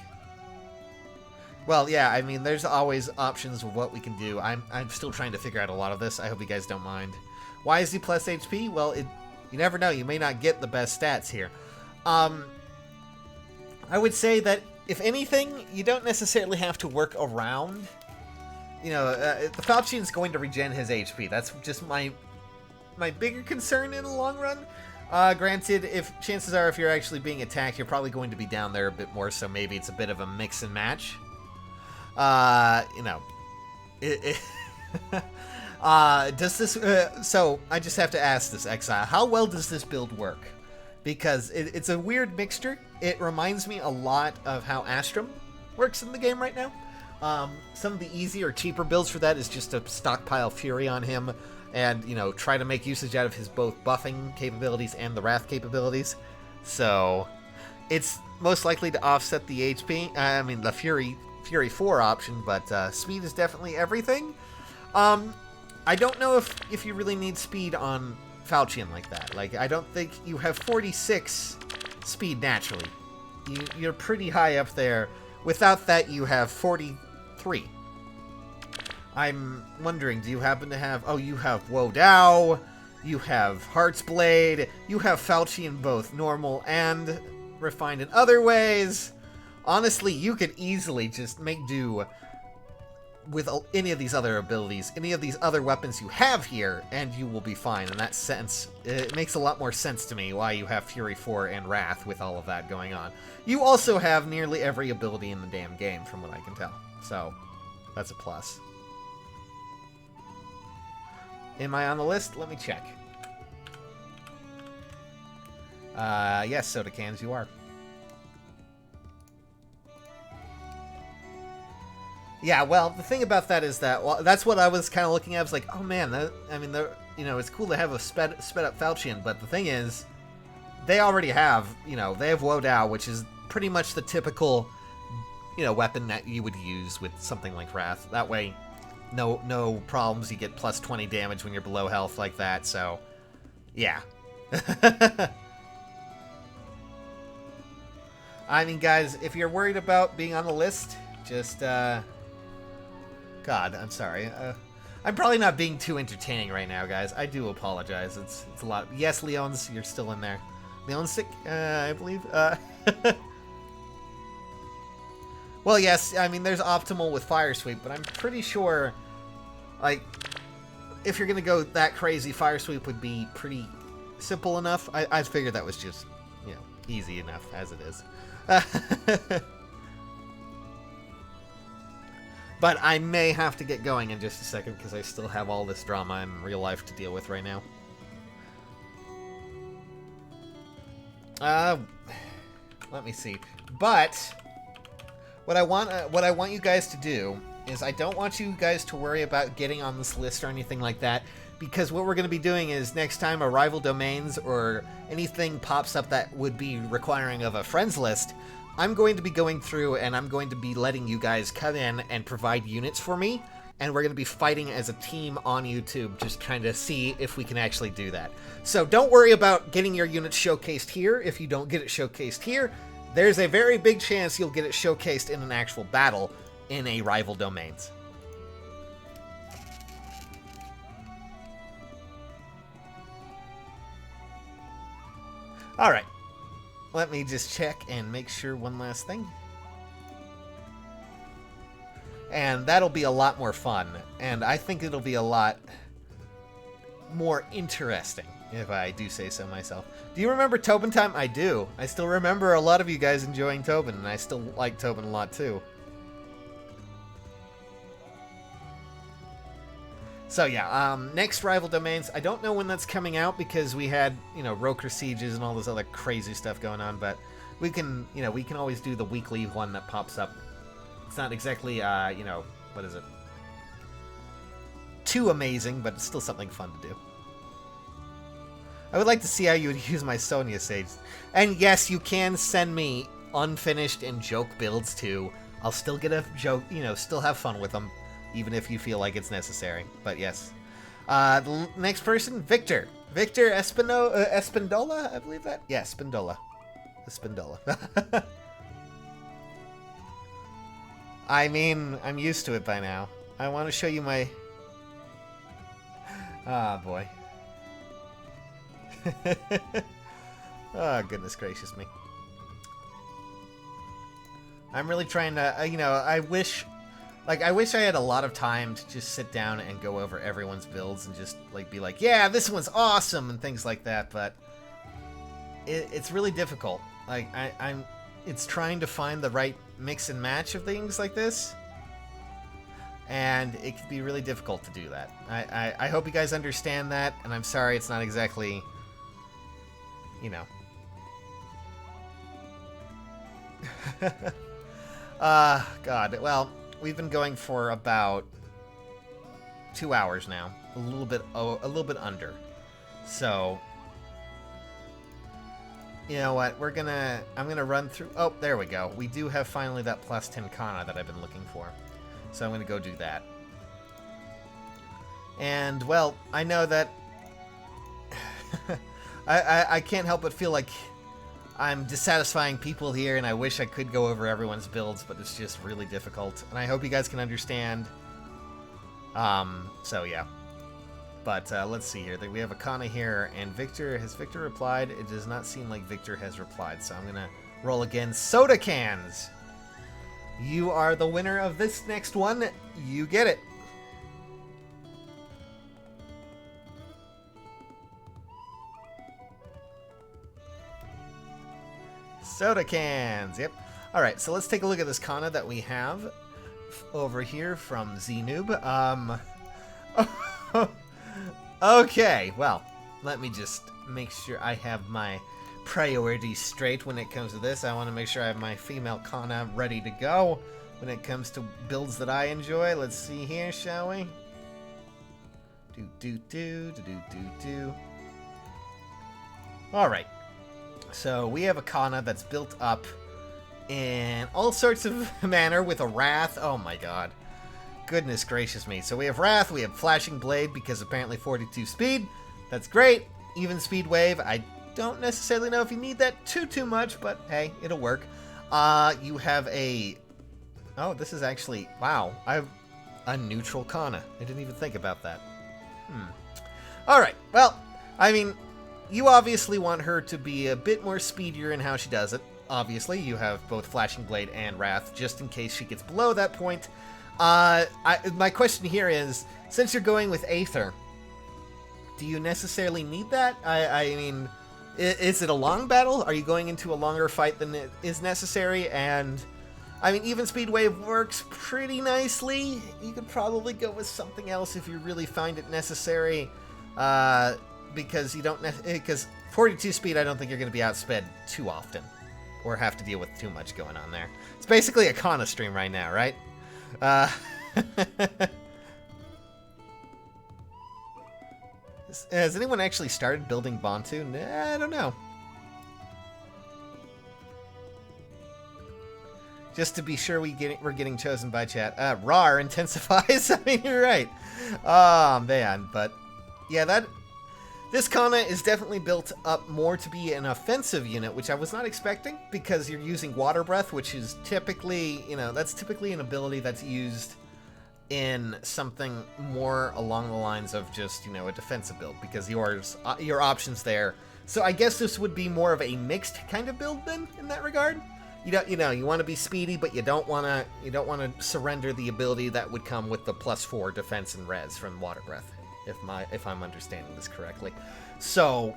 Well, yeah, I mean, there's always options of what we can do. I'm still trying to figure out a lot of this. I hope you guys don't mind. Why is he plus HP? Well, you never know. You may not get the best stats here. I would say that, if anything, you don't necessarily have to work around. The Falchion's going to regen his HP. That's just my bigger concern in the long run. Granted, chances are if you're actually being attacked, you're probably going to be down there a bit more, so maybe it's a bit of a mix and match. Does this, so I just have to ask this, Exile, how well does this build work? Because it's a weird mixture. It reminds me a lot of how Astrum works in the game right now. Some of the easier, cheaper builds for that is just to stockpile Fury on him and, try to make usage out of his both buffing capabilities and the Wrath capabilities. So, it's most likely to offset the HP, the Fury 4 option, but speed is definitely everything. I don't know if you really need speed on Falchion like that. Like, I don't think you have 46 speed naturally. You're pretty high up there. Without that, you have 43. I'm wondering, do you happen to have... Oh, you have Wo Dao, you have Heart's Blade, you have Falchion both normal and refined in other ways. Honestly, you could easily just make do with any of these other abilities, any of these other weapons you have here, and you will be fine. In that sense, it makes a lot more sense to me why you have Fury 4 and Wrath with all of that going on. You also have nearly every ability in the damn game, from what I can tell. So, that's a plus. Am I on the list? Let me check. Yes, Soda Cans, you are. Yeah, well, the thing about that is that, well, that's what I was kind of looking at. I was like, oh man, it's cool to have a sped up Falchion, but the thing is, they already have, they have Wo Dao, which is pretty much the typical, weapon that you would use with something like Wrath. That way, no problems. You get plus 20 damage when you're below health like that, so, yeah. I mean, guys, if you're worried about being on the list, just, God, I'm sorry. I'm probably not being too entertaining right now, guys. I do apologize. It's a lot. Yes, Leon's, you're still in there. Leon's sick, I believe. Well, yes, I mean, there's optimal with Fire Sweep, but I'm pretty sure, like, if you're going to go that crazy, Fire Sweep would be pretty simple enough. I figured that was just, easy enough as it is. But I may have to get going in just a second because I still have all this drama in real life to deal with right now. Let me see. But what I want you guys to do is I don't want you guys to worry about getting on this list or anything like that, because what we're going to be doing is next time a rival domains or anything pops up that would be requiring of a friends list, I'm going to be going through and I'm going to be letting you guys come in and provide units for me, and we're going to be fighting as a team on YouTube, just trying to see if we can actually do that. So don't worry about getting your units showcased here. If you don't get it showcased here, there's a very big chance you'll get it showcased in an actual battle in a rival domains. Alright. Let me just check and make sure one last thing. And that'll be a lot more fun. And I think it'll be a lot more interesting, if I do say so myself. Do you remember Tobin time? I do. I still remember a lot of you guys enjoying Tobin, and I still like Tobin a lot too. So yeah, next Rival Domains, I don't know when that's coming out because we had, you know, Roker Sieges and all this other crazy stuff going on, but we can, you know, we can always do the weekly one that pops up. It's not exactly, you know, what is it? Too amazing, but it's still something fun to do. I would like to see how you would use my Sonya Sage. And yes, you can send me unfinished and joke builds too. I'll still get a joke, you know, still have fun with them, even if you feel like it's necessary. But yes. The next person, Victor. Victor Espindola, I believe that? Yeah, Espindola. I mean, I'm used to it by now. I want to show you my... Ah, boy. Oh, goodness gracious me. I'm really trying to, you know, I wish I had a lot of time to just sit down and go over everyone's builds and just, like, be like, yeah, this one's awesome and things like that, but it's really difficult. Like, it's trying to find the right mix and match of things like this, and it can be really difficult to do that. I hope you guys understand that, and I'm sorry it's not exactly, you know. God, well, we've been going for about 2 hours now, a little bit under. So, you know what? I'm gonna run through. Oh, there we go. We do have finally that plus 10 Kana that I've been looking for. So I'm gonna go do that. And well, I know that I can't help but feel like I'm dissatisfying people here, and I wish I could go over everyone's builds, but it's just really difficult. And I hope you guys can understand. So yeah. But let's see here. We have a Kana here, and Victor. Has Victor replied? It does not seem like Victor has replied, so I'm gonna roll again. Soda cans! You are the winner of this next one. You get it. Soda cans, yep. Alright, so let's take a look at this Kana that we have over here from Znoob. Okay, well, let me just make sure I have my priorities straight when it comes to this. I want to make sure I have my female Kana ready to go when it comes to builds that I enjoy. Let's see here, shall we? Alright. So we have a Kana that's built up in all sorts of manner with a Wrath. Oh my god. Goodness gracious me. So we have Wrath, we have Flashing Blade because apparently 42 speed. That's great. Even Speed Wave. I don't necessarily know if you need that too much, but hey, it'll work. You have a... Oh, this is actually... Wow. I have a neutral Kana. I didn't even think about that. Alright, well, I mean... You obviously want her to be a bit more speedier in how she does it. Obviously, you have both Flashing Blade and Wrath, just in case she gets below that point. My question here is, since you're going with Aether, do you necessarily need that? I mean, is it a long battle? Are you going into a longer fight than is necessary? And I mean, even speed wave works pretty nicely. You could probably go with something else if you really find it necessary. Because you don't... Because 42 speed, I don't think you're going to be outsped too often. Or have to deal with too much going on there. It's basically a Kana stream right now, right? Has anyone actually started building Bantu? Nah, I don't know. Just to be sure we're getting chosen by chat. RAR intensifies. I mean, you're right. Oh, man. But, yeah, this Kana is definitely built up more to be an offensive unit, which I was not expecting, because you're using Water Breath, which is typically, that's typically an ability that's used in something more along the lines of just, a defensive build, because your options there. So I guess this would be more of a mixed kind of build then, in that regard. You want to be speedy, but you don't want to surrender the ability that would come with the +4 defense and res from Water Breath, if I'm understanding this correctly. So,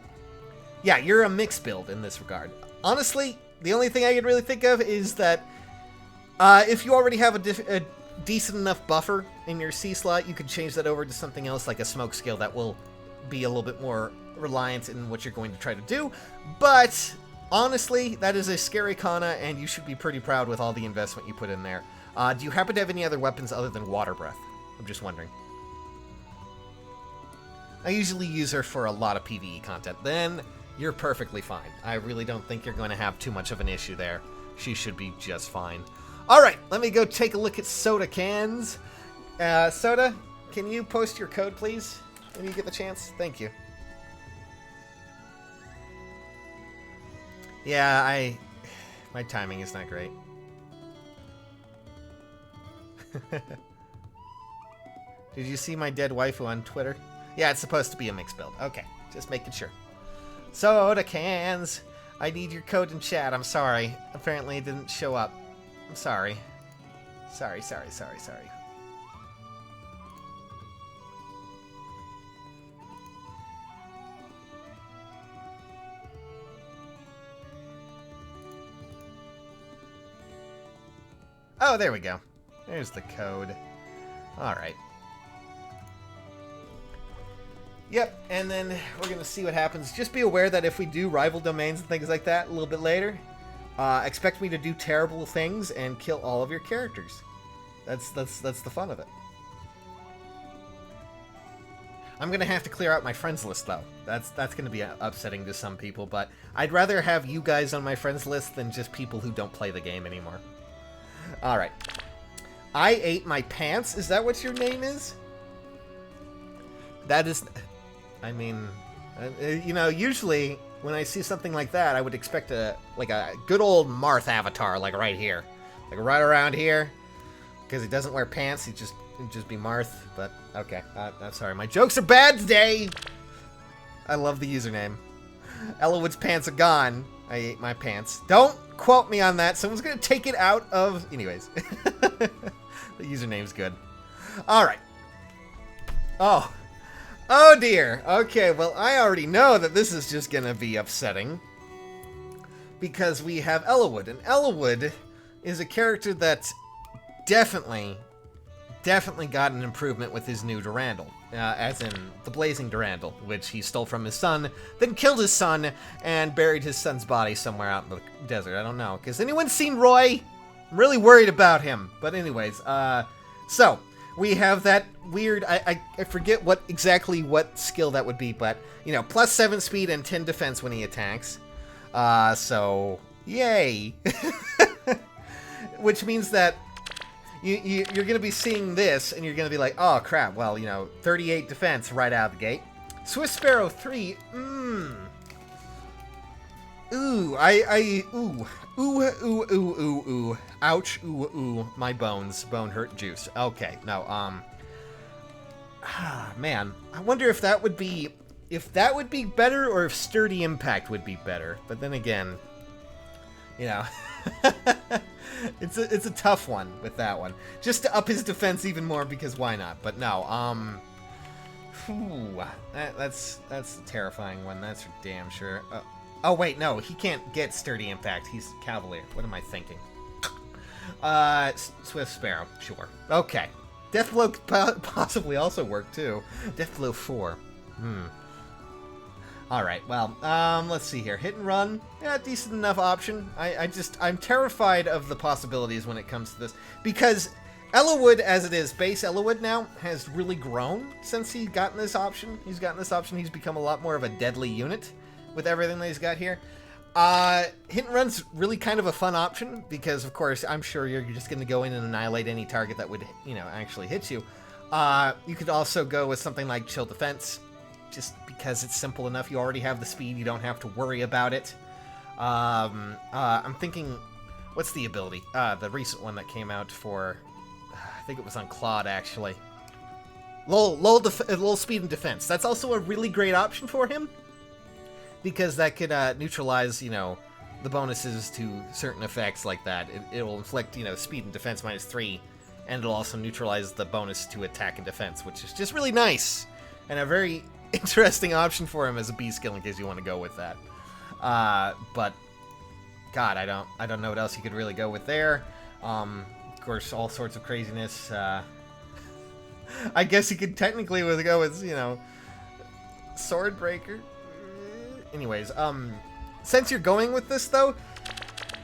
yeah, you're a mixed build in this regard. Honestly, the only thing I can really think of is that if you already have a decent enough buffer in your C slot, you could change that over to something else like a smoke skill that will be a little bit more reliant in what you're going to try to do. But honestly, that is a scary Kana, and you should be pretty proud with all the investment you put in there. Do you happen to have any other weapons other than Water Breath? I'm just wondering. I usually use her for a lot of PvE content. Then you're perfectly fine. I really don't think you're going to have too much of an issue there. She should be just fine. All right, let me go take a look at soda cans. Soda, can you post your code, please, when you get the chance? Thank you. Yeah, my timing is not great. Did you see my dead waifu on Twitter? Yeah, it's supposed to be a mixed build. Okay, just making sure. Soda cans. I need your code in chat. I'm sorry. Apparently it didn't show up. I'm sorry. Sorry. Oh, there we go. There's the code. Alright. Yep, and then we're going to see what happens. Just be aware that if we do rival domains and things like that a little bit later, expect me to do terrible things and kill all of your characters. That's the fun of it. I'm going to have to clear out my friends list, though. That's going to be upsetting to some people, but I'd rather have you guys on my friends list than just people who don't play the game anymore. Alright. I ate my pants? Is that what your name is? That is... I mean... usually when I see something like that, I would expect a good old Marth avatar, like right here. Like right around here. Because he doesn't wear pants, he'd just be Marth. But, okay. I'm sorry. My jokes are bad today! I love the username. Ellawood's pants are gone. I ate my pants. Don't quote me on that. Someone's going to take it out of... Anyways. The username's good. Alright. Oh. Oh dear. Okay, well, I already know that this is just going to be upsetting. Because we have Ellawood. And Ellawood is a character that definitely got an improvement with his new Durandal. As in the Blazing Durandal, which he stole from his son, then killed his son, and buried his son's body somewhere out in the desert. I don't know. Has anyone seen Roy? I'm really worried about him. But anyways, so, we have that weird, I forget exactly what skill that would be, but, +7 speed and 10 defense when he attacks. So, yay! Which means that you're going to be seeing this, and you're going to be like, oh, crap, well, 38 defense right out of the gate. Swift Sparrow 3, Ooh, ooh. Ouch, ooh, my bones. Bone hurt juice. Okay, no, man, I wonder if that would be better, or if Sturdy Impact would be better. But then again, it's a tough one with that one. Just to up his defense even more, because why not? But no, that's a terrifying one. That's for damn sure. Oh wait, no, he can't get Sturdy Impact. He's Cavalier. What am I thinking? Swift Sparrow, sure. Okay. Deathblow could possibly also work, too. Deathblow 4. Alright, well, let's see here. Hit and run, yeah, decent enough option. I'm terrified of the possibilities when it comes to this. Because Ellawood, as it is, base Ellawood now, has really grown since he's gotten this option. He's become a lot more of a deadly unit with everything that he's got here. Hit and run's really kind of a fun option because, of course, I'm sure you're just going to go in and annihilate any target that would, actually hit you. You could also go with something like Chill Defense, just because it's simple enough. You already have the speed. You don't have to worry about it. I'm thinking, what's the ability? The recent one that came out for, I think it was on Claude, actually. Low speed and defense. That's also a really great option for him, because that could neutralize, the bonuses to certain effects like that. It will inflict, speed and defense -3, and it'll also neutralize the bonus to attack and defense, which is just really nice, and a very interesting option for him as a B skill in case you want to go with that. But God, I don't know what else you could really go with there. Of course, all sorts of craziness. I guess you could technically go with, Swordbreaker. Anyways, since you're going with this, though,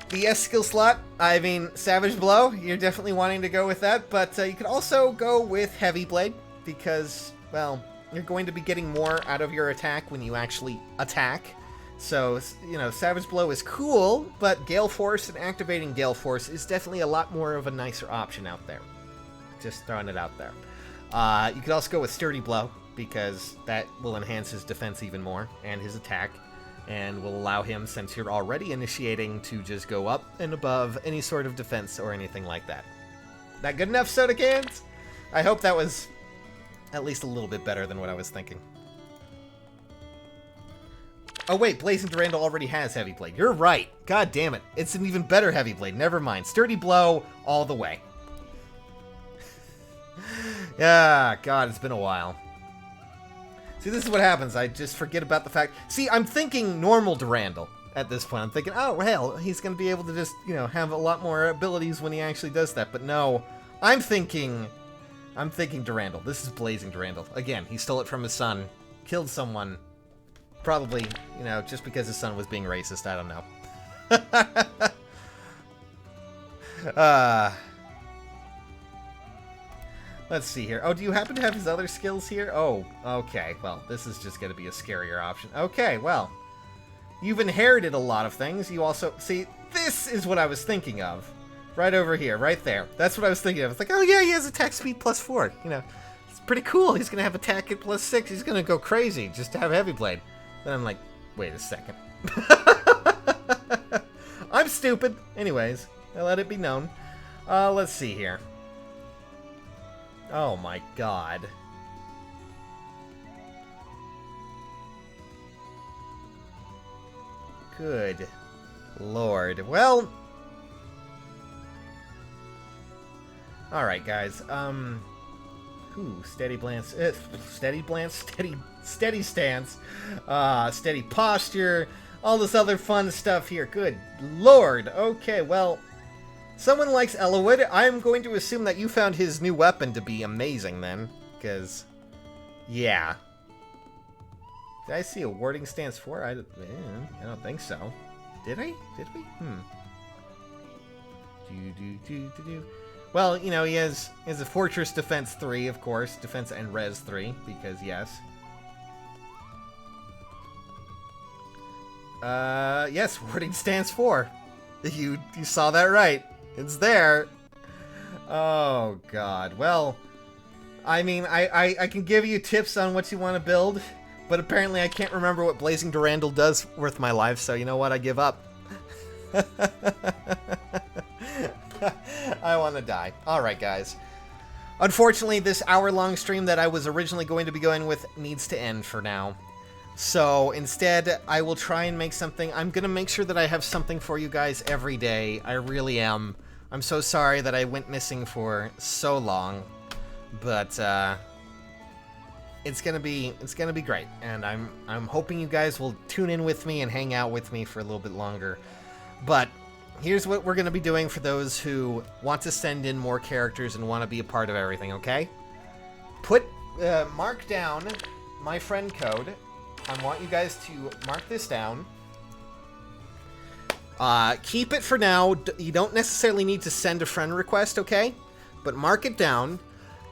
the S skill slot, I mean, Savage Blow, you're definitely wanting to go with that, but you could also go with Heavy Blade, because, well, you're going to be getting more out of your attack when you actually attack. So, Savage Blow is cool, but Gale Force and activating Gale Force is definitely a lot more of a nicer option out there. Just throwing it out there. You could also go with Sturdy Blow, because that will enhance his defense even more, and his attack, and will allow him, since you're already initiating, to just go up and above any sort of defense or anything like that. That good enough, Soda Cans? I hope that was at least a little bit better than what I was thinking. Oh wait, Blazing Durandal already has Heavy Blade. You're right. God damn it. It's an even better Heavy Blade. Never mind. Sturdy Blow all the way. Yeah, God, it's been a while. See, this is what happens. I just forget about the fact... See, I'm thinking normal Durandal at this point. I'm thinking, oh, well, he's going to be able to just, have a lot more abilities when he actually does that. But no, I'm thinking Durandal. This is Blazing Durandal. Again, he stole it from his son, killed someone, probably, just because his son was being racist. I don't know. Let's see here. Oh, do you happen to have his other skills here? Oh, okay. Well, this is just going to be a scarier option. Okay, well, you've inherited a lot of things. You also... See, this is what I was thinking of. Right over here, right there. That's what I was thinking of. It's like, oh yeah, he has attack speed +4. It's pretty cool. He's going to have attack at +6. He's going to go crazy just to have Heavy Blade. Then I'm like, wait a second. I'm stupid. Anyways, I let it be known. Let's see here. Oh my God. Good Lord. Well, alright guys, steady stance, steady stance, steady posture, all this other fun stuff here. Good Lord. Okay, well, someone likes Ellawood. I'm going to assume that you found his new weapon to be amazing then, because, yeah. Did I see a warding stance 4? I don't think so. Did I? Did we? Well, he has a Fortress Defense 3, of course. Defense and Res 3, because yes. Yes, warding stance 4. You saw that right. It's there. Oh, God. Well, I mean, I can give you tips on what you want to build, but apparently I can't remember what Blazing Durandal does worth my life, so you know what? I give up. I want to die. Alright, guys. Unfortunately, this hour-long stream that I was originally going to be going with needs to end for now. So, instead, I will try and make something. I'm going to make sure that I have something for you guys every day. I really am. I'm so sorry that I went missing for so long. But, it's gonna be great. And I'm hoping you guys will tune in with me and hang out with me for a little bit longer. But, here's what we're going to be doing for those who want to send in more characters and want to be a part of everything, okay? Mark down my friend code. I want you guys to mark this down. Keep it for now. You don't necessarily need to send a friend request, okay? But mark it down.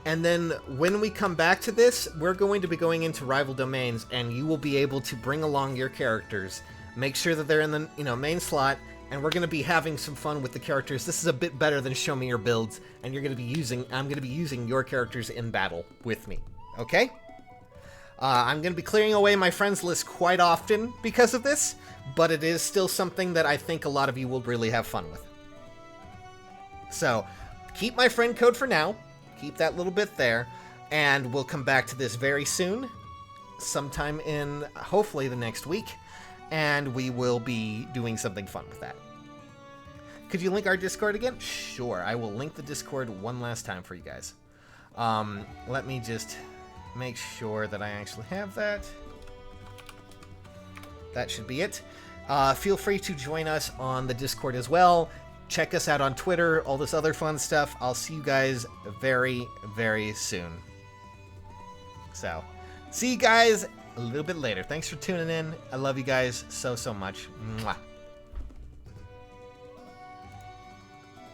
And then when we come back to this, we're going to be going into rival domains, and you will be able to bring along your characters. Make sure that they're in the main slot, and we're going to be having some fun with the characters. This is a bit better than show me your builds, and I'm going to be using your characters in battle with me. Okay? I'm going to be clearing away my friends list quite often because of this, but it is still something that I think a lot of you will really have fun with. So, keep my friend code for now. Keep that little bit there, and we'll come back to this very soon, sometime in, hopefully, the next week, and we will be doing something fun with that. Could you link our Discord again? Sure, I will link the Discord one last time for you guys. Let me just make sure that I actually have that. That should be it. Feel free to join us on the Discord as well. Check us out on Twitter, all this other fun stuff. I'll see you guys very, very soon. So, see you guys a little bit later. Thanks for tuning in. I love you guys so, so much. Mwah.